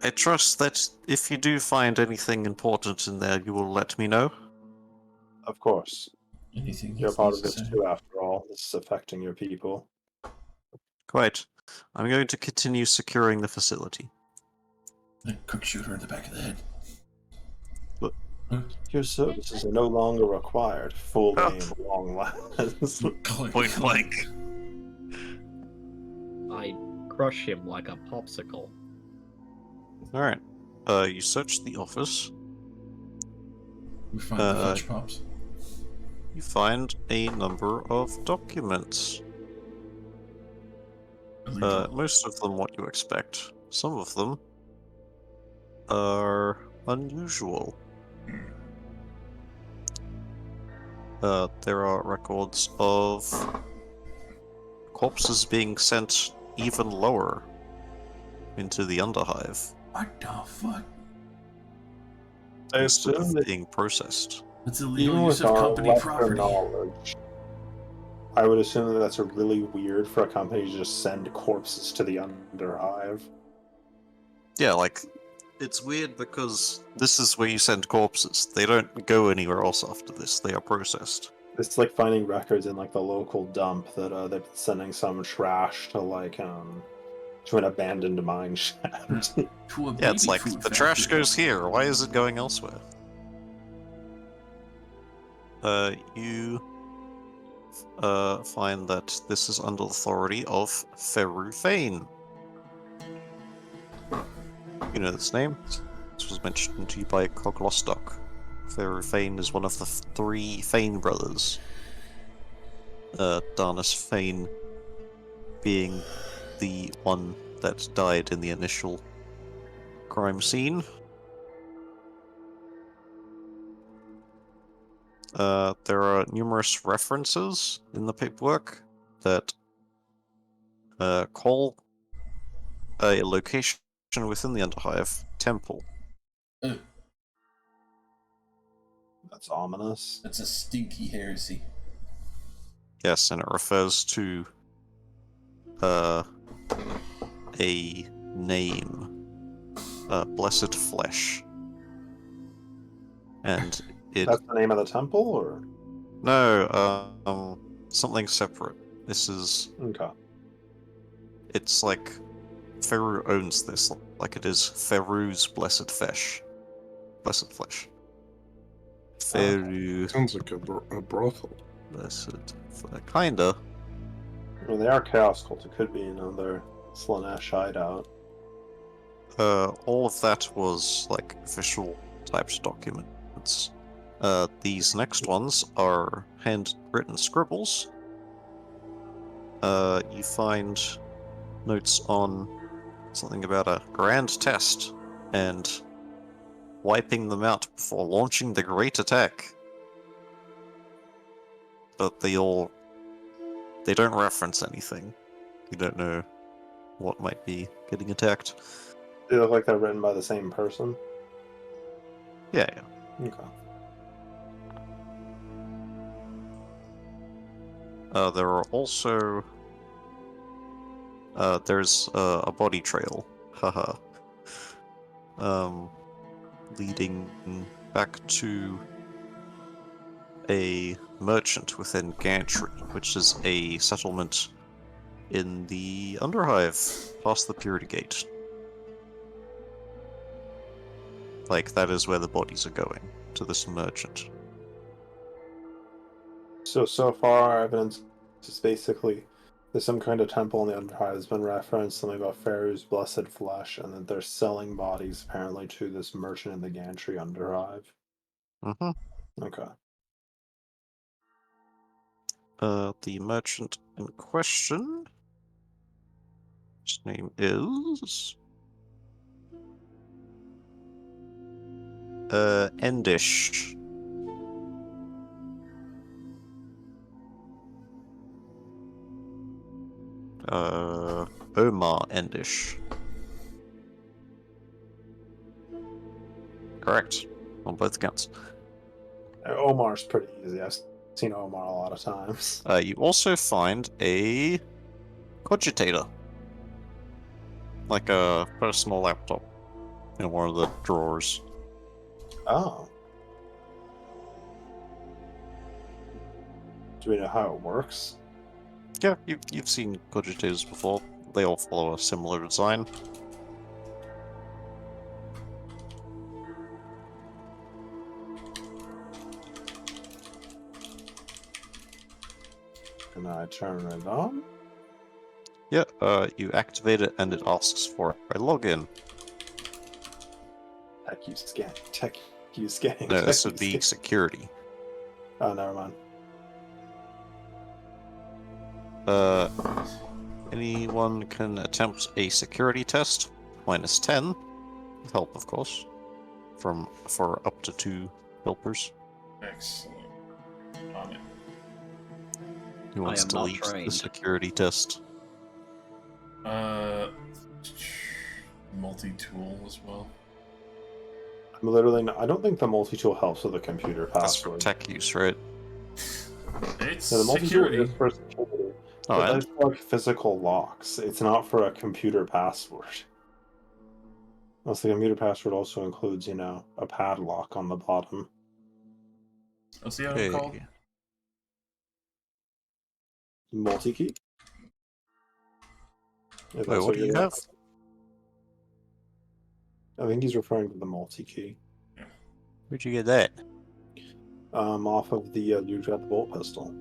I trust that if you do find anything important in there, you will let me know. Of course. Anything You're else part needs of to this say? too, after all. This is affecting your people. Quite. I'm going to continue securing the facility. A quick shooter in the back of the head. What? Huh? Your services are no longer required. Full Oh. aim, long last. Click. Point blank. I crush him like a popsicle. Alright. You search the office. We find the fudge pops. You find a number of documents. Illegal. Most of them what you expect. Some of them are unusual. There are records of corpses being sent even lower into the Underhive What the fuck? I instead assume of that being processed. It's illegal even use with of our company lesser property. knowledge, I would assume that that's a really weird for a company to just send corpses to the Underhive. Yeah, like, it's weird because this is where you send corpses. They don't go anywhere else after this. They are processed. It's like finding records in like the local dump that they're sending some trash to like to an abandoned mine shaft. To a Yeah, it's baby like, food the trash factory. goes here. Why is it going elsewhere? You find that this is under the authority of Feru Fane. You know this name? This was mentioned to you by Coglostock. Feru Fane is one of the three Fane brothers. Darnus Fane being the one that died in the initial crime scene. There are numerous references in the paperwork that call a location within the Underhive temple. That's ominous. That's a stinky heresy. Yes, and it refers to a name, Blessed Flesh. And it... That's the name of the temple, or? No, something separate. This is... Okay. It's like... Feru owns this, like it is Feru's Blessed Flesh. Blessed Flesh. Feru... Sounds like a brothel. Blessed... Kinda. I mean, they are Chaos Cult. It could be another Slanesh hideout. All of that was, like, official typed documents. These next ones are handwritten scribbles. You find notes on something about a grand test, and wiping them out before launching the great attack. But they don't reference anything. You don't know what might be getting attacked. They look like they're written by the same person. Yeah. Okay. There are also... there's a body trail. Haha. Leading back to a merchant within Gantry, which is a settlement in the Underhive, past the Purity Gate. Like, that is where the bodies are going, to this merchant. So far, our evidence is basically there's some kind of temple in the Underhive has been referenced, something about Pharaoh's blessed flesh, and that they're selling bodies apparently to this merchant in the Gantry Underhive. Mm-hmm. Okay. The merchant in question... His name is... Endish. Omar Endish. Correct. On both counts. Omar's pretty easy. I've seen Omar a lot of times. You also find a cogitator. Like a personal laptop in one of the drawers. Oh. Do we know how it works? Yeah, you've seen cogitators before. They all follow a similar design. And I turn it on. Yeah, you activate it and it asks for a login. Tech use scan. Tech use scanning. No, tech this would use be scan. security. Oh, never mind. Anyone can attempt a security test, -10, with help, of course, for up to 2 helpers. Excellent. On it. Who wants am to not lead the trained. security test? Multi-tool as well. I'm literally not, I don't think the multi-tool helps with the computer That's for password. tech use, right? It's No, the multi-tool security. is for security. Oh, But and that's for like physical locks. It's not for a computer password. Unless the computer password also includes, a padlock on the bottom. What's the other called? okay. Multi-key? If Wait, that's what do you you're- have? I think he's referring to the multi-key. Where'd you get that? Off of the dude who got the bolt pistol.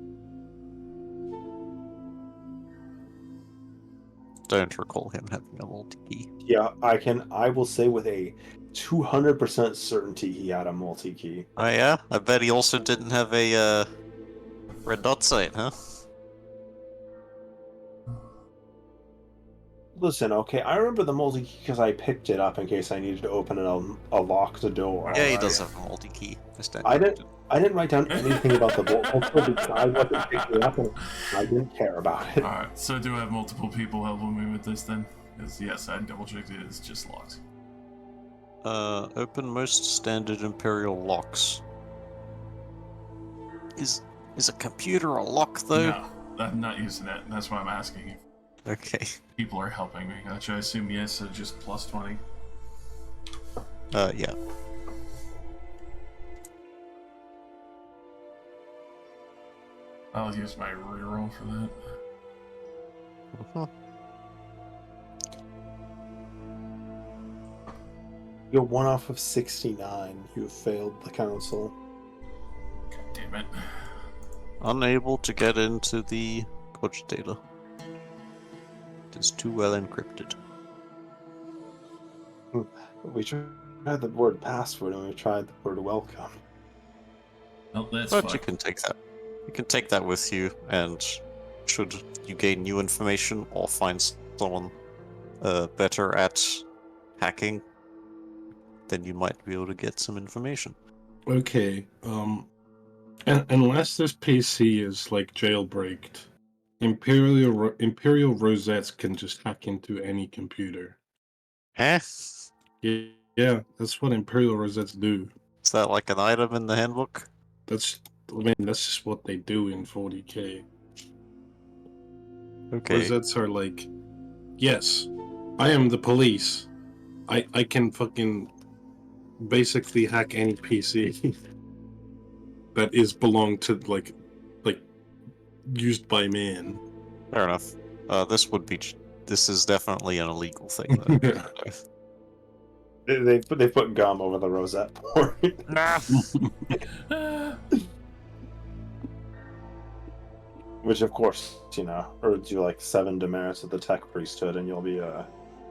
Don't recall him having a multi-key. Yeah, I will say with a 200% certainty he had a multi-key. Oh yeah? I bet he also didn't have a red dot sight, huh? Listen, okay, I remember the multi-key because I picked it up in case I needed to open a locked door. Yeah, he alright? does have a multi-key. I didn't write down anything about the bolt because I wasn't picking it up and I didn't care about it. Alright, so do I have multiple people helping me with this then? Because yes, I double checked it, it's just locked. Open most standard Imperial locks. Is a computer a lock though? No, I'm not using that. That's why I'm asking if Okay. people are helping me. Which I assume yes, so just plus 20. Yeah. I'll use my reroll for that. Uh-huh. You're 1 off of 69. You have failed the council. God damn it. Unable to get into the cogitator. It is too well encrypted. We tried the word password and we tried the word welcome. Well, that's But fine. you can take that. You can take that with you, and should you gain new information or find someone better at hacking, then you might be able to get some information. Okay. Unless this PC is like jailbreaked, Imperial Rosettes can just hack into any computer. Huh? Yeah, that's what Imperial Rosettes do. Is that like an item in the handbook? That's just what they do in 40K. Okay. Rosettes are like, yes, I am the police. I can fucking basically hack any PC that is belonged to like used by man. Fair enough. This is definitely an illegal thing, though. They put gum over the rosette port. Nah. Which, of course, earns you like 7 demerits of the tech priesthood, and you'll be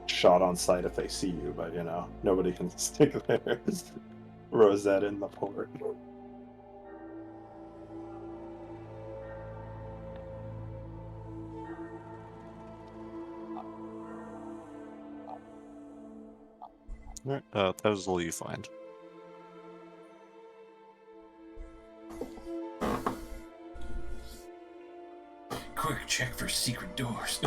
shot on sight if they see you. But nobody can stick their rosette in the port. That is all you find. Quick check for secret doors.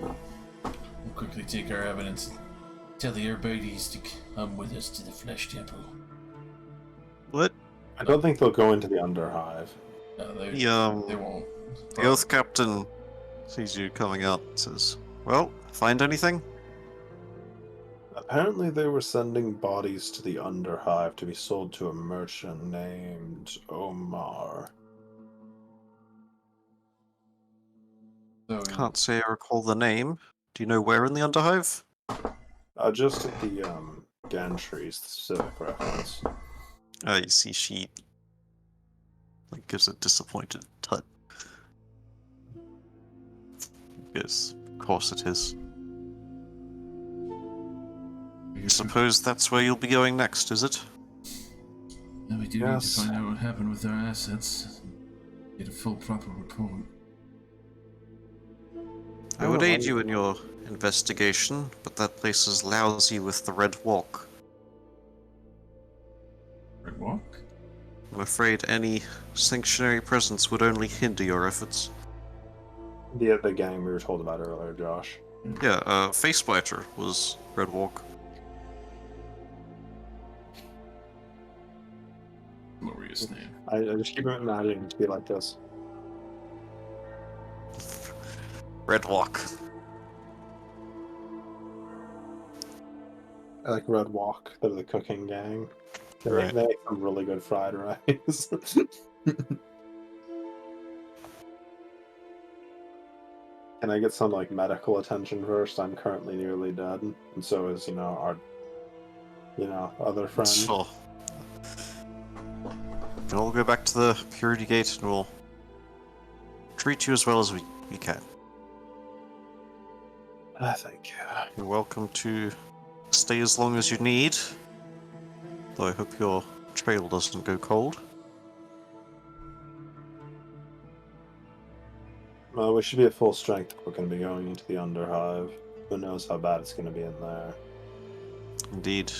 We'll quickly take our evidence and tell the Arbeites to come with us to the Flesh Temple. What? I don't think they'll go into the Underhive. No, they The won't. the Oath Captain sees you coming out and says, "Well, find anything?" Apparently, they were sending bodies to the Underhive to be sold to a merchant named Omar. So, Can't say I recall the name. Do you know where in the Underhive? Just at the gantries, the specific reference. You see, she gives a disappointed tut. Yes, of course it is. I suppose that's where you'll be going next, is it? Now we do Yes. need to find out what happened with our assets. Get a full, proper report. I would aid you in your investigation, but that place is lousy with the Red Walk. Red Walk? I'm afraid any sanctuary presence would only hinder your efforts. The gang we were told about earlier, Josh. Yeah, Facebiter was Red Walk. Glorious name. I just keep imagining it to be like this. Red Walk. I like Red Walk. They're the cooking gang. They Right. make some really good fried rice. Can I get some medical attention first? I'm currently nearly dead, and so is our other friend. Sure. We'll go back to the Purity Gate and we'll treat you as well as we you can. Thank you. You're welcome to stay as long as you need. Though I hope your trail doesn't go cold. Well, we should be at full strength if we're going to be going into the Underhive. Who knows how bad it's going to be in there. Indeed,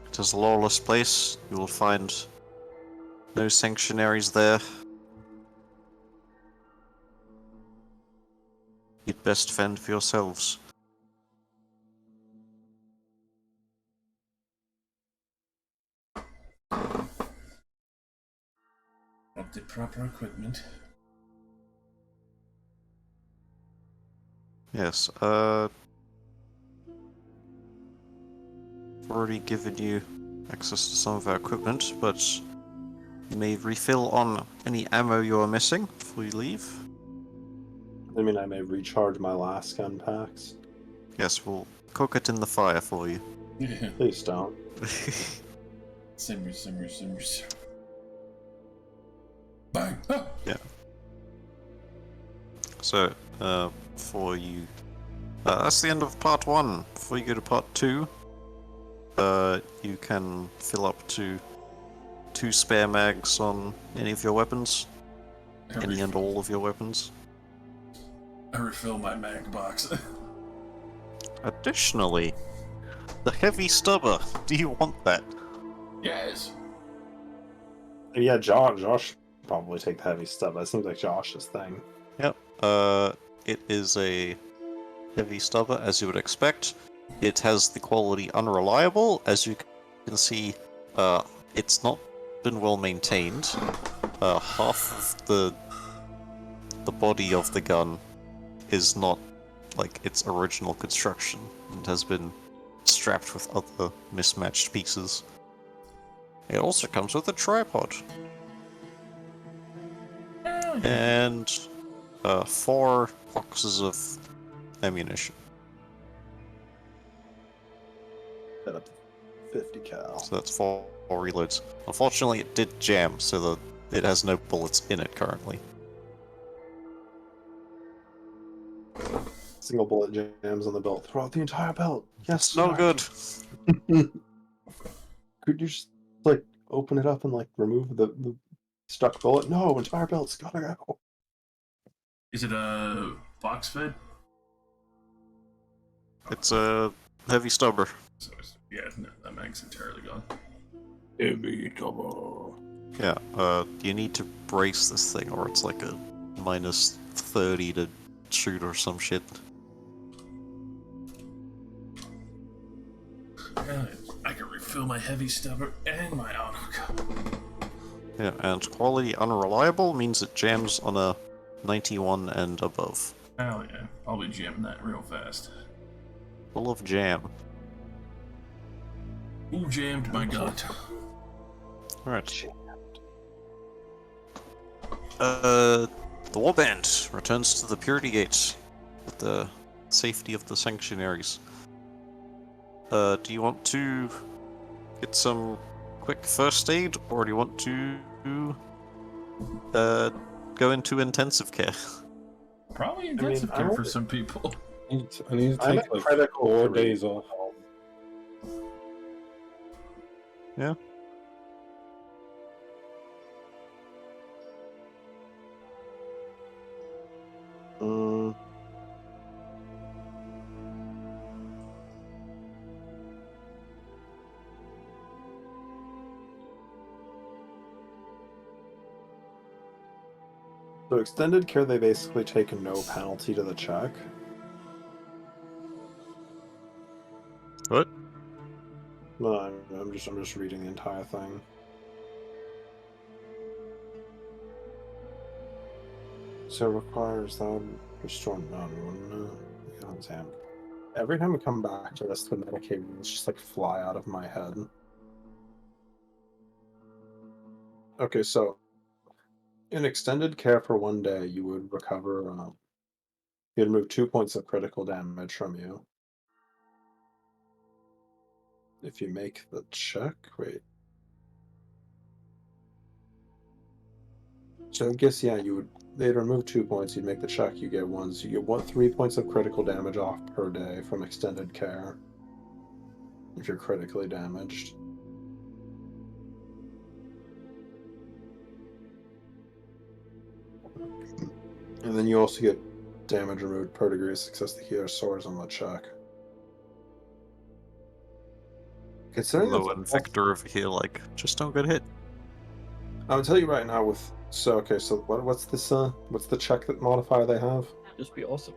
it is a lawless place. You will find no sanctuaries there. You'd best fend for yourselves. Up the proper equipment. Yes, already given you access to some of our equipment, but you may refill on any ammo you are missing before you leave. I mean, I may recharge my last gun packs. Yes, we'll cook it in the fire for you. Yeah. Please don't. Simmer, simmer, simmer, simmer. Bang! Ah! Yeah. So, for you... that's the end of part 1. Before you go to part 2, you can fill up to 2 spare mags on any of your weapons. Any and all of your weapons. I refill my mag box. Additionally, the heavy stubber. Do you want that? Yes. Yeah, Josh probably take the heavy stuff. That seems like Josh's thing. Yep. It is a heavy stubber, as you would expect. It has the quality unreliable. As you can see, it's not been well maintained. Half of the body of the gun is not like its original construction and has been strapped with other mismatched pieces. It also comes with a tripod. And 4 boxes of ammunition. Set up 50 cal. So that's 4 reloads. Unfortunately, it did jam, so it has no bullets in it currently. Single bullet jams on the belt throughout the entire belt. Yes, It's no sir. good. Could you just like open it up and like remove the stuck bullet? No, entire belt's gotta go. Is it a box fed? It's a heavy stubber. So yeah, no, that mag's entirely gone. Heavy trouble. Yeah, you need to brace this thing or it's like a minus 30 to shoot or some shit. I can refill my heavy stubber and my auto gun. Yeah, and quality unreliable means it jams on a 91 and above. Hell yeah, I'll be jamming that real fast. Full of jam. Who jammed my gun? Alright. The warband returns to the Purity Gate with the safety of the sanctuaries. Do you want to get some quick first aid, or do you want to go into intensive care? Probably intensive care for some people. I need to I'm take at like critical 4 3. days off. Yeah. So extended care, they basically take no penalty to the check. What? No, I'm just reading the entire thing. So requires that restore none. Damn. Every time we come back to this, the Medicaid rules just like fly out of my head. Okay, so in extended care for 1 day, you would recover. You'd remove 2 points of critical damage from you. If you make the check, wait. So I guess yeah, you would they'd remove 2 points, you'd make the check, you get 1. So you get 3 points of critical damage off per day from extended care. If you're critically damaged. And then you also get damage removed per degree of success the healer soars on the check. Considering Low that's and Victor over here, like, just don't get hit. I'll tell you right now with so what's this what's the check that modifier they have? Just be awesome.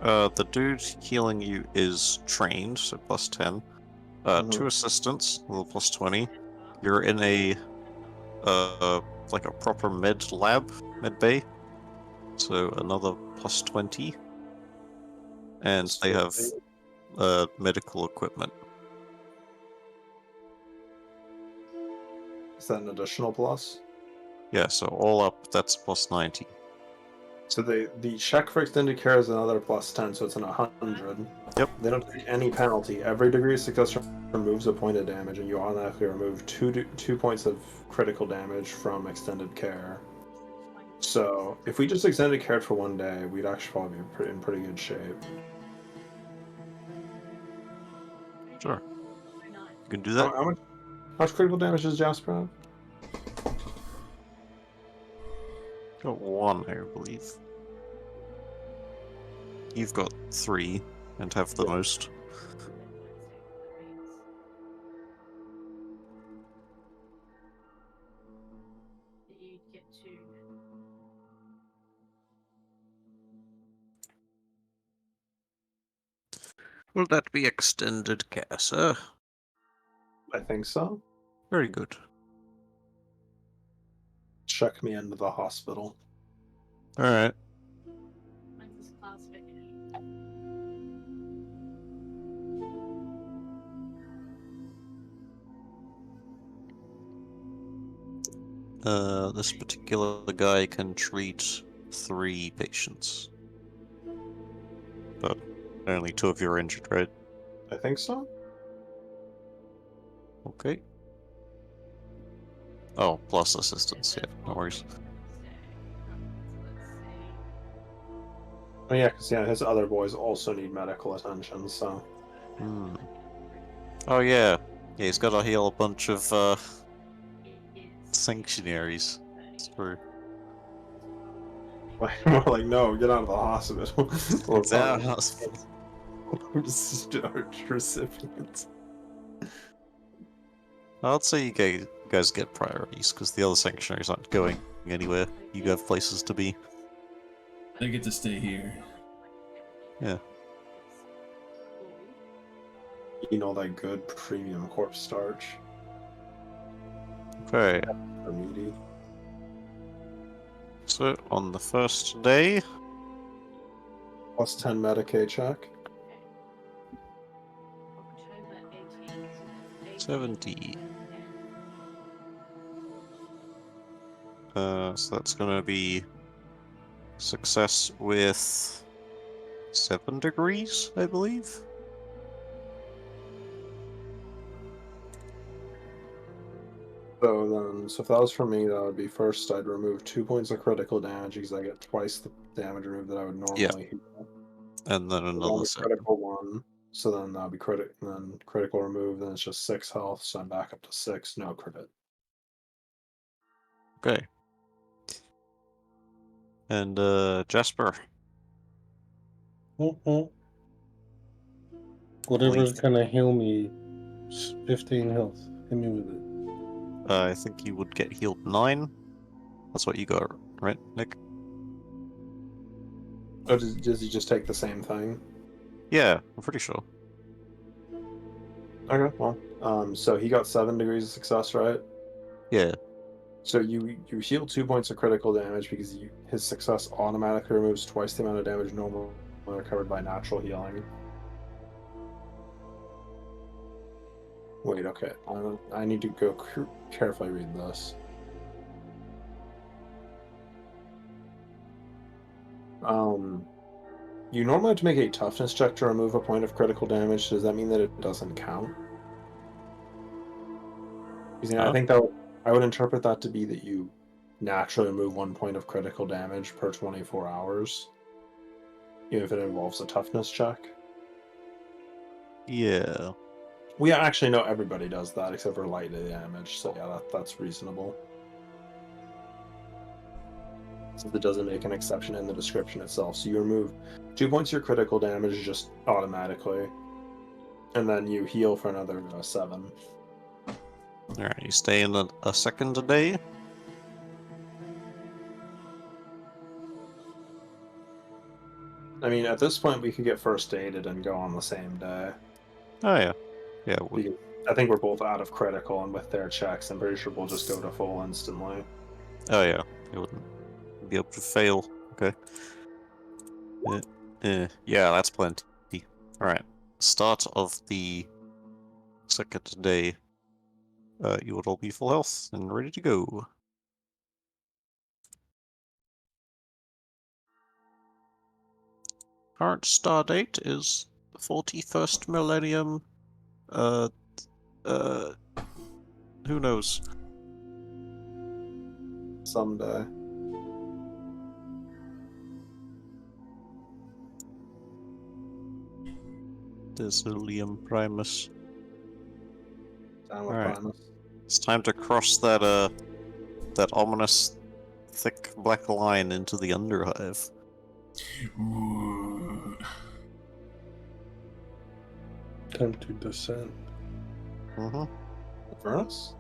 The dude healing you is trained, so plus 10. Mhm. 2 assistants, level plus 20. You're in a like a proper med bay. So another plus 20. And they have medical equipment. Is that an additional plus? Yeah, so all up, that's plus 90. So the check for extended care is another plus 10, so it's an 100. Yep. They don't take any penalty. Every degree of success removes a point of damage, and you automatically remove 2 points of critical damage from extended care. So if we just extended care for 1 day, we'd actually probably be in pretty good shape. Sure. You can do that. How much critical damage does Jasper have? Got 1, I believe. You've got 3, and have the most. Will that be extended care, sir? I think so. Very good. Check me into the hospital. Alright. This particular guy can treat 3 patients. But only 2 of you are injured, right? I think so. Okay. Oh, plus assistance, yeah, no worries. Oh yeah, because his other boys also need medical attention, so... Hmm. Oh yeah. Yeah, he's gotta heal a bunch of, sanctuaries. It's true. More like, no, get out of the hospital. Or Get out of the hospital. discharge recipients. I'd say you guys get priorities, because the other sanctuaries aren't going anywhere. You have places to be. They get to stay here. Yeah. You know, that good premium corpse starch. Okay. Or meaty. So, on the first day... Plus 10 Medicaid check. 70. So that's gonna be success with 7 degrees, I believe. So if that was for me, that would be first I'd remove 2 points of critical damage because I get twice the damage removed that I would normally heal. And then another 7. Critical 1. So then that'll be critical remove, then it's just 6 health, so I'm back up to 6, no crit. Okay. And Jasper. Whatever's Please. gonna heal me, 15 health. Hit me with it. I think you would get healed 9. That's what you got, right, Nick? Oh, does he just take the same thing? Yeah, I'm pretty sure. Okay, well, so he got 7 degrees of success, right? Yeah. So you heal 2 points of critical damage because his success automatically removes twice the amount of damage normally recovered by natural healing. Wait, okay. I need to go carefully read this. You normally have to make a toughness check to remove a point of critical damage. Does that mean that it doesn't count? Because I think I would interpret that to be that you naturally remove 1 point of critical damage per 24 hours, even if it involves a toughness check. Yeah. We actually know everybody does that except for light damage, so yeah, that's reasonable. Since it doesn't make an exception in the description itself, so you remove 2 points of your critical damage just automatically, and then you heal for another 7. Alright, you stay in a second a day? I mean, at this point, we could get first aided and go on the same day. Oh, yeah. Yeah, Because I think we're both out of critical, and with their checks, I'm pretty sure we'll just go to full instantly. oh, yeah. You wouldn't be able to fail. Okay. Yeah, that's plenty. Alright. Start of the second day. You would all be full health and ready to go. Current star date is the 41st millennium. Uh, who knows? Someday. Desilium Primus. Down with Alright. Primus. It's time to cross that, that ominous, thick black line into the Underhive. Ooh. Time to descend. Mm-hmm. Furnace?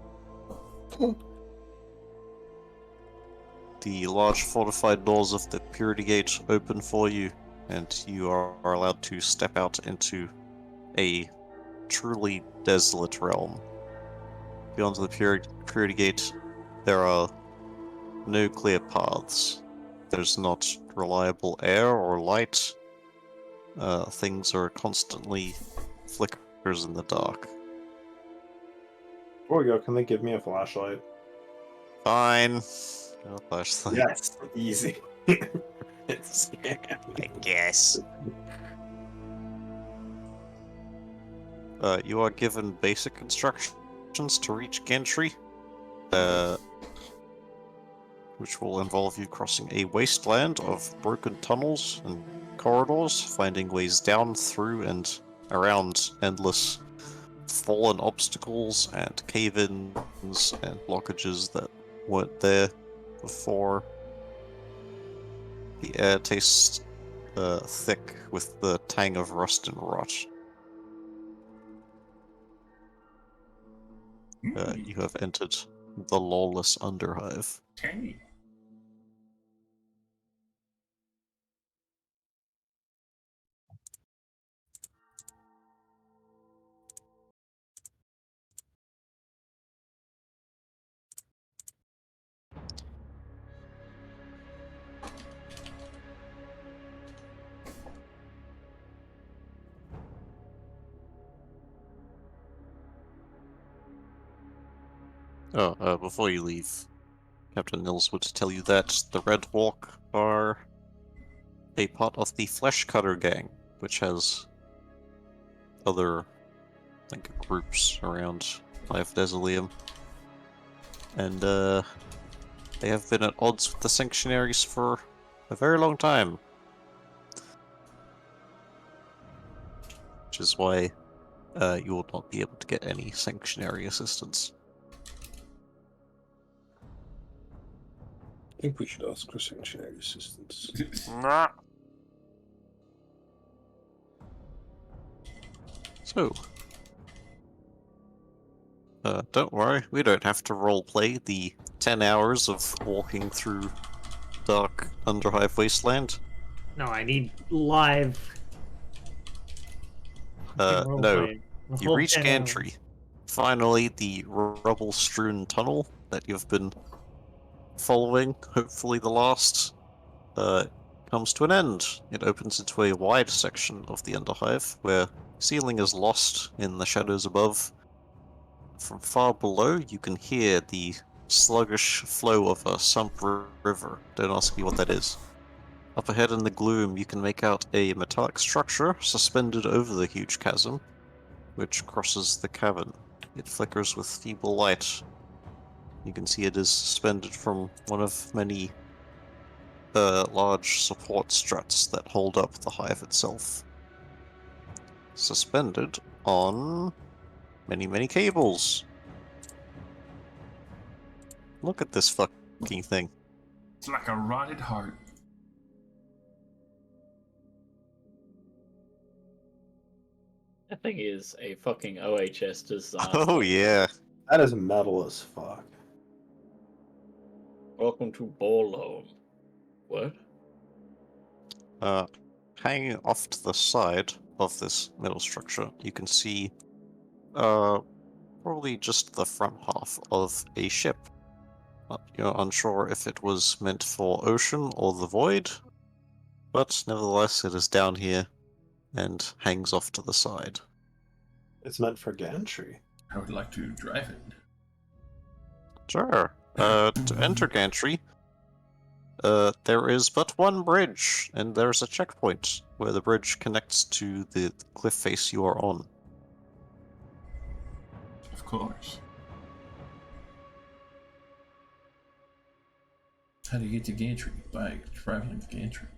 The large fortified doors of the Purity Gate open for you, and you are allowed to step out into a truly desolate realm. Beyond the Purity Gate, there are no clear paths. There's not reliable air or light. Things are constantly flickers in the dark. Before we go, can they give me a flashlight? Fine. No flashlight. Yes, easy. It's I guess. You are given basic instructions to reach Gantry, which will involve you crossing a wasteland of broken tunnels and corridors, finding ways down, through, and around endless fallen obstacles and cave-ins and blockages that weren't there before. The air tastes thick with the tang of rust and rot. You have entered the lawless Underhive. Okay. Oh, before you leave, Captain Nils would tell you that the Red Hawk are a part of the Flesh Cutter Gang, which has other, groups around Life Desilium. And, they have been at odds with the Sanctuaries for a very long time. Which is why, you will not be able to get any Sanctuary assistance. I think we should ask for sanctuary assistance. So, don't worry, we don't have to roleplay the 10 hours of walking through dark Underhive Wasteland. No, I need live. No, roleplay. The you whole reach 10 Gantry. hours. Finally, the rubble-strewn tunnel that you've been following, hopefully the last, comes to an end. It opens into a wide section of the Underhive, where ceiling is lost in the shadows above. From far below, you can hear the sluggish flow of a sump river. Don't ask me what that is. Up ahead in the gloom, you can make out a metallic structure suspended over the huge chasm, which crosses the cavern. It flickers with feeble light. You can see it is suspended from one of many large support struts that hold up the hive itself. Suspended on many cables. Look at this fucking thing. It's like a rotted heart. That thing is a fucking OHS disaster. Oh yeah. That is metal as fuck. Welcome to Ballhome. What? Hanging off to the side of this metal structure, you can see probably just the front half of a ship. You're unsure if it was meant for ocean or the void, but nevertheless it is down here and hangs off to the side. It's meant for gantry. I would like to drive it. Sure. To enter gantry, there is but one bridge, and there's a checkpoint where the bridge connects to the cliff face you are on. Of course. How do you get to gantry? By traveling to gantry.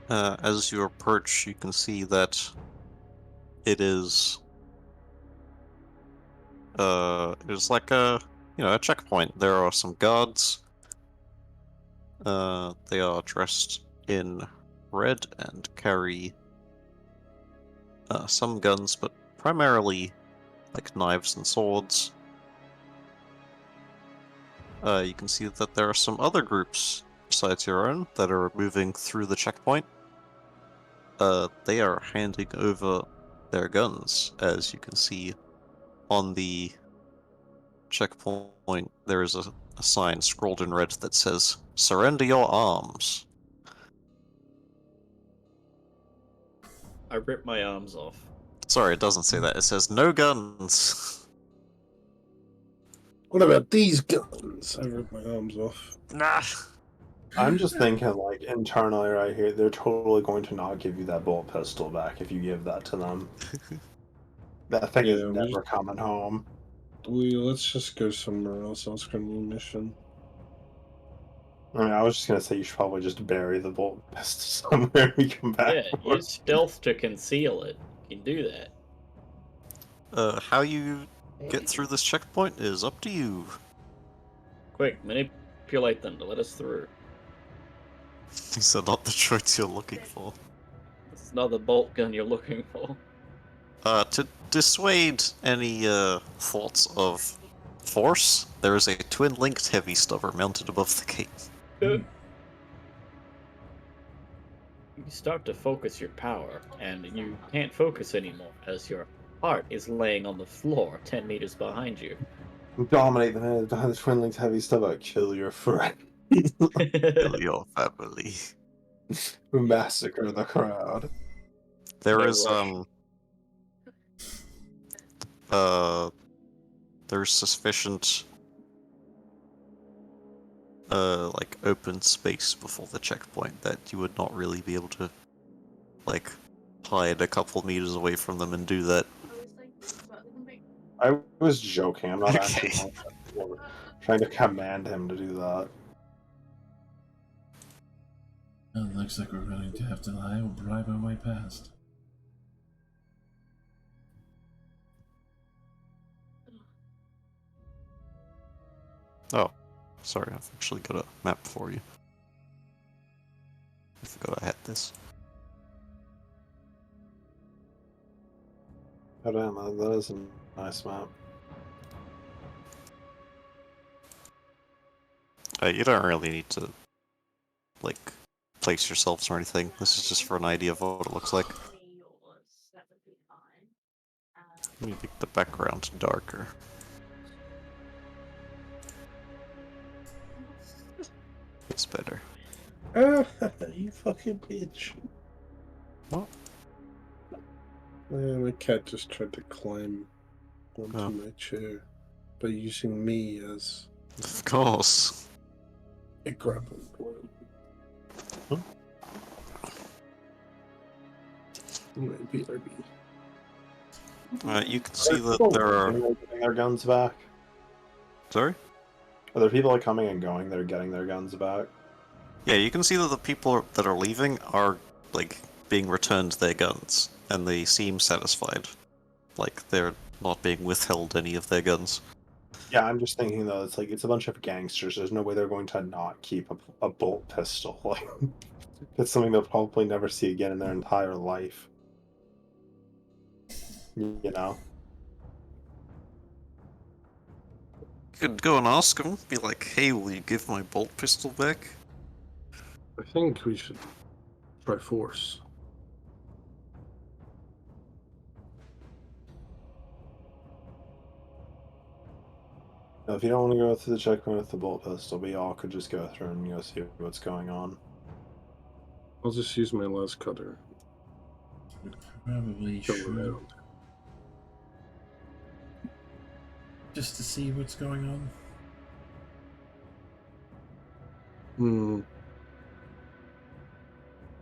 As you approach, you can see that it is like a checkpoint. There are some guards. They are dressed in red and carry some guns, but primarily like knives and swords. You can see that there are some other groups besides your own that are moving through the checkpoint. They are handing over their guns. As you can see on the checkpoint, there is a sign scrolled in red that says, "Surrender your arms." I ripped my arms off. Sorry, it doesn't say that. It says, "No guns." What about these guns? I ripped my arms off. Nah. I'm just thinking, like, internally right here, they're totally going to not give you that bolt pistol back if you give that to them. That thing is Yeah, never coming home. Let's just go somewhere else. I'll scream the mission. I mean, I was just gonna say you should probably just bury the bolt pistol somewhere and we come back. Yeah, for it. use stealth to conceal it. You can do that. How you get through this checkpoint is up to you. Quick, manipulate them to let us through. These are not the droids you're looking for. This is not the bolt gun you're looking for. To dissuade any thoughts of force, there is a twin-linked heavy stubber mounted above the gate. You start to focus your power, and you can't focus anymore as your heart is laying on the floor 10 meters behind you. Dominate the man behind the twin linked heavy stubber. Kill your friend. Kill your family. Massacre the crowd. There No is rush. There's sufficient like open space before the checkpoint that you would not really be able to like hide a couple meters away from them and do that. I was joking. I'm not Okay. actually trying to command him to do that. Well, it looks like we're going to have to lie or bribe our way past. Oh, sorry, I've actually got a map for you. I forgot I had this. God damn, that is a nice map. You don't really need to like place yourselves or anything. This is just for an idea of what it looks like. Let me make the background darker. It's better. You fucking bitch. What? My cat just tried to climb onto Oh. my chair by using me as Of course. a grappling point. BRB. You can see that people there are. getting their guns back. Sorry? Are there people coming and going that are getting their guns back? Yeah, you can see that the people that are leaving are, like, being returned their guns, and they seem satisfied. Like, they're not being withheld any of their guns. Yeah, I'm just thinking though, it's like it's a bunch of gangsters. There's no way they're going to not keep a bolt pistol. Like that's something they'll probably never see again in their entire life. You know? You could go and ask them, be like, hey, will you give my bolt pistol back? I think we should try force. Now, if you don't want to go through the checkpoint with the bolt pistol, we all could just go through and go see what's going on. I'll just use my last cutter. Probably Go should. around. Just to see what's going on. Hmm.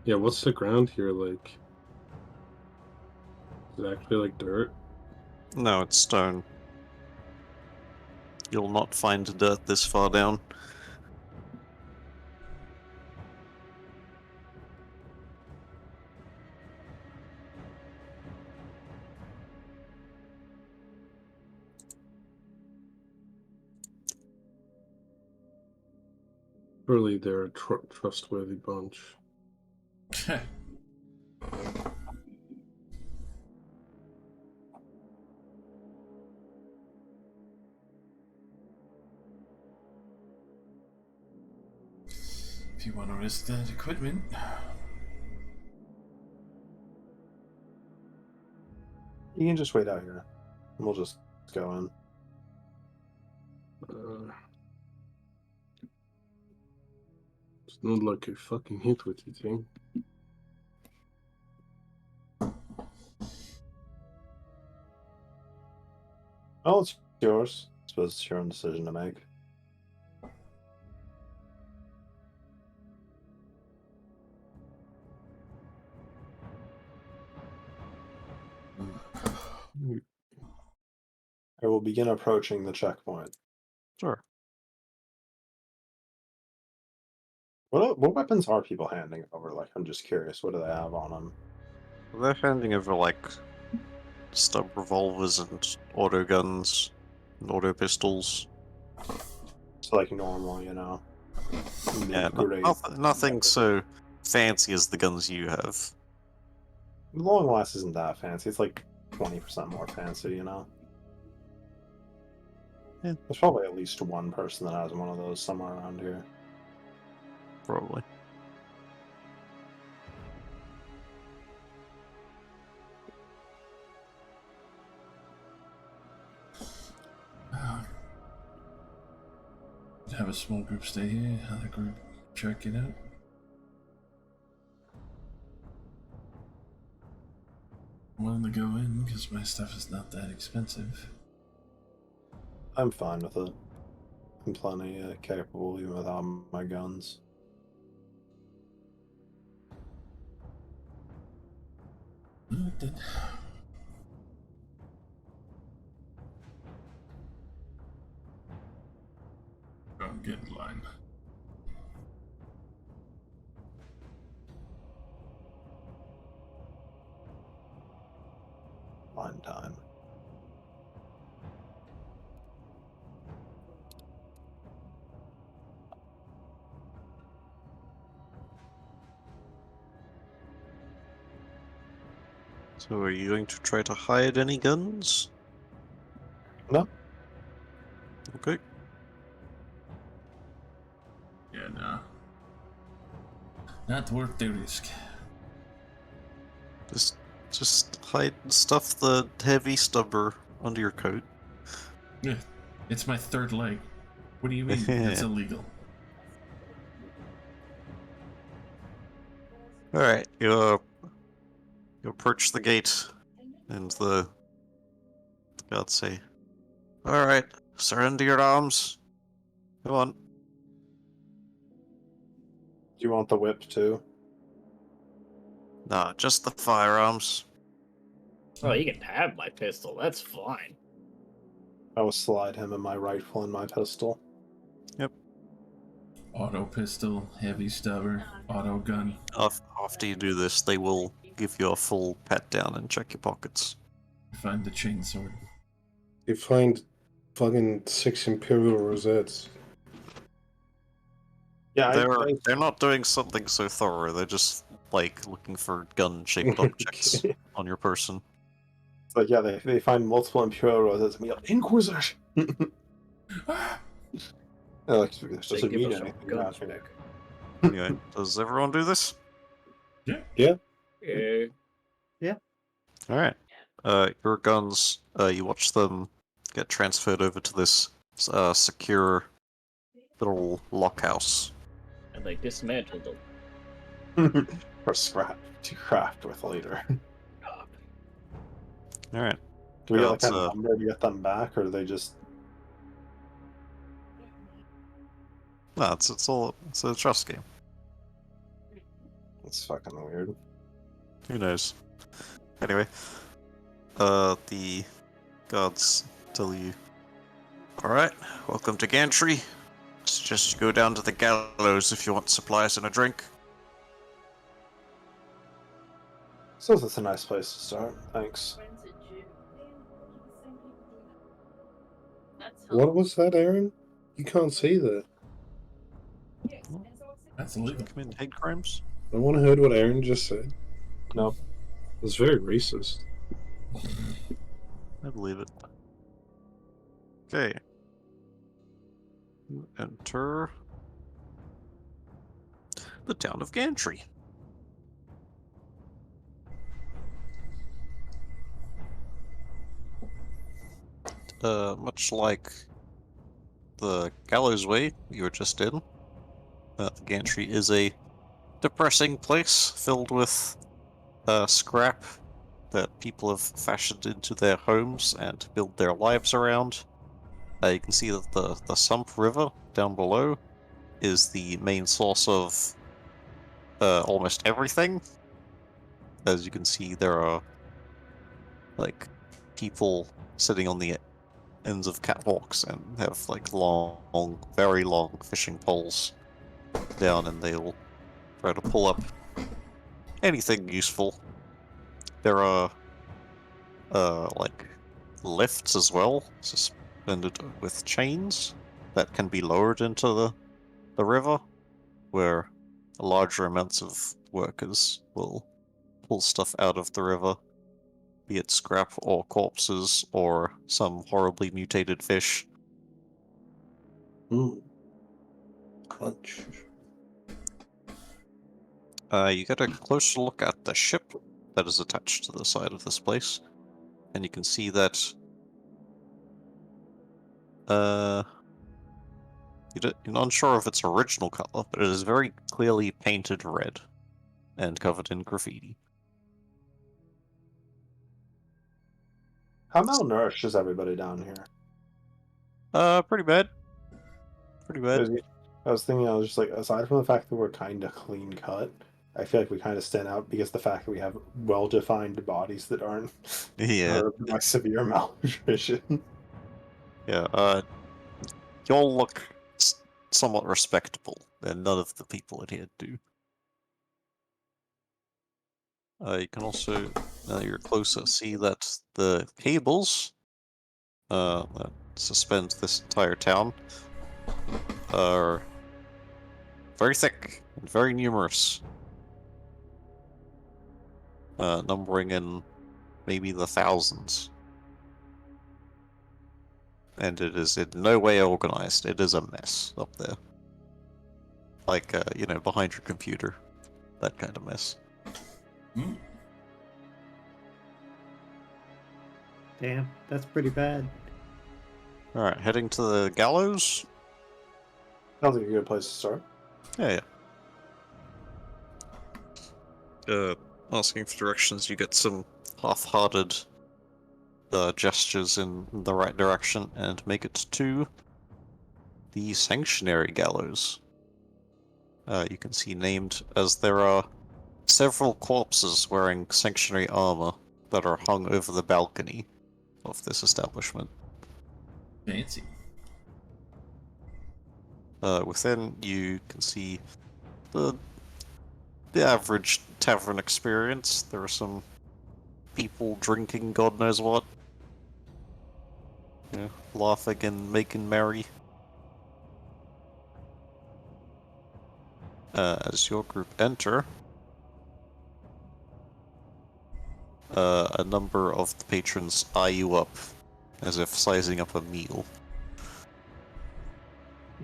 Yeah, what's the ground here like? Is it actually like dirt? No, it's stone. You'll not find dirt this far down. Surely they're a trustworthy bunch. If you want to risk that equipment. You can just wait out here. And we'll just go in. It's not like I fucking hit with you thing. Oh, it's yours. I suppose it's your own decision to make. I will begin approaching the checkpoint. Sure. What weapons are people handing over? Like, I'm just curious. What do they have on them? They're handing over, like, stub revolvers and auto guns and auto pistols. It's like normal, you know. Yeah, Mid-grade. nothing so fancy as the guns you have. Long last isn't that fancy. It's like 20% more fancy, you know. Yeah. There's probably at least one person that has one of those somewhere around here. Probably. Have a small group stay here, other group check it out. I'm willing to go in because my stuff is not that expensive. I'm fine with it. I'm plenty capable even without my guns. Alright then. Go and get in line. Line time. So are you going to try to hide any guns? No. Okay. Yeah, no. Not worth the risk. Just hide stuff the heavy stubber under your coat. Yeah, it's my third leg. What do you mean? That's illegal. Alright, you approach the gate, and the gods say, alright, surrender your arms. Come on. you want the whip too? Nah, just the firearms. Oh, you can have my pistol. That's fine. I will slide him in my rifle and my pistol. Auto pistol, heavy stubber, auto gun. After you do this, they will give you a full pat down and check your pockets. Find the chainsword. You find fucking 6 Imperial rosettes. Yeah, They're not doing something so thorough. They're just like looking for gun-shaped objects Okay. on your person. It's like, yeah, they find multiple Imperial rosettes and be like, Inquisition! Like, this They doesn't give mean us our anything. guns Nothing. back. Anyway, does everyone do this? Yeah. All right. Your guns. You watch them get transferred over to this secure little lockhouse. And they dismantled them. For scrap to craft with later. All right. Do we get like That's, a number to get them back, or do they just? No, it's a trust game. It's fucking weird. Who knows? Anyway, the guards tell you, alright, welcome to Gantry. Suggest you go down to the gallows if you want supplies and a drink. So that's a nice place to start. Thanks. What was that, Aaron? You can't see that. That's illegal. Commit hate crimes? No one heard what Aaron just said. Nope. It was very racist. I believe it. Okay. You enter the town of Gantry. Much like the Gallows Way you were just in, the Gantry is a depressing place filled with scrap that people have fashioned into their homes and build their lives around. You can see that the Sump River down below is the main source of almost everything. As you can see, there are like people sitting on the ends of catwalks and have like long, very long fishing poles down, and they'll try to pull up anything useful. There are like lifts as well, suspended with chains that can be lowered into the river, where larger amounts of workers will pull stuff out of the river, be it scrap or corpses or some horribly mutated fish. Crunch. You get a closer look at the ship that is attached to the side of this place, and you can see that you're not sure of its original color, but it is very clearly painted red and covered in graffiti. How malnourished is everybody down here? Pretty bad. Pretty bad. I was thinking, I was just like, aside from the fact that we're kind of clean cut, I feel like we kind of stand out because the fact that we have well-defined bodies that aren't Yeah. hurt by severe malnutrition. Yeah, y'all look somewhat respectable, and none of the people in here do. You can also, now you're closer, see that the cables that suspend this entire town are very thick and very numerous, numbering in maybe the thousands. And it is in no way organized. It is a mess up there. Like, behind your computer. That kind of mess. Hmm. Damn, that's pretty bad. Alright, heading to the gallows? Sounds like a good place to start. Yeah. Asking for directions, you get some half-hearted gestures in the right direction and make it to the sanctuary gallows. you can see named, as there are several corpses wearing sanctuary armor that are hung over the balcony of this establishment. Fancy. Within, you can see the average tavern experience. There are some people drinking God knows what. You know, laughing and making merry. As your group enter, a number of the patrons eye you up, as if sizing up a meal.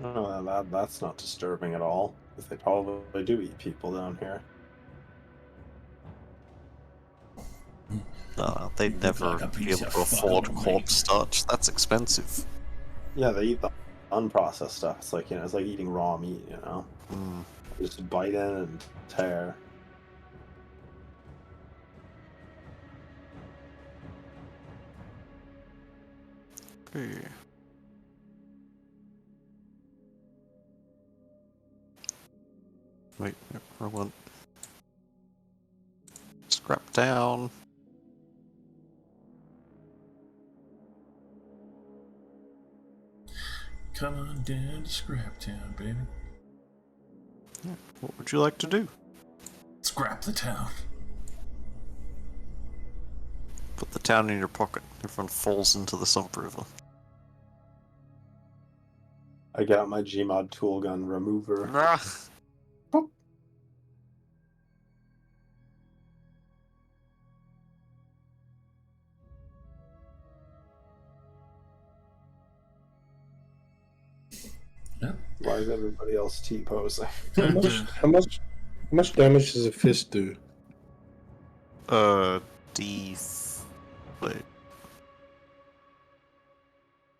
Oh, that's not disturbing at all, because they probably do eat people down here. They'd You look never like a be piece able of to afford fucking corpse starch. That's expensive. Yeah, they eat the unprocessed stuff. It's like, it's like eating raw meat, Hmm. Just bite in and tear. Okay. Wait, I want scrap down. Come on down to Scrap Town, baby. What would you like to do? Scrap the town. Put the town in your pocket. Everyone falls into the sump river. I get out my Gmod tool gun remover. Ah. Yep. Why is everybody else T-posing? How much damage does a fist do? D. Wait,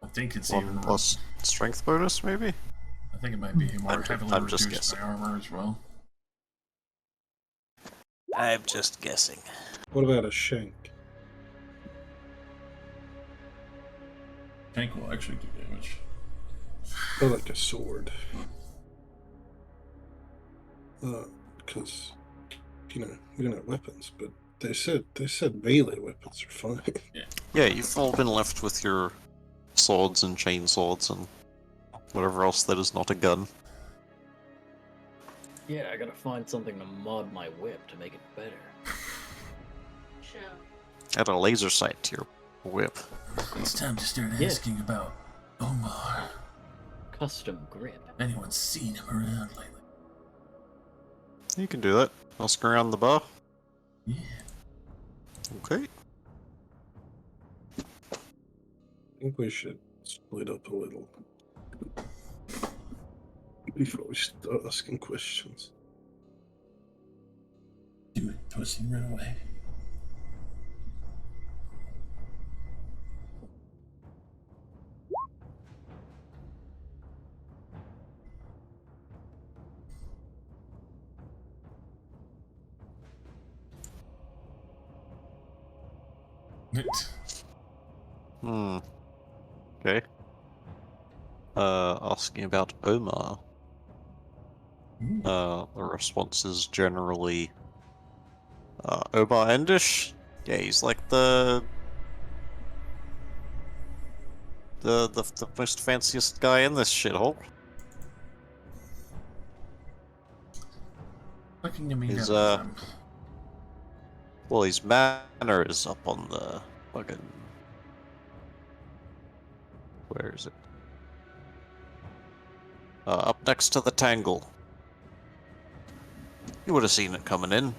I think it's 1 even plus strength bonus, maybe? I think it might be more I'm heavily just reduced by armor as well. I'm just guessing. What about a shank? Tank will actually do damage. Or like a sword? Because you know we don't have weapons, but they said melee weapons are fine. Yeah, you've all been left with your swords and chainswords and whatever else that is not a gun. Yeah, I gotta find something to mod my whip to make it better. Add a laser sight to your whip. It's time to start Yeah. asking about Omar. Custom grip. Anyone seen him around lately? You can do that. Ask around the bar. Yeah. I Okay. think we should split up a little before we start asking questions. Do it, pussy, run away. Okay. Asking about Omar. The response is generally Omar Endish? Yeah, he's like the most fanciest guy in this shithole. Looking to meet He's, up with him. Well, his manor is up on the fucking... Where is it? Up next to the Tangle. You would have seen it coming in.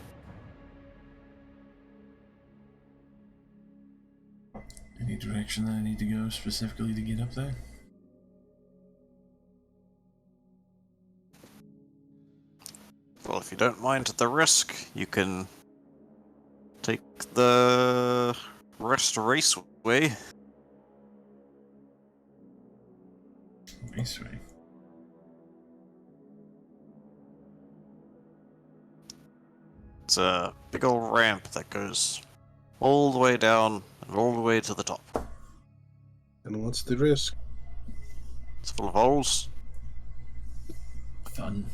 Any direction that I need to go specifically to get up there? Well, if you don't mind the risk, you can take the Rest Raceway. Raceway. It's a big old ramp that goes all the way down and all the way to the top. And what's the risk? It's full of holes. Fun.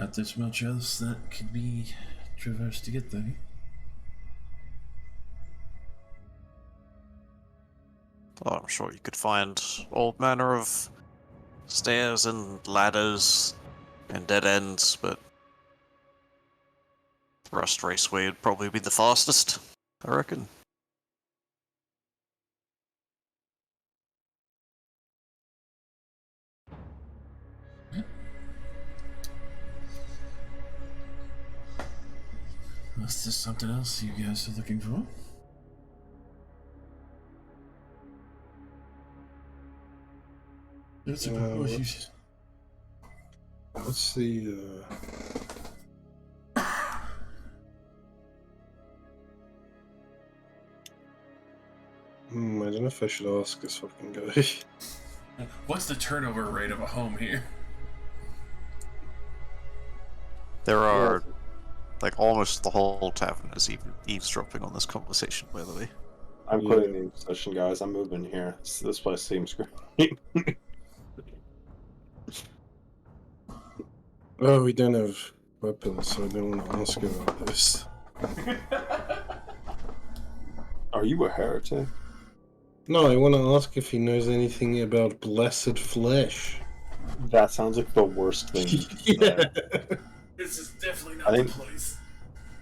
doubt there's much else that could be traversed to get there. Oh, I'm sure you could find all manner of stairs and ladders and dead ends, but Rust Raceway would probably be the fastest, I reckon. Is there something else you guys are looking for? That's a What's the I don't know if I should ask this fucking guy. What's the turnover rate of a home here? There are, like, almost the whole tavern is eavesdropping on this conversation, by the way. I'm quitting the session, guys. I'm moving here. This place seems great. Oh, we don't have weapons, so I don't want to ask about this. Are you a heretic? No, I want to ask if he knows anything about blessed flesh. That sounds like the worst thing. Yeah. This is definitely I not the think- place.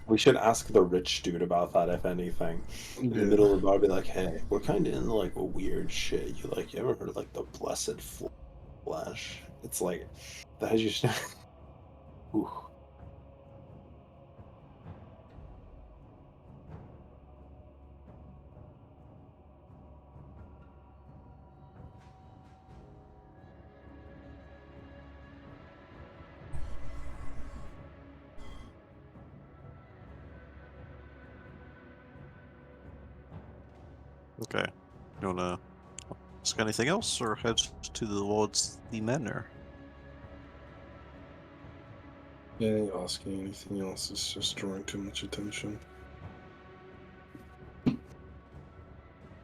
We should ask the rich dude about that, if anything. In the middle of the bar, be like, "Hey, we're kind of into like weird shit. You ever heard of like the blessed flesh? It's like that is just." Ooh. Okay. You wanna ask anything else, or head towards the manor? Yeah, asking anything else is just drawing too much attention.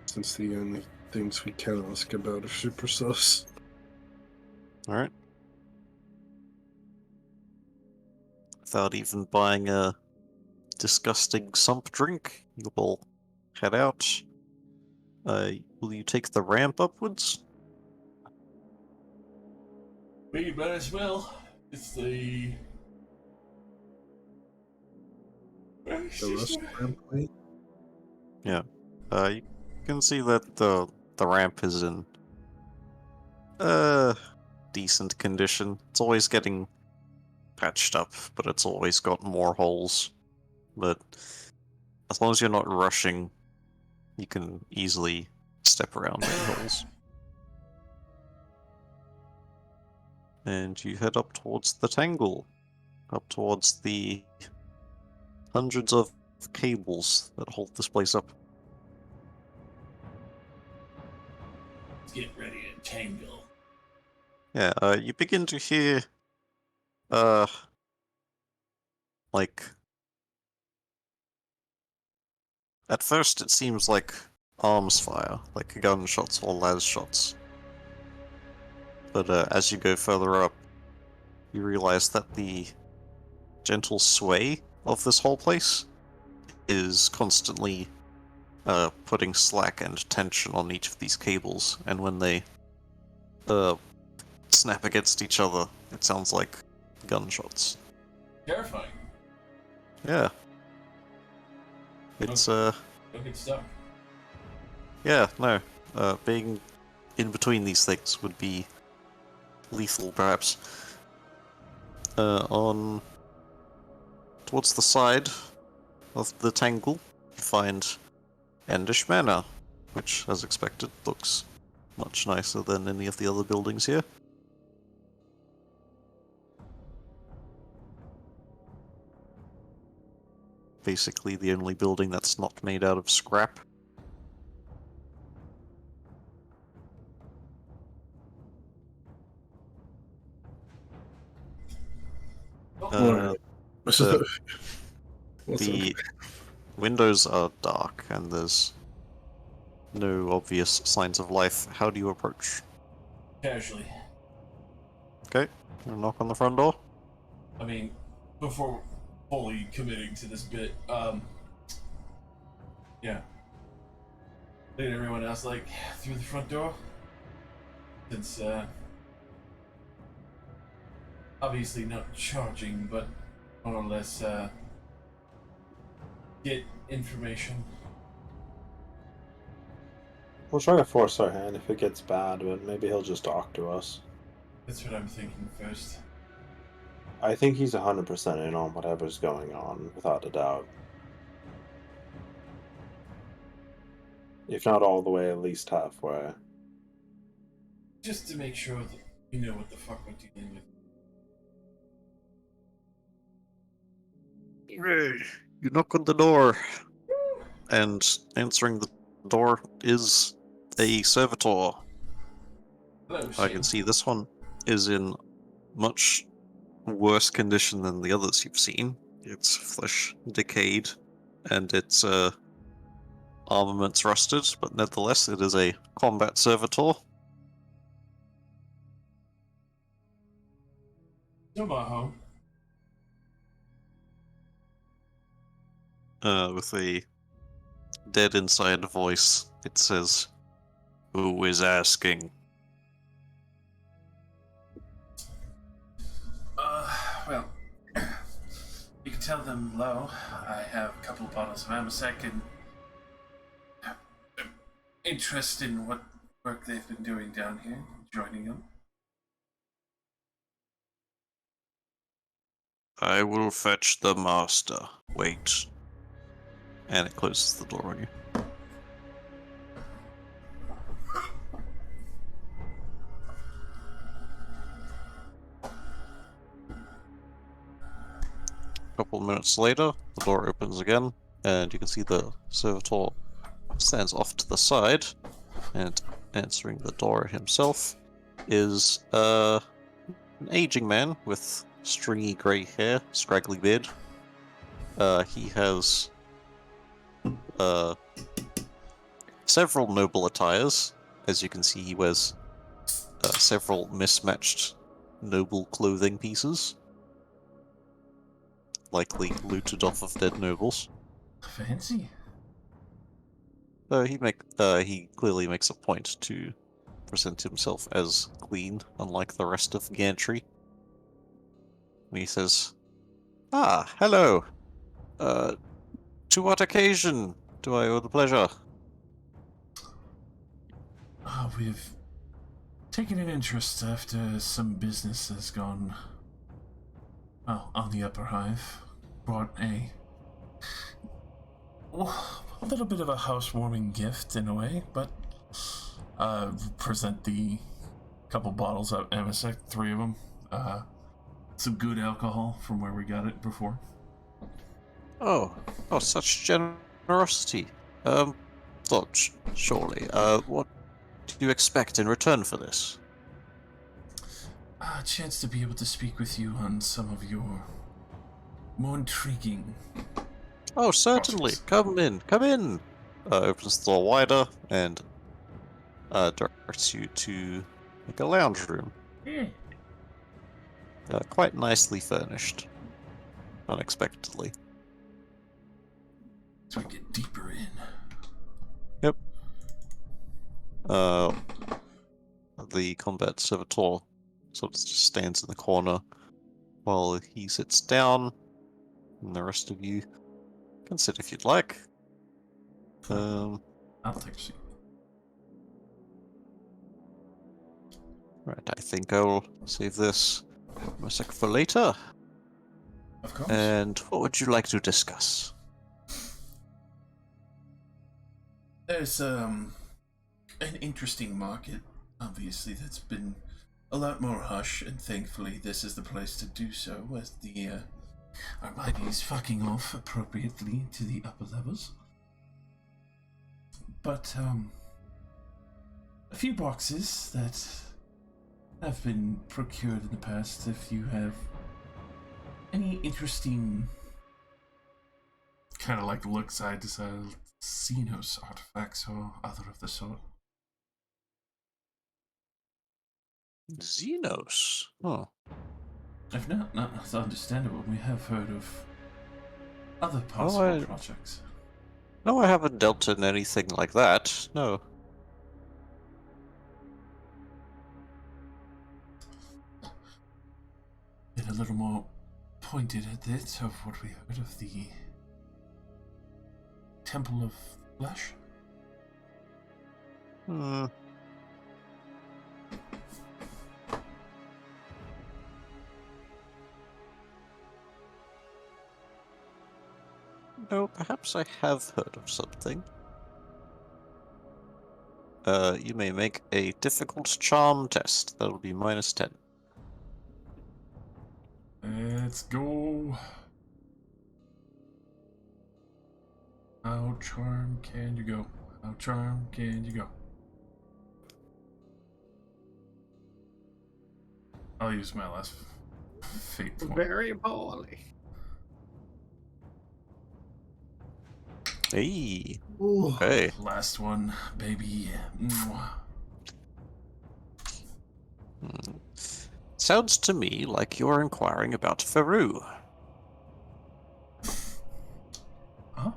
Since the only things we can ask about are super sus. Alright. Without even buying a disgusting sump drink, you will head out. Will you take the ramp upwards? We might as well. It's the. The rest rampway? You can see that the ramp is in decent condition. It's always getting patched up, but it's always got more holes. But as long as you're not rushing, you can easily step around any holes. And you head up towards the tangle, up towards the hundreds of cables that hold this place up. Let's get ready to tangle. Yeah, you begin to hear, like, at first it seems like arms fire, like gunshots or las shots. But as you go further up, you realize that the gentle sway of this whole place is constantly putting slack and tension on each of these cables, and when they snap against each other, it sounds like gunshots. Terrifying. Yeah. It's Don't get stuck. yeah, no. Being in between these things would be lethal, perhaps. On towards the side of the tangle, you find Endish Manor, which, as expected, looks much nicer than any of the other buildings here. Basically the only building that's not made out of scrap. Alright. the- What's The up? windows are dark and there's no obvious signs of life. How do you approach? Casually. Okay, gonna knock on the front door. I mean, before fully committing to this bit, yeah. Lead everyone else, like, through the front door. Since, obviously not charging, but more or less, get information. We'll try to force our hand if it gets bad, but maybe he'll just talk to us. That's what I'm thinking first. I think he's 100% in on whatever's going on, without a doubt. If not all the way, at least halfway. Just to make sure that we know what the fuck we're dealing with. You knock on the door, and answering the door is a servitor. Hello, I can see this one is in much worse condition than the others you've seen. Its flesh decayed, and its armaments rusted, but nevertheless it is a combat servitor. Tomaho. With a dead inside voice, it says, "Who is asking?" Well, you can tell them low. I have a couple bottles of Amasec and interest in what work they've been doing down here, joining them. I will fetch the master. Wait. And it closes the door on you. A couple minutes later, the door opens again, and you can see the servitor stands off to the side, and answering the door himself is an aging man with stringy grey hair, scraggly beard. He has several noble attires. As you can see, he wears several mismatched noble clothing pieces, likely looted off of dead nobles. Fancy. He clearly makes a point to present himself as clean, unlike the rest of the gantry. And he says, "Ah, hello. To what occasion do I owe the pleasure?" We've taken an interest after some business has gone, well, on the upper hive. Brought a little bit of a housewarming gift in a way, but present the couple bottles of Amasec, 3 of them. Some good alcohol from where we got it before. Oh, such generosity. Surely. What do you expect in return for this? A chance to be able to speak with you on some of your more intriguing. Oh, certainly. Come in. Come in. Opens the door wider and directs you to like a lounge room. Quite nicely furnished. Unexpectedly. So we get deeper in. Yep. The combat servitor sort of just stands in the corner while he sits down, and the rest of you can sit if you'd like. I'll take a seat. Right, I think I'll save this for a sec for later. Of course. And what would you like to discuss? There's an interesting market, obviously, that's been a lot more hush, and thankfully this is the place to do so, as the Armani's fucking off appropriately to the upper levels. But a few boxes that have been procured in the past. If you have any interesting, kind of like look side to side, Xenos artifacts or other of the sort. Xenos. Oh. If not, that's understandable. We have heard of other Oh, possible projects. No, I haven't dealt in anything like that. No. Been a little more pointed at this of what we heard of the Temple of Flesh. Hmm. No, perhaps I have heard of something. You may make a difficult charm test. That'll be -10. Let's go. How charm can you go? How charm can you go? I'll use my last fate point. Very poorly. Hey. Ooh, Okay. last one, baby. Mwah. Hmm. Sounds to me like you're inquiring about Faru. Huh?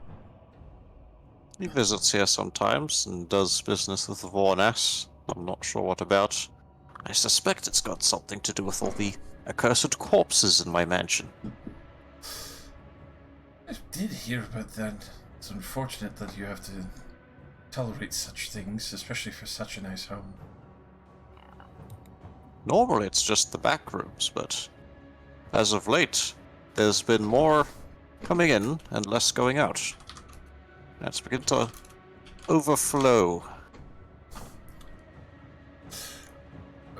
He visits here sometimes and does business with Vornas. I'm not sure what about. I suspect it's got something to do with all the accursed corpses in my mansion. I did hear about that. It's unfortunate that you have to tolerate such things, especially for such a nice home. Normally it's just the back rooms, but as of late, there's been more coming in and less going out. That's beginning to overflow.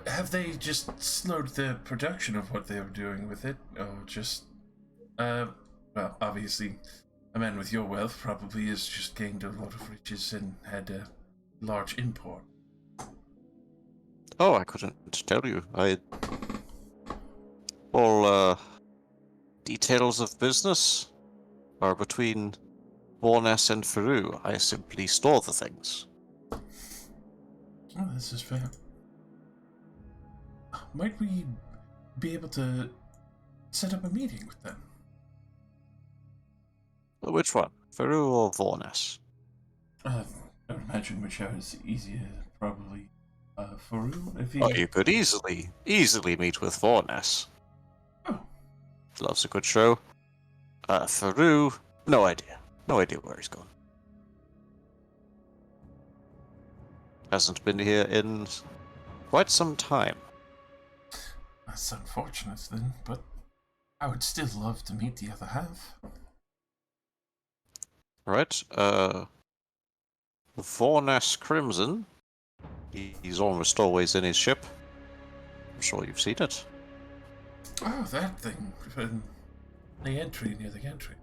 Have they just slowed the production of what they were doing with it, or just, well, obviously, a man with your wealth probably has just gained a lot of riches and had a large import. Oh, I couldn't tell you. All details of business are between Vornas and Faru. I simply store the things. Oh, this is fair. Might we be able to set up a meeting with them? Which one? Faru or Vornas? I would imagine whichever is easier, probably. Faru, if he... Oh, you could easily meet with Vornas. Oh. Loves a good show. Faru, no idea. No idea where he's gone. Hasn't been here in quite some time. That's unfortunate then, but I would still love to meet the other half. Right, Vornas Crimson. He's almost always in his ship. I'm sure you've seen it. Oh, that thing. The entry, near the entry.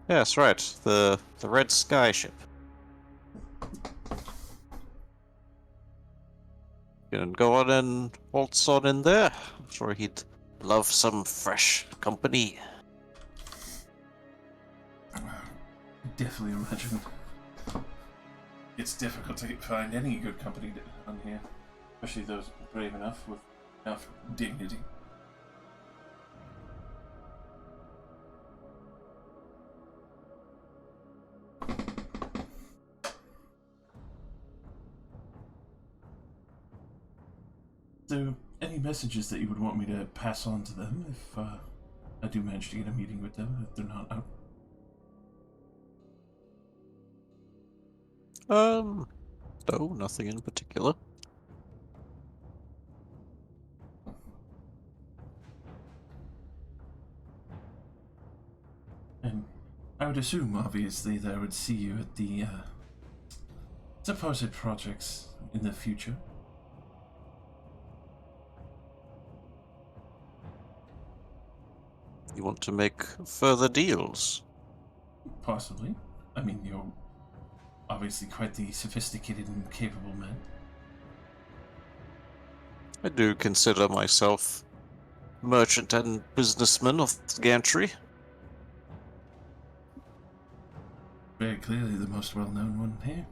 Yes, right. The Red Sky ship. You can go on and waltz on in there. I'm sure he'd love some fresh company. Definitely imagine. It's difficult to find any good company on here, especially those brave enough with enough dignity. So, any messages that you would want me to pass on to them if I do manage to get a meeting with them, if they're not out? No, nothing in particular. And I would assume, obviously, that I would see you at the supposed projects in the future. You want to make further deals? Possibly. I mean, you're obviously quite the sophisticated and capable man. I do consider myself merchant and businessman of the gantry. Very clearly the most well-known one here.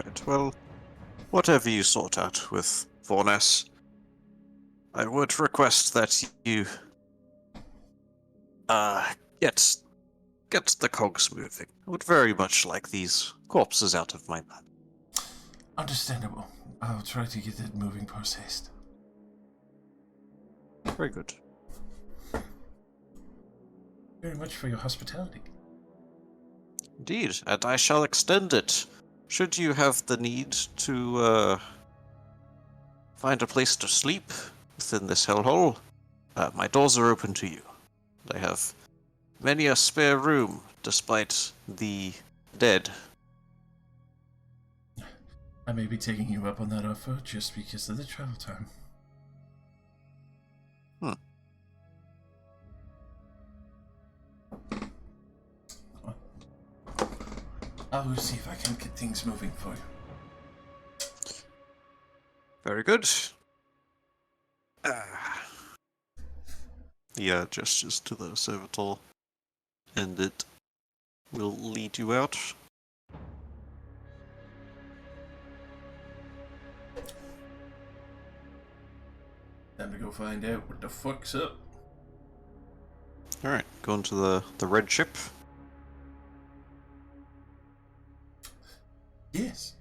Right, well, whatever you sort out with Vornes, I would request that you get the cogs moving. I would very much like these corpses out of my lab. Understandable. I'll try to get that moving post haste. Very good. Very much for your hospitality. Indeed, and I shall extend it. Should you have the need to find a place to sleep within this hellhole, my doors are open to you. I have many a spare room, despite the dead. I may be taking you up on that offer just because of the travel time. I'll see if I can get things moving for you. Very good. Yeah, gestures to the servitor, and it will lead you out. Time to go find out what the fuck's up. Alright, go into the red ship. Yes.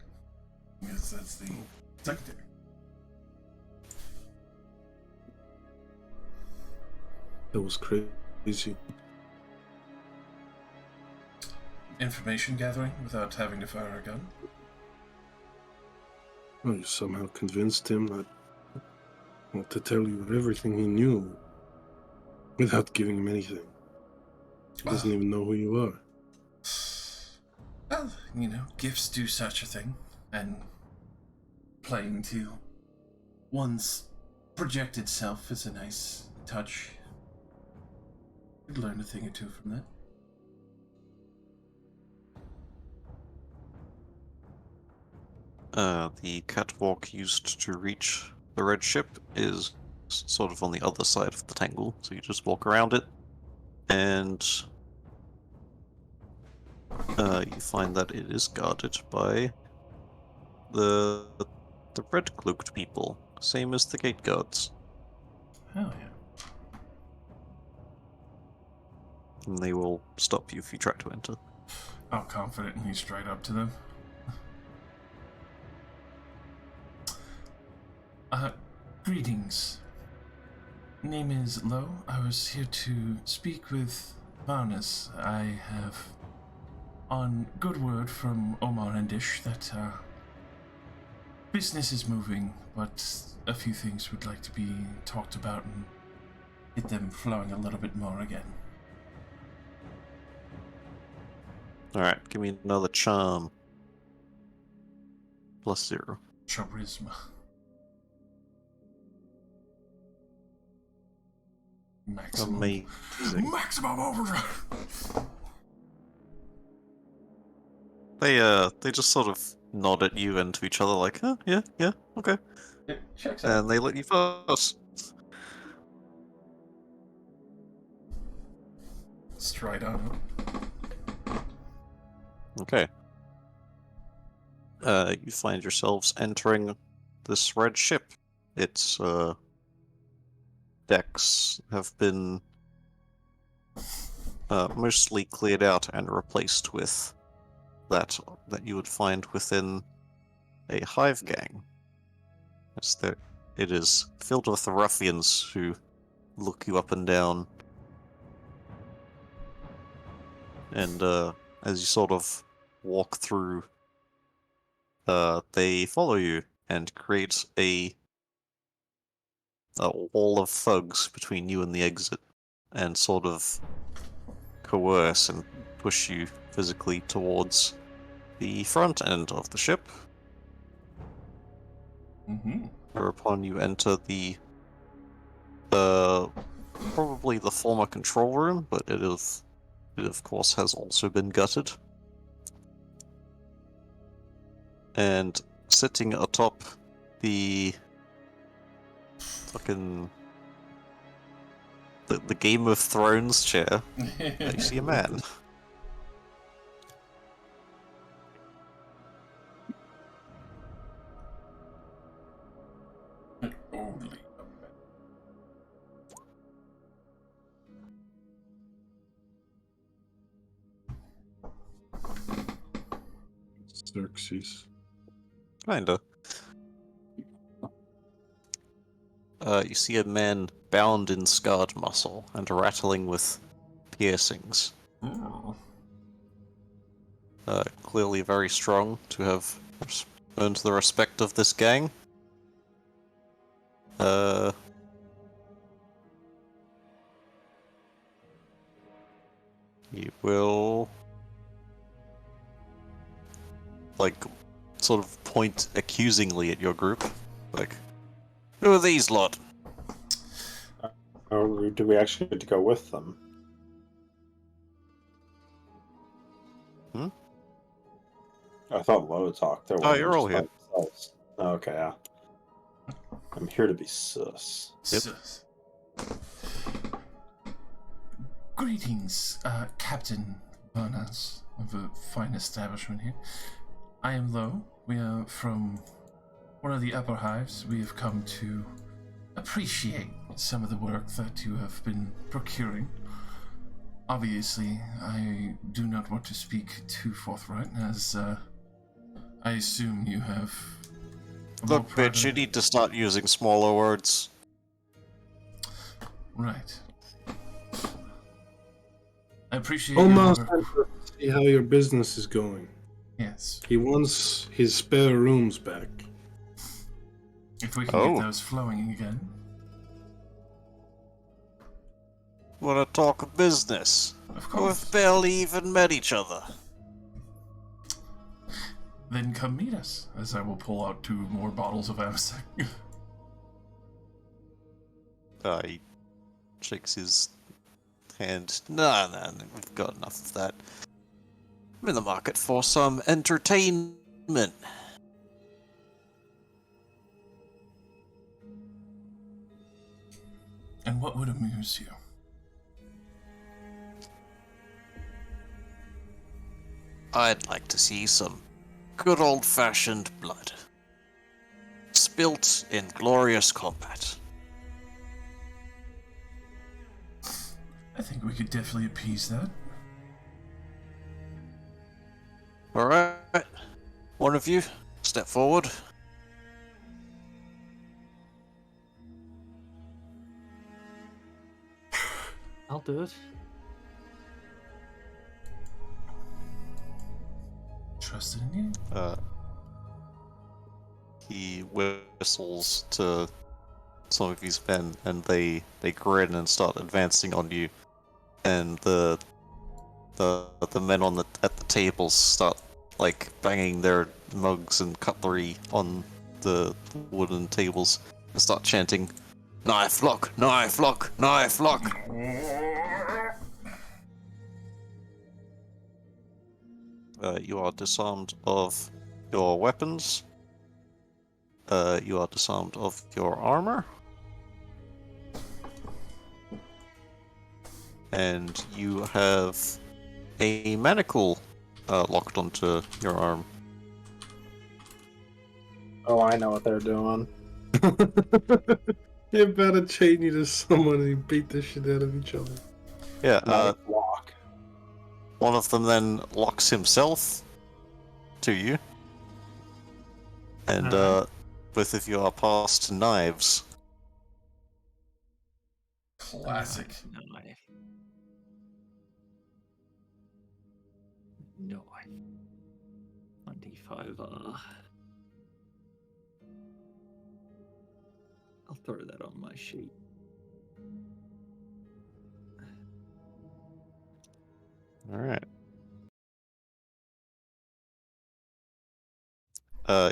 Yes, that's the secretary. That was crazy. Information gathering without having to fire a gun. Well, you somehow convinced him that, well, to tell you everything he knew without giving him anything. He doesn't even know who you are. Well, you know, gifts do such a thing, and playing to one's projected self is a nice touch. Could learn a thing or two from that. The catwalk used to reach the red ship is sort of on the other side of the tangle, so you just walk around it, and you find that it is guarded by the red cloaked people, same as the gate guards, Hell yeah. and they will stop you if you try to enter. I'll confidently straight up to them. Greetings. Name is Lo. I was here to speak with Varnus. I have on good word from Omar and Dish that business is moving, but a few things would like to be talked about and get them flowing a little bit more again. Alright, give me another charm. +0. Charisma. Maximum. Amazing. Maximum overdrive. They just sort of nod at you and to each other like, oh, yeah, okay. It checks out. And they let you pass. Straight on. Okay. You find yourselves entering this red ship. Its decks have been mostly cleared out and replaced with that you would find within a hive gang. It is filled with the ruffians who look you up and down, and as you sort of walk through, they follow you and create a wall of thugs between you and the exit, and sort of coerce and push you physically towards the front end of the ship. Mm-hmm. Whereupon you enter the probably the former control room, but it of course has also been gutted. And sitting atop the fucking the Game of Thrones chair, you see a man. Xerxes. Kinda. You see a man bound in scarred muscle and rattling with piercings. Oh. Clearly very strong to have earned the respect of this gang. He will, like, sort of point accusingly at your group. Like, who are these lot? Or do we actually get to go with them? Hmm? I thought Lo talked. There Oh, you're all here. Okay, yeah. I'm here to be sus. Yep. Sus. Greetings, Captain Barnas of a fine establishment here. I am Lo. We are from one of the upper hives. We have come to appreciate some of the work that you have been procuring. Obviously, I do not want to speak too forthright, as I assume you have. a more Look, bitch, you private- need to start using smaller words. Right. I appreciate Omar your sent us to see how your business is going. Yes. He wants his spare rooms back. If we can Oh. get those flowing again. Wanna talk business? Of course. We've barely even met each other. Then come meet us, as I will pull out 2 more bottles of Amsec. He shakes his hand. No, we've got enough of that. I'm in the market for some entertainment. And what would amuse you? I'd like to see some good old-fashioned blood. Spilt in glorious combat. I think we could definitely appease that. Alright. One of you, step forward. I'll do it. Trusted in you? He whistles to some of his men, and they grin and start advancing on you. And the men at the tables start like banging their mugs and cutlery on the wooden tables and start chanting, "Knife lock, knife lock, knife lock." You are disarmed of your weapons. You are disarmed of your armor. And you have a manacle locked onto your arm. Oh, I know what they're doing. They better chain you to someone and you beat the shit out of each other. Yeah, Lock. one of them then locks himself to you. And both of you are passed knives. Classic. Knife. No. 25. I'll throw that on my sheet. Alright.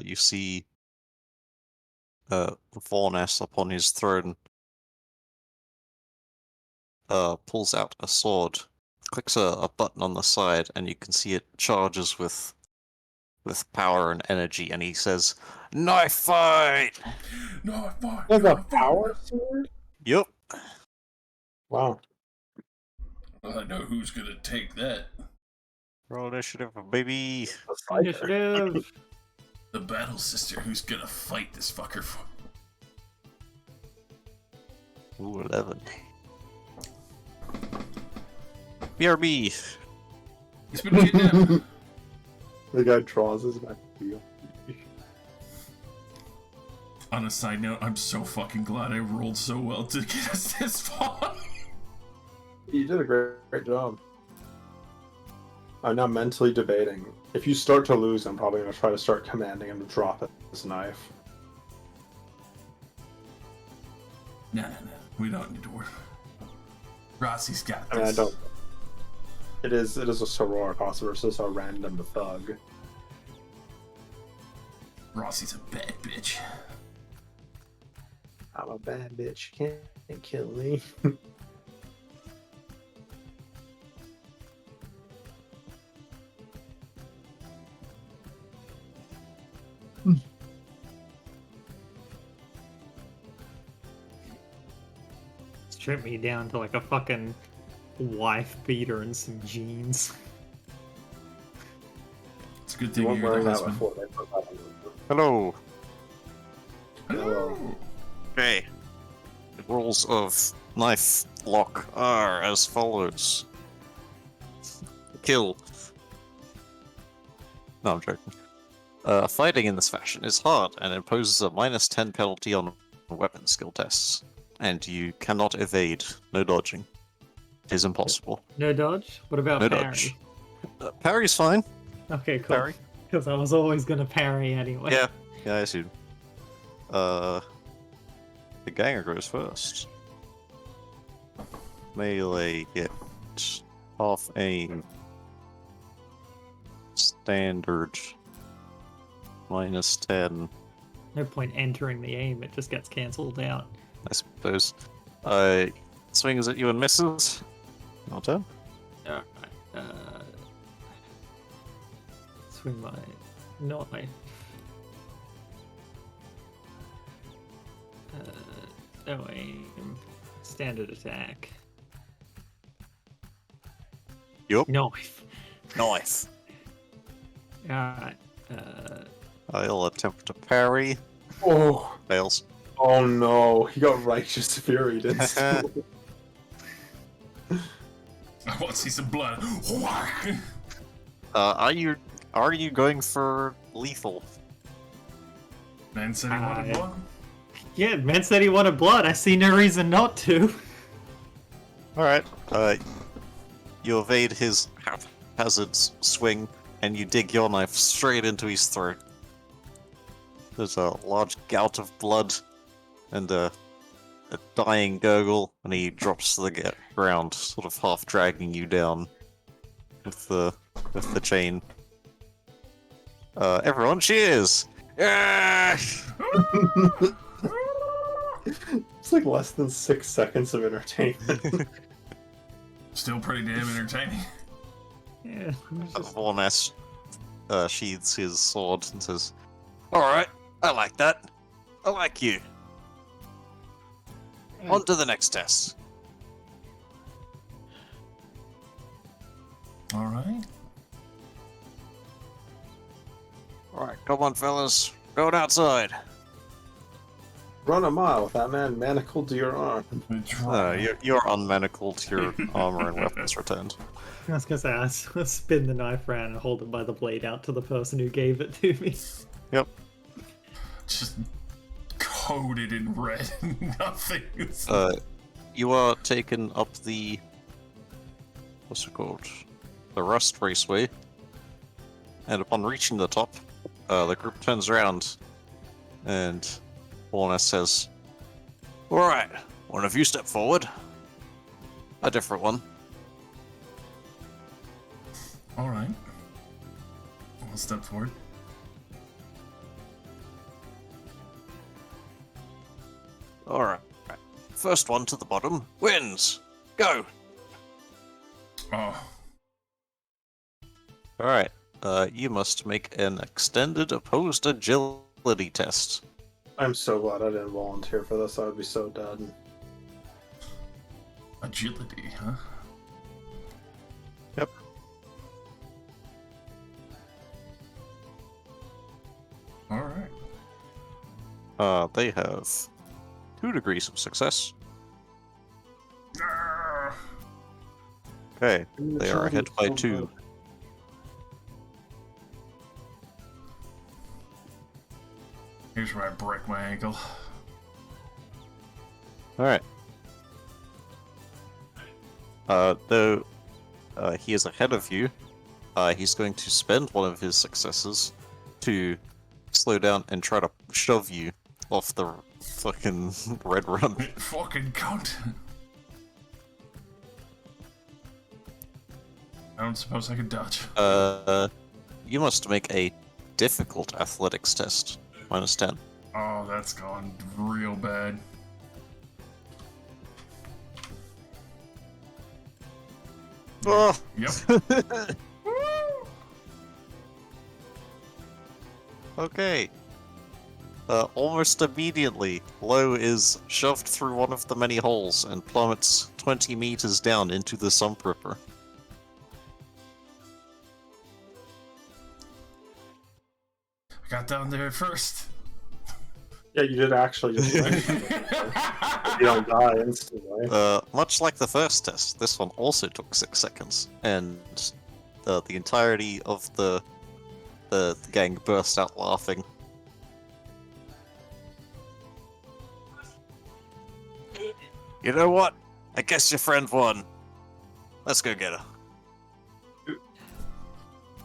You see Vornas upon his throne pulls out a sword, clicks a button on the side, and you can see it charges with power and energy, and he says, "Knife fight!" No, fuck. There's no, a fuck. power sword? Yup. Wow. I know who's gonna take that. Roll initiative, baby. Initiative! The battle sister who's gonna fight this fucker for. Ooh, 11. BRB. He's been kidnapped. The guy draws his back wheel. On a side note, I'm so fucking glad I rolled so well to get us this far. You did a great job. I'm now mentally debating. If you start to lose, I'm probably going to try to start commanding him to drop his knife. No. We don't need to worry. Rossi's got this. I mean, I don't. It is a soror cost versus a random thug. Rossi's a bad bitch. I'm a bad bitch. You can't kill me. Strip me down to like a fucking wife beater and some jeans. It's a good You thing weren't you're wearing the that husband. before they put that on you. Hello. Hello. Okay. The rules of knife lock are as follows. Kill. No, I'm joking. Fighting in this fashion is hard and imposes a -10 penalty on weapon skill tests. And you cannot evade. No dodging. It is impossible. No dodge? What about No parry? dodge. Parry's fine. Okay, cool. Parry. Because I was always gonna parry anyway. Yeah, I assume. The ganger goes first. Melee hit. Half aim. Standard. -10. No point entering the aim, it just gets cancelled out. I suppose. Swings at you and misses. Not done. Alright. Swing my knife. No aim. Standard attack. Yup. Knife. Knife. Alright. I'll attempt to parry. Oh, Fails. oh no! He got righteous fury, didn't he? I want to see some blood. Whack! Are you going for lethal? Man said he wanted blood. Yeah, man said he wanted blood. I see no reason not to. Alright. You evade his haphazard swing, and you dig your knife straight into his throat. There's a large gout of blood, and a dying gurgle, and he drops to the ground, sort of half dragging you down with the chain. Everyone cheers! Yeah! It's like less than 6 seconds of entertainment. Still pretty damn entertaining. Yeah. Vornas sheathes his sword and says, "Alright, I like that. I like you. On to the next test." Alright. Alright, come on, fellas. Going outside. Run a mile with that man manacled to your arm. You're unmanacled, your armor and weapons returned. I was gonna say, I spin the knife around and hold it by the blade out to the person who gave it to me. Yep. Just coated in red. Nothing. You are taken up the... what's it called? The Rust Raceway. And upon reaching the top, the group turns around and Warner says, "Alright, one of you step forward. A different one." Alright. I'll step forward. Alright. First one to the bottom wins. Go! Oh. Alright. You must make an extended opposed agility test. I'm so glad I didn't volunteer for this. I would be so dead. Agility, huh? Yep. Alright. They have 2 degrees of success. Okay, they are ahead by 2. Here's where I break my ankle. Alright. Though he is ahead of you, he's going to spend one of his successes to slow down and try to shove you off the fucking red run. Fucking cunt. I don't suppose I could dodge. You must make a difficult athletics test. -10. Oh, that's gone real bad. Oh. Yep. Okay. Almost immediately, Lo is shoved through one of the many holes and plummets 20 meters down into the sump ripper. I got down there first. Yeah, you did actually just mention it. You don't die instantly. Much like the first test, this one also took 6 seconds, and the entirety of the gang burst out laughing. You know what? I guess your friend won. Let's go get her.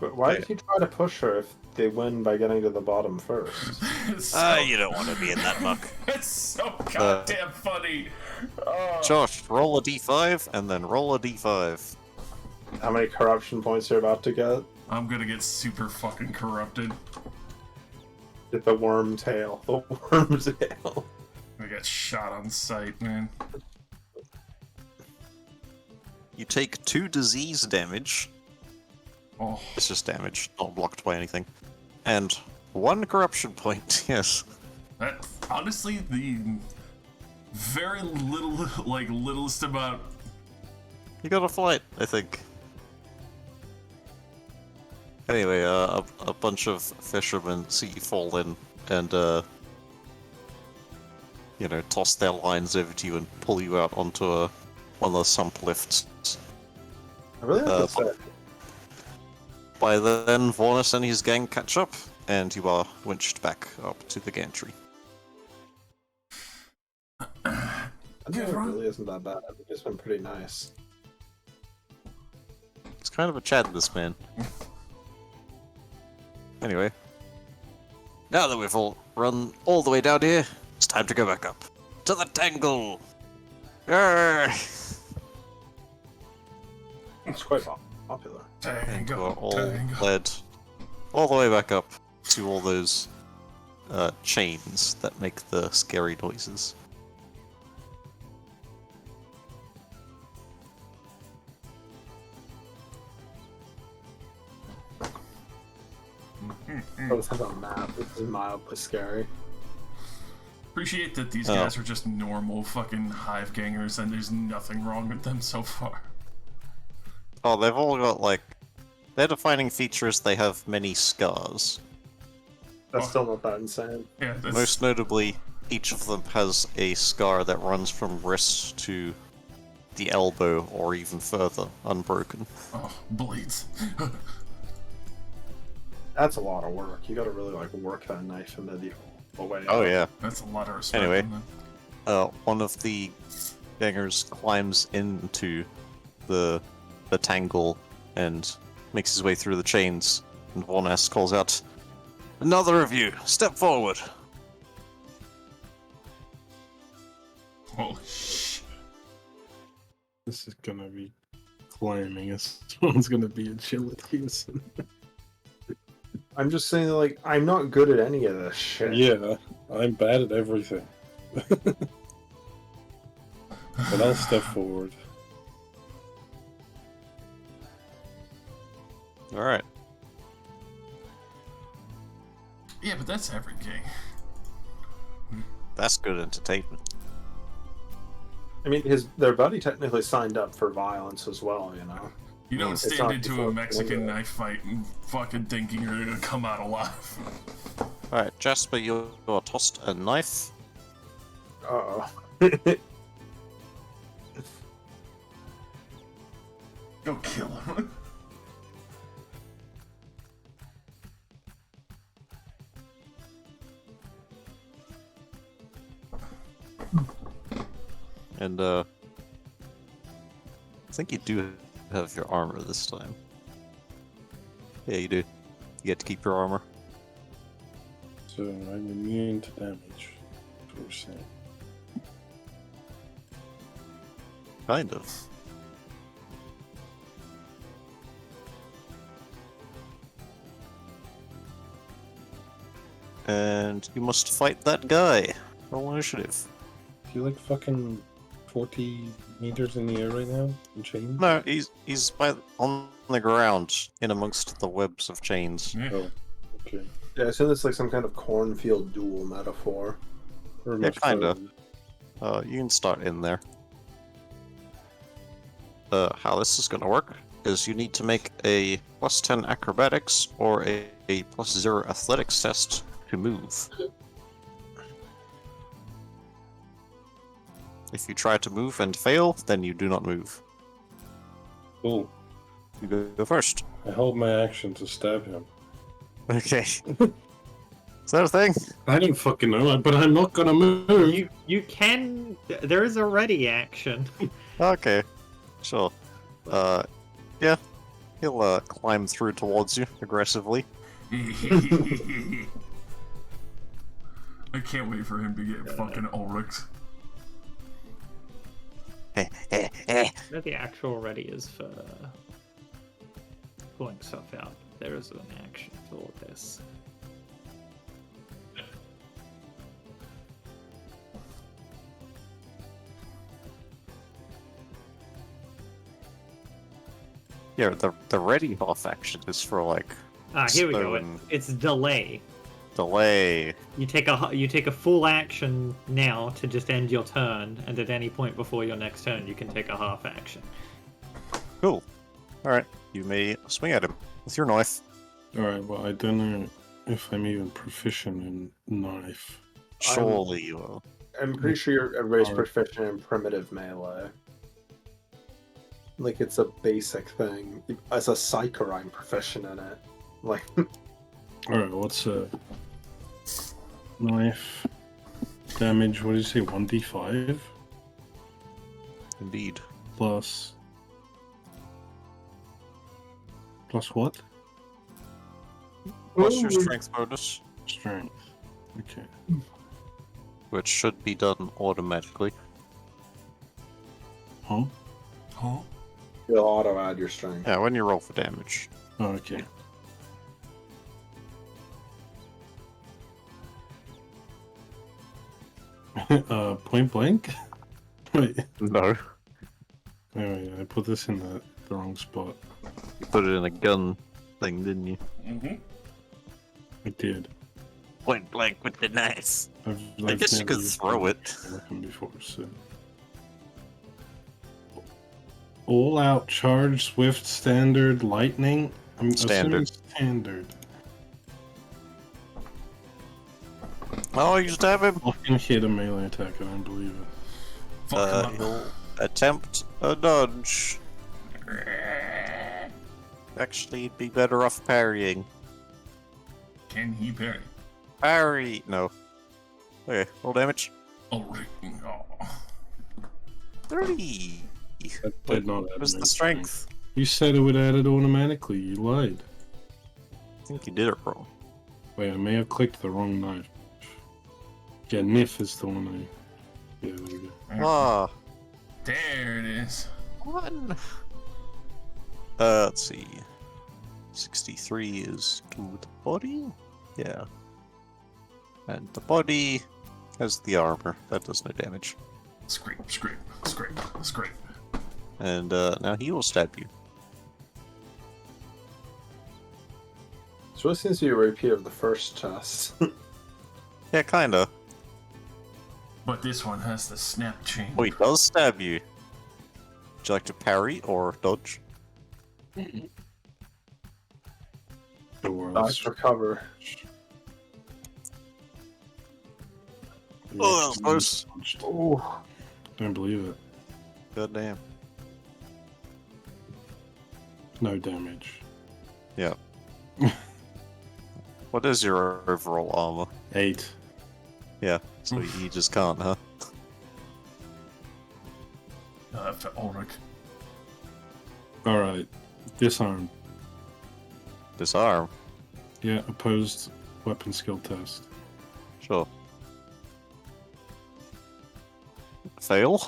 But why did you try to push her if they win by getting to the bottom first? You don't want to be in that muck. It's so goddamn funny. Oh. Josh, roll a d5 and then roll a d5. How many corruption points you're about to get? I'm gonna get super fucking corrupted. Get the worm tail. The worm tail. I got shot on sight, man. You take 2 disease damage. Oh, It's just damage, not blocked by anything. And 1 corruption point, yes. that honestly the very little, like littlest amount. You got a flight, I think. Anyway, a bunch of fishermen see you fall in and, you know, toss their lines over to you and pull you out onto one of the sump lifts. I really have to say, By then, Vornis and his gang catch up, and you are winched back up to the gantry. I think it really isn't that bad. I think it's been pretty nice. It's kind of a Chad, this man. Anyway, now that we've all run all the way down here, it's time to go back up. To the tangle! Arrgh! It's quite popular. And you Tango, are all tango. led all the way back up to all those chains that make the scary noises. Oh, this has a map. This is mildly scary. Appreciate that these Oh. guys are just normal fucking hive gangers and there's nothing wrong with them so far. Oh, they've all got, like, their defining feature is they have many scars. That's still not that insane. Yeah, that's Most notably, each of them has a scar that runs from wrist to the elbow or even further, unbroken. oh, bleeds. That's a lot of work. You gotta really like work that knife into the whole way. Oh up. yeah. That's a lot of respect. Anyway. on them. One of the gangers climbs into the tangle and makes his way through the chains, and Vornas calls out, "Another of you, step forward!" Holy shit. This is gonna be climbing. Someone's gonna be a chill with Houston. I'm just saying, like, I'm not good at any of this shit. Yeah, I'm bad at everything. But I'll step forward. Alright. Yeah, but that's every gang. That's good entertainment. I mean, their buddy technically signed up for violence as well, you know? You don't It's stand not into before a it's Mexican over. knife fight and fucking thinking you're gonna come out alive. Alright, Jasper, you are tossed a knife. Uh-oh. Go kill him. And I think you do have your armor this time. Yeah, you do. You get to keep your armor. So I'm immune to damage. That's what we're saying. Kind of. And you must fight that guy. Roll initiative. Is he like fucking 40 meters in the air right now? In chains? No, he's on the ground in amongst the webs of chains. Yeah. Oh, okay. Yeah, I assume it's like some kind of cornfield duel metaphor. Or Yeah, must kinda. have- You can start in there. How this is gonna work is you need to make a +10 acrobatics or a +0 athletics test to move. If you try to move and fail, then you do not move. Cool. You go first. I hold my action to stab him. Okay. Is that a thing? I don't fucking know, but I'm not gonna move. You can. There is a ready action. Okay. Sure. Yeah. He'll climb through towards you aggressively. I can't wait for him to get fucking Ulrichs. No, the actual ready is for pulling stuff out. There is an action for this. Yeah, the ready off action is for like Here we go. slow and It's delay. delay. You take a full action now to just end your turn, and at any point before your next turn, you can take a half action. Cool. Alright, you may swing at him with your knife. Alright, well, I don't know if I'm even proficient in knife. Surely you will. I'm pretty sure everybody's Alright. proficient in primitive melee. Like, it's a basic thing. As a psyker, I'm proficient in it. Like, Alright, what's knife damage? What did you say? 1d5 Indeed. plus what? Plus your strength bonus, Strength. Okay. which should be done automatically. Huh? Huh? you'll auto add your strength. Yeah, when you roll for damage. Oh, okay. Point blank? Wait. No. Wait, I put this in the wrong spot. You put it in a gun thing, didn't you? Mm-hmm. I did. Point blank with the knife. I've guess you never could used throw that it. weapon before, so. All out charge, swift, standard, lightning. I'm Standard. assuming standard. Oh, you stab him. Fucking hit a melee attack, I don't believe it. Fuck him up. He'll attempt a dodge. Actually, you'd be better off parrying. Can he parry? Parry! No. Okay, roll damage. Ulrich. Oh. 30! That did not add What's any the strength? You said it would add it automatically, you lied. I think you did it wrong. Wait, I may have clicked the wrong knife. Yeah, Nif is the one I... Yeah, there we go. Ah, There it is. one. Let's see. 63 is to the body? Yeah. And the body has the armor. That does no damage. Scrape, scrape, scrape, scrape. And now he will stab you. So it seems to be a repeat of the first test. Yeah, kinda. But this one has the snap chain. Oh, he does stab you. Would you like to parry or dodge? The world's... Dodge recover. Oh, that was close. Oh, Don't believe it. God damn. No damage. Yeah. What is your overall armor? 8. Yeah, so he just can't, huh? For Ulrich. Alright. Disarm. Disarm. Yeah, opposed weapon skill test. Sure. Fail?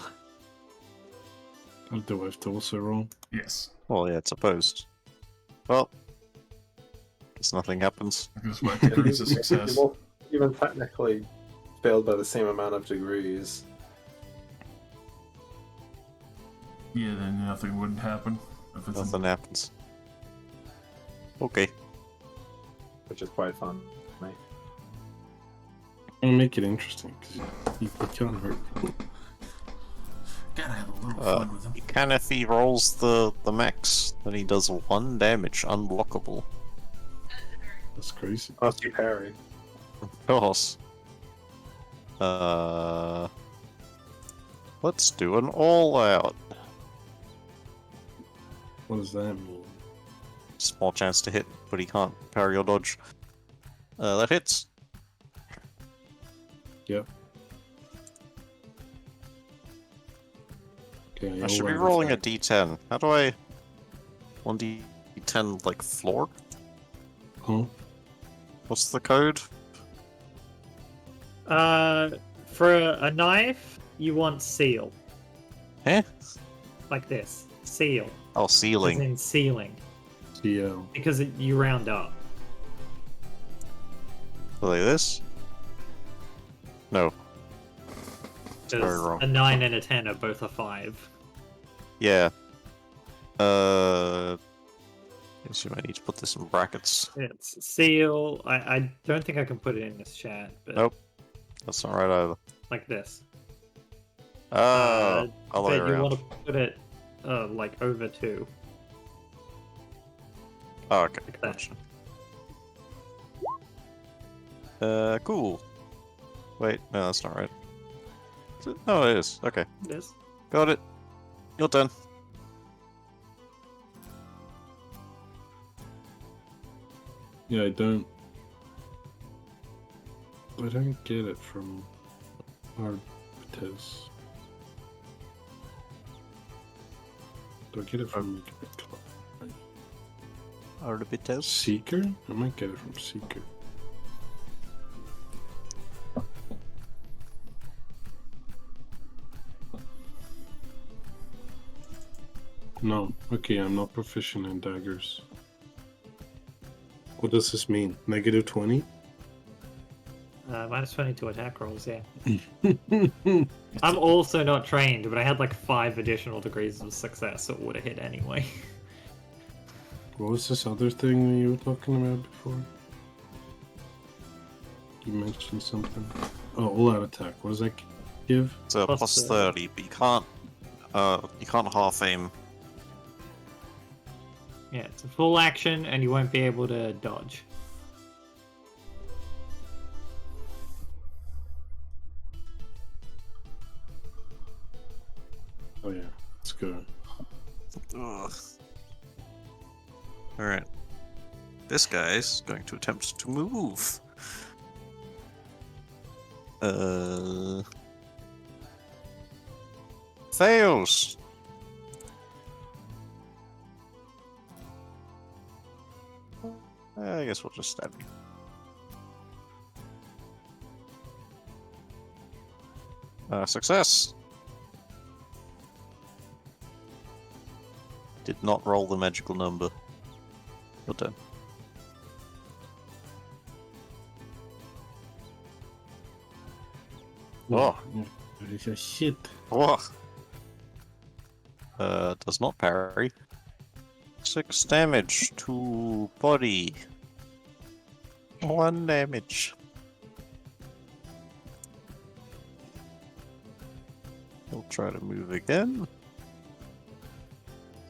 Oh, do I have to also roll? Yes. Well, yeah, it's opposed. Well, guess nothing happens. Because my degree is a success. Well, even technically failed by the same amount of degrees. Yeah, then nothing wouldn't happen. If it's Nothing happens. Okay. Which is quite fun. Right? I'm gonna make it interesting, because you can't hurt. Gotta have a little fun with him. If he rolls the max, then he does 1 damage, unblockable. That's crazy. Unless you parry. Of course. Let's do an all-out. What does that mean? Small chance to hit, but he can't parry or dodge. That hits. Yep. Okay, I should be rolling a d10. How do I... 1d10, like, floor? Huh? What's the code? For a knife, you want seal. Eh? Like this. Seal. Oh, As ceiling. in ceiling. CL. Because you round up. Like this? No. Very Because wrong. a 9 and a 10 are both a 5. Yeah. Guess you might need to put this in brackets. It's seal. I don't think I can put it in this chat, but Nope. That's not right either. like this. Oh, all the way But you around. want to put it like over 2. Oh, okay. like that. Gotcha. Cool. Wait, no, that's not right. Is it? No, it is. Okay. It is. Got it. You're done. Yeah, I don't get it from Arbites. Do I get it from Arbites? Seeker? I might get it from Seeker. No. Okay, I'm not proficient in daggers. What does this mean? Negative 20? Minus 22 attack rolls, yeah. I'm also not trained, but I had like 5 additional degrees of success, so it would have hit anyway. What was this other thing that you were talking about before? You mentioned something. Oh, all-out attack. What does that give? It's a Plus plus 30, but you can't half aim. Yeah, it's a full action, and you won't be able to dodge. Oh yeah, let's go. Ugh. Alright. This guy's going to attempt to move. Fails! I guess we'll just stab you. Success! Did not roll the magical number. You're done. Oh. It's a shit. Oh. Does not parry. 6 damage to body. 1 damage. He'll try to move again.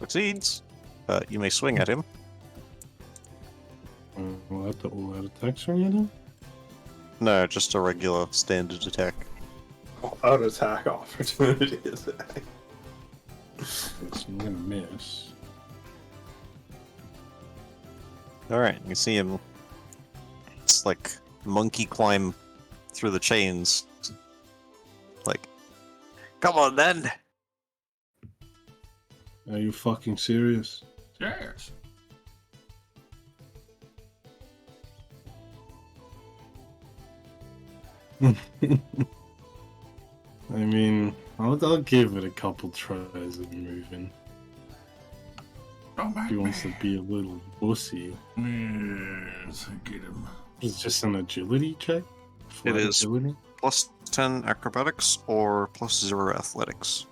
Succeeds. You may swing at him. Will that the all-out attacks or anything? No, just a regular standard attack. Out attack opportunity is it? So I'm gonna miss. Alright, you can see him. It's like monkey climb through the chains. Like, come on then! Are you fucking serious? Yes. I mean, I'll give it a couple tries of moving. Don't make He wants to me. be a little wussy. Yes, I get him. It's just an agility check? Flat is. agility? Plus 10 acrobatics or plus 0 athletics.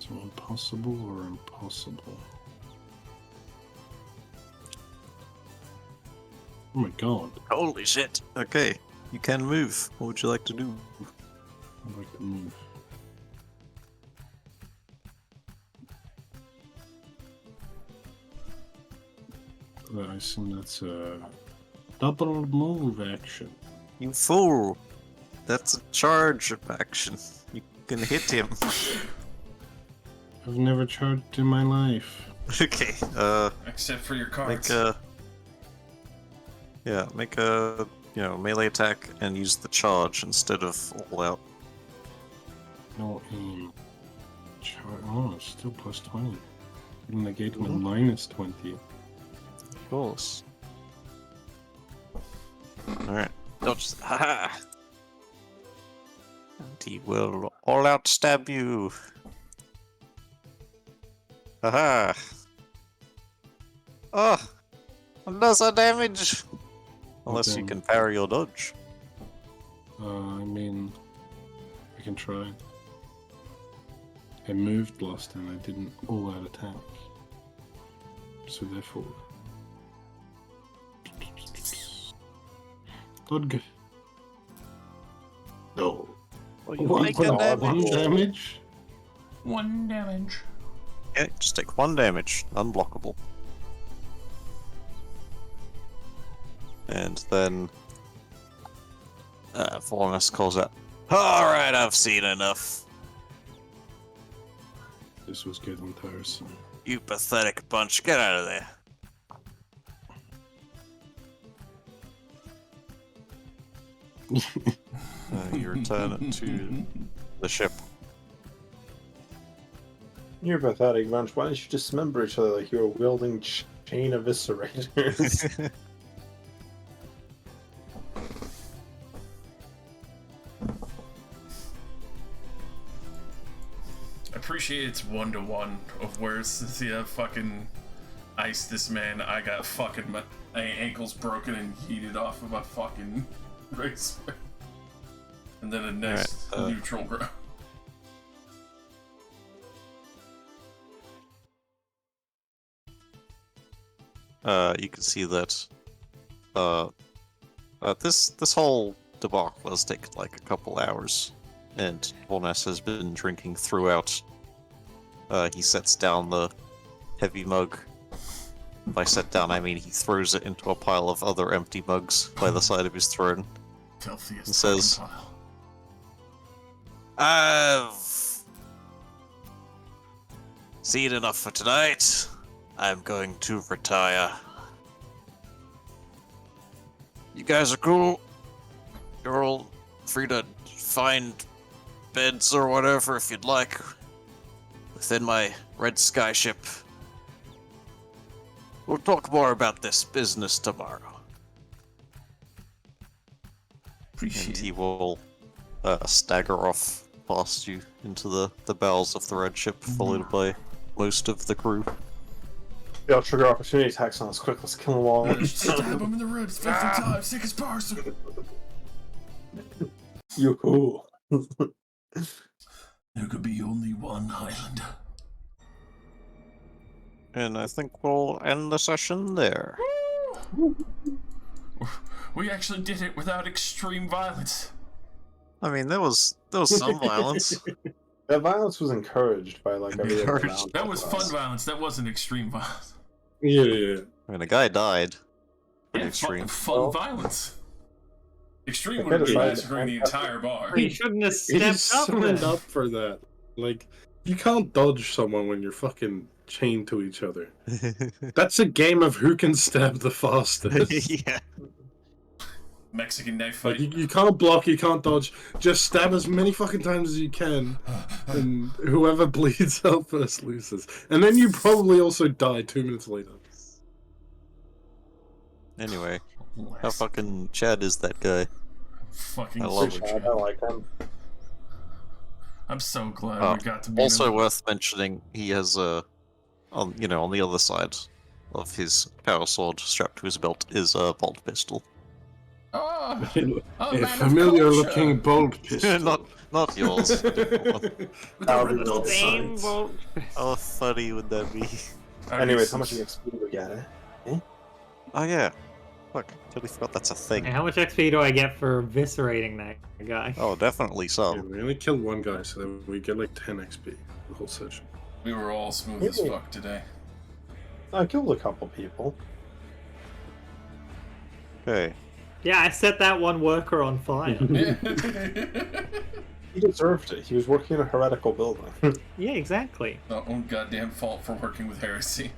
So impossible or impossible? Oh my god. Holy shit. Okay, you can move. What would you like to do? I'd like to move. I assume that's a double move action. You fool! That's a charge action. You can hit him. I've never charged in my life. Okay, Except for your cards. make a melee attack and use the charge instead of all out. No aim. Oh, it's still plus 20. You can negate with minus 20. Of course. Alright. Dodge. Haha! And he will all out stab you. Haha! Oh! Another damage! Unless you Okay. can parry your dodge. I mean, I can try. I moved last time, I didn't all-out attack. So therefore... Dodge. No. Well, One damage? 1 damage. Yeah, just take 1 damage. Unblockable. And then... Formus calls out, "Alright, I've seen enough. This was getting tiresome. You pathetic bunch, get out of there." You return to the ship. You're pathetic, bunch. Why don't you dismember each other like you were wielding chain eviscerators? I appreciate it's 1-to-1 of where's the fucking ice this man. I got fucking my ankles broken and yeeted off of my fucking race. And then a next neutral ground. You can see that this whole debacle has taken like a couple hours, and Volness has been drinking throughout. He sets down the heavy mug. By set down, I mean he throws it into a pile of other empty mugs by the side of his throne. Filthiest It says, fucking pile. "I've seen enough for tonight. I'm going to retire. You guys are cool. You're all free to find beds or whatever if you'd like within my Red Sky ship. We'll talk more about this business tomorrow." And Appreciate he it. will stagger off past you into the bowels of the red ship, followed by most of the crew. Yeah, I'll trigger opportunity attacks on us quick. Let's kill them all. Stab him in the ribs 50 times, sick as parcel. Yoo-hoo. There could be only one Highlander. And I think we'll end the session there. We actually did it without extreme violence. I mean, there was some violence. That violence was encouraged by like everything Encouraged. around That was fun us. violence. That wasn't extreme violence. Yeah. I mean, a guy died. Pretty Yeah, extreme. fun Well, violence. Extreme I would have been decided- massacring the entire bar. He shouldn't have He's stepped up. signed then. up for that. Like, you can't dodge someone when you're fucking chained to each other. That's a game of who can stab the fastest. Yeah. Mexican knife Like fight. you can't block, you can't dodge. Just stab as many fucking times as you can, and whoever bleeds out first loses. And then you probably also die 2 minutes later. Anyway, how Bless. fucking Chad is that guy? Fucking I love so it. Chad, I like him. I'm so glad we got to meet Also him. worth mentioning, he has on the other side of his power sword strapped to his belt is a bolt pistol. Oh, a A man of familiar-looking culture. bolt pistol. Not yours. A different one. With That a would be ribbon on the Same sides. bolt. How funny would that be? Anyways, how much XP do we get? Oh yeah. Fuck, totally forgot that's a thing. And how much XP do I get for eviscerating that guy? Oh, definitely Yeah, some. we only killed one guy, so then we get like 10 XP the whole session. We were all smooth as Really? fuck today. I killed a couple people. Okay. Yeah, I set that one worker on fire. He deserved it. He was working in a heretical building. Yeah, exactly. Our own goddamn fault for working with heresy.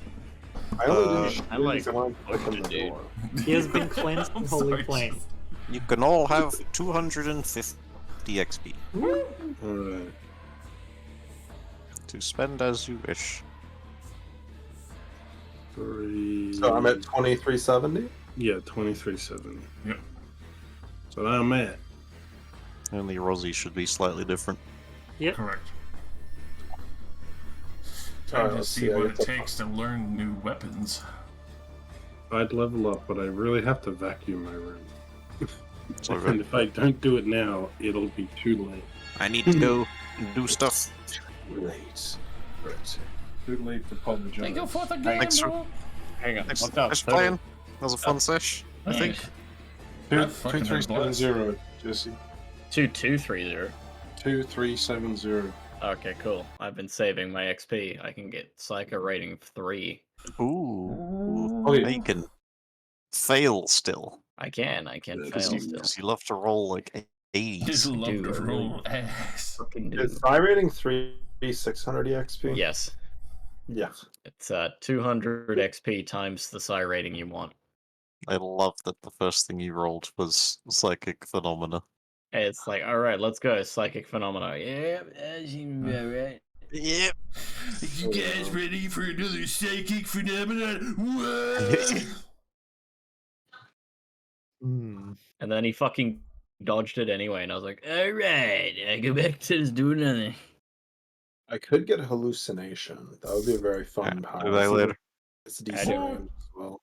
I only did I like because I wanted to what open you the do. door. He has been cleansed I'm in holy sorry. flame. You can all have 250 XP Alright. to spend as you wish. 3... So I'm at 2370. Yeah, 2370. Yep. So now I'm at. Only Rosie should be slightly different. Yep. Correct. Alright, Time to let's see see, I what get it the- takes to learn new weapons. I'd level up, but I really have to vacuum my room. So And good. if I don't do it now, it'll be too late. I need to go and do stuff. Great. Too late to apologize. They go for the game, Thanks for- bro. Hang on. Thanks Watch out. for playing. That was a fun sesh, I think. That fucking hurt blast. 2370, Jesse. 2230. 2370. Okay, cool. I've been saving my XP. I can get Psycho rating 3. Ooh. Oh, yeah. You can fail still. I can Yeah, fail Because still. you love to roll like Just 80s. love do, to I roll ass. Fucking do. Is my rating 600 XP? Yes. Yeah. It's 200 XP times the psi rating you want. I love that the first thing you rolled was Psychic Phenomena. It's like, alright, let's go. Psychic phenomena. Yeah, that seems about right. Yep. You guys ready for another psychic phenomenon? What? And then he fucking dodged it anyway, and I was like, alright, I go back to just doing nothing. I could get hallucination. That would be a very fun power. Do that later. It's I decent do. range as well.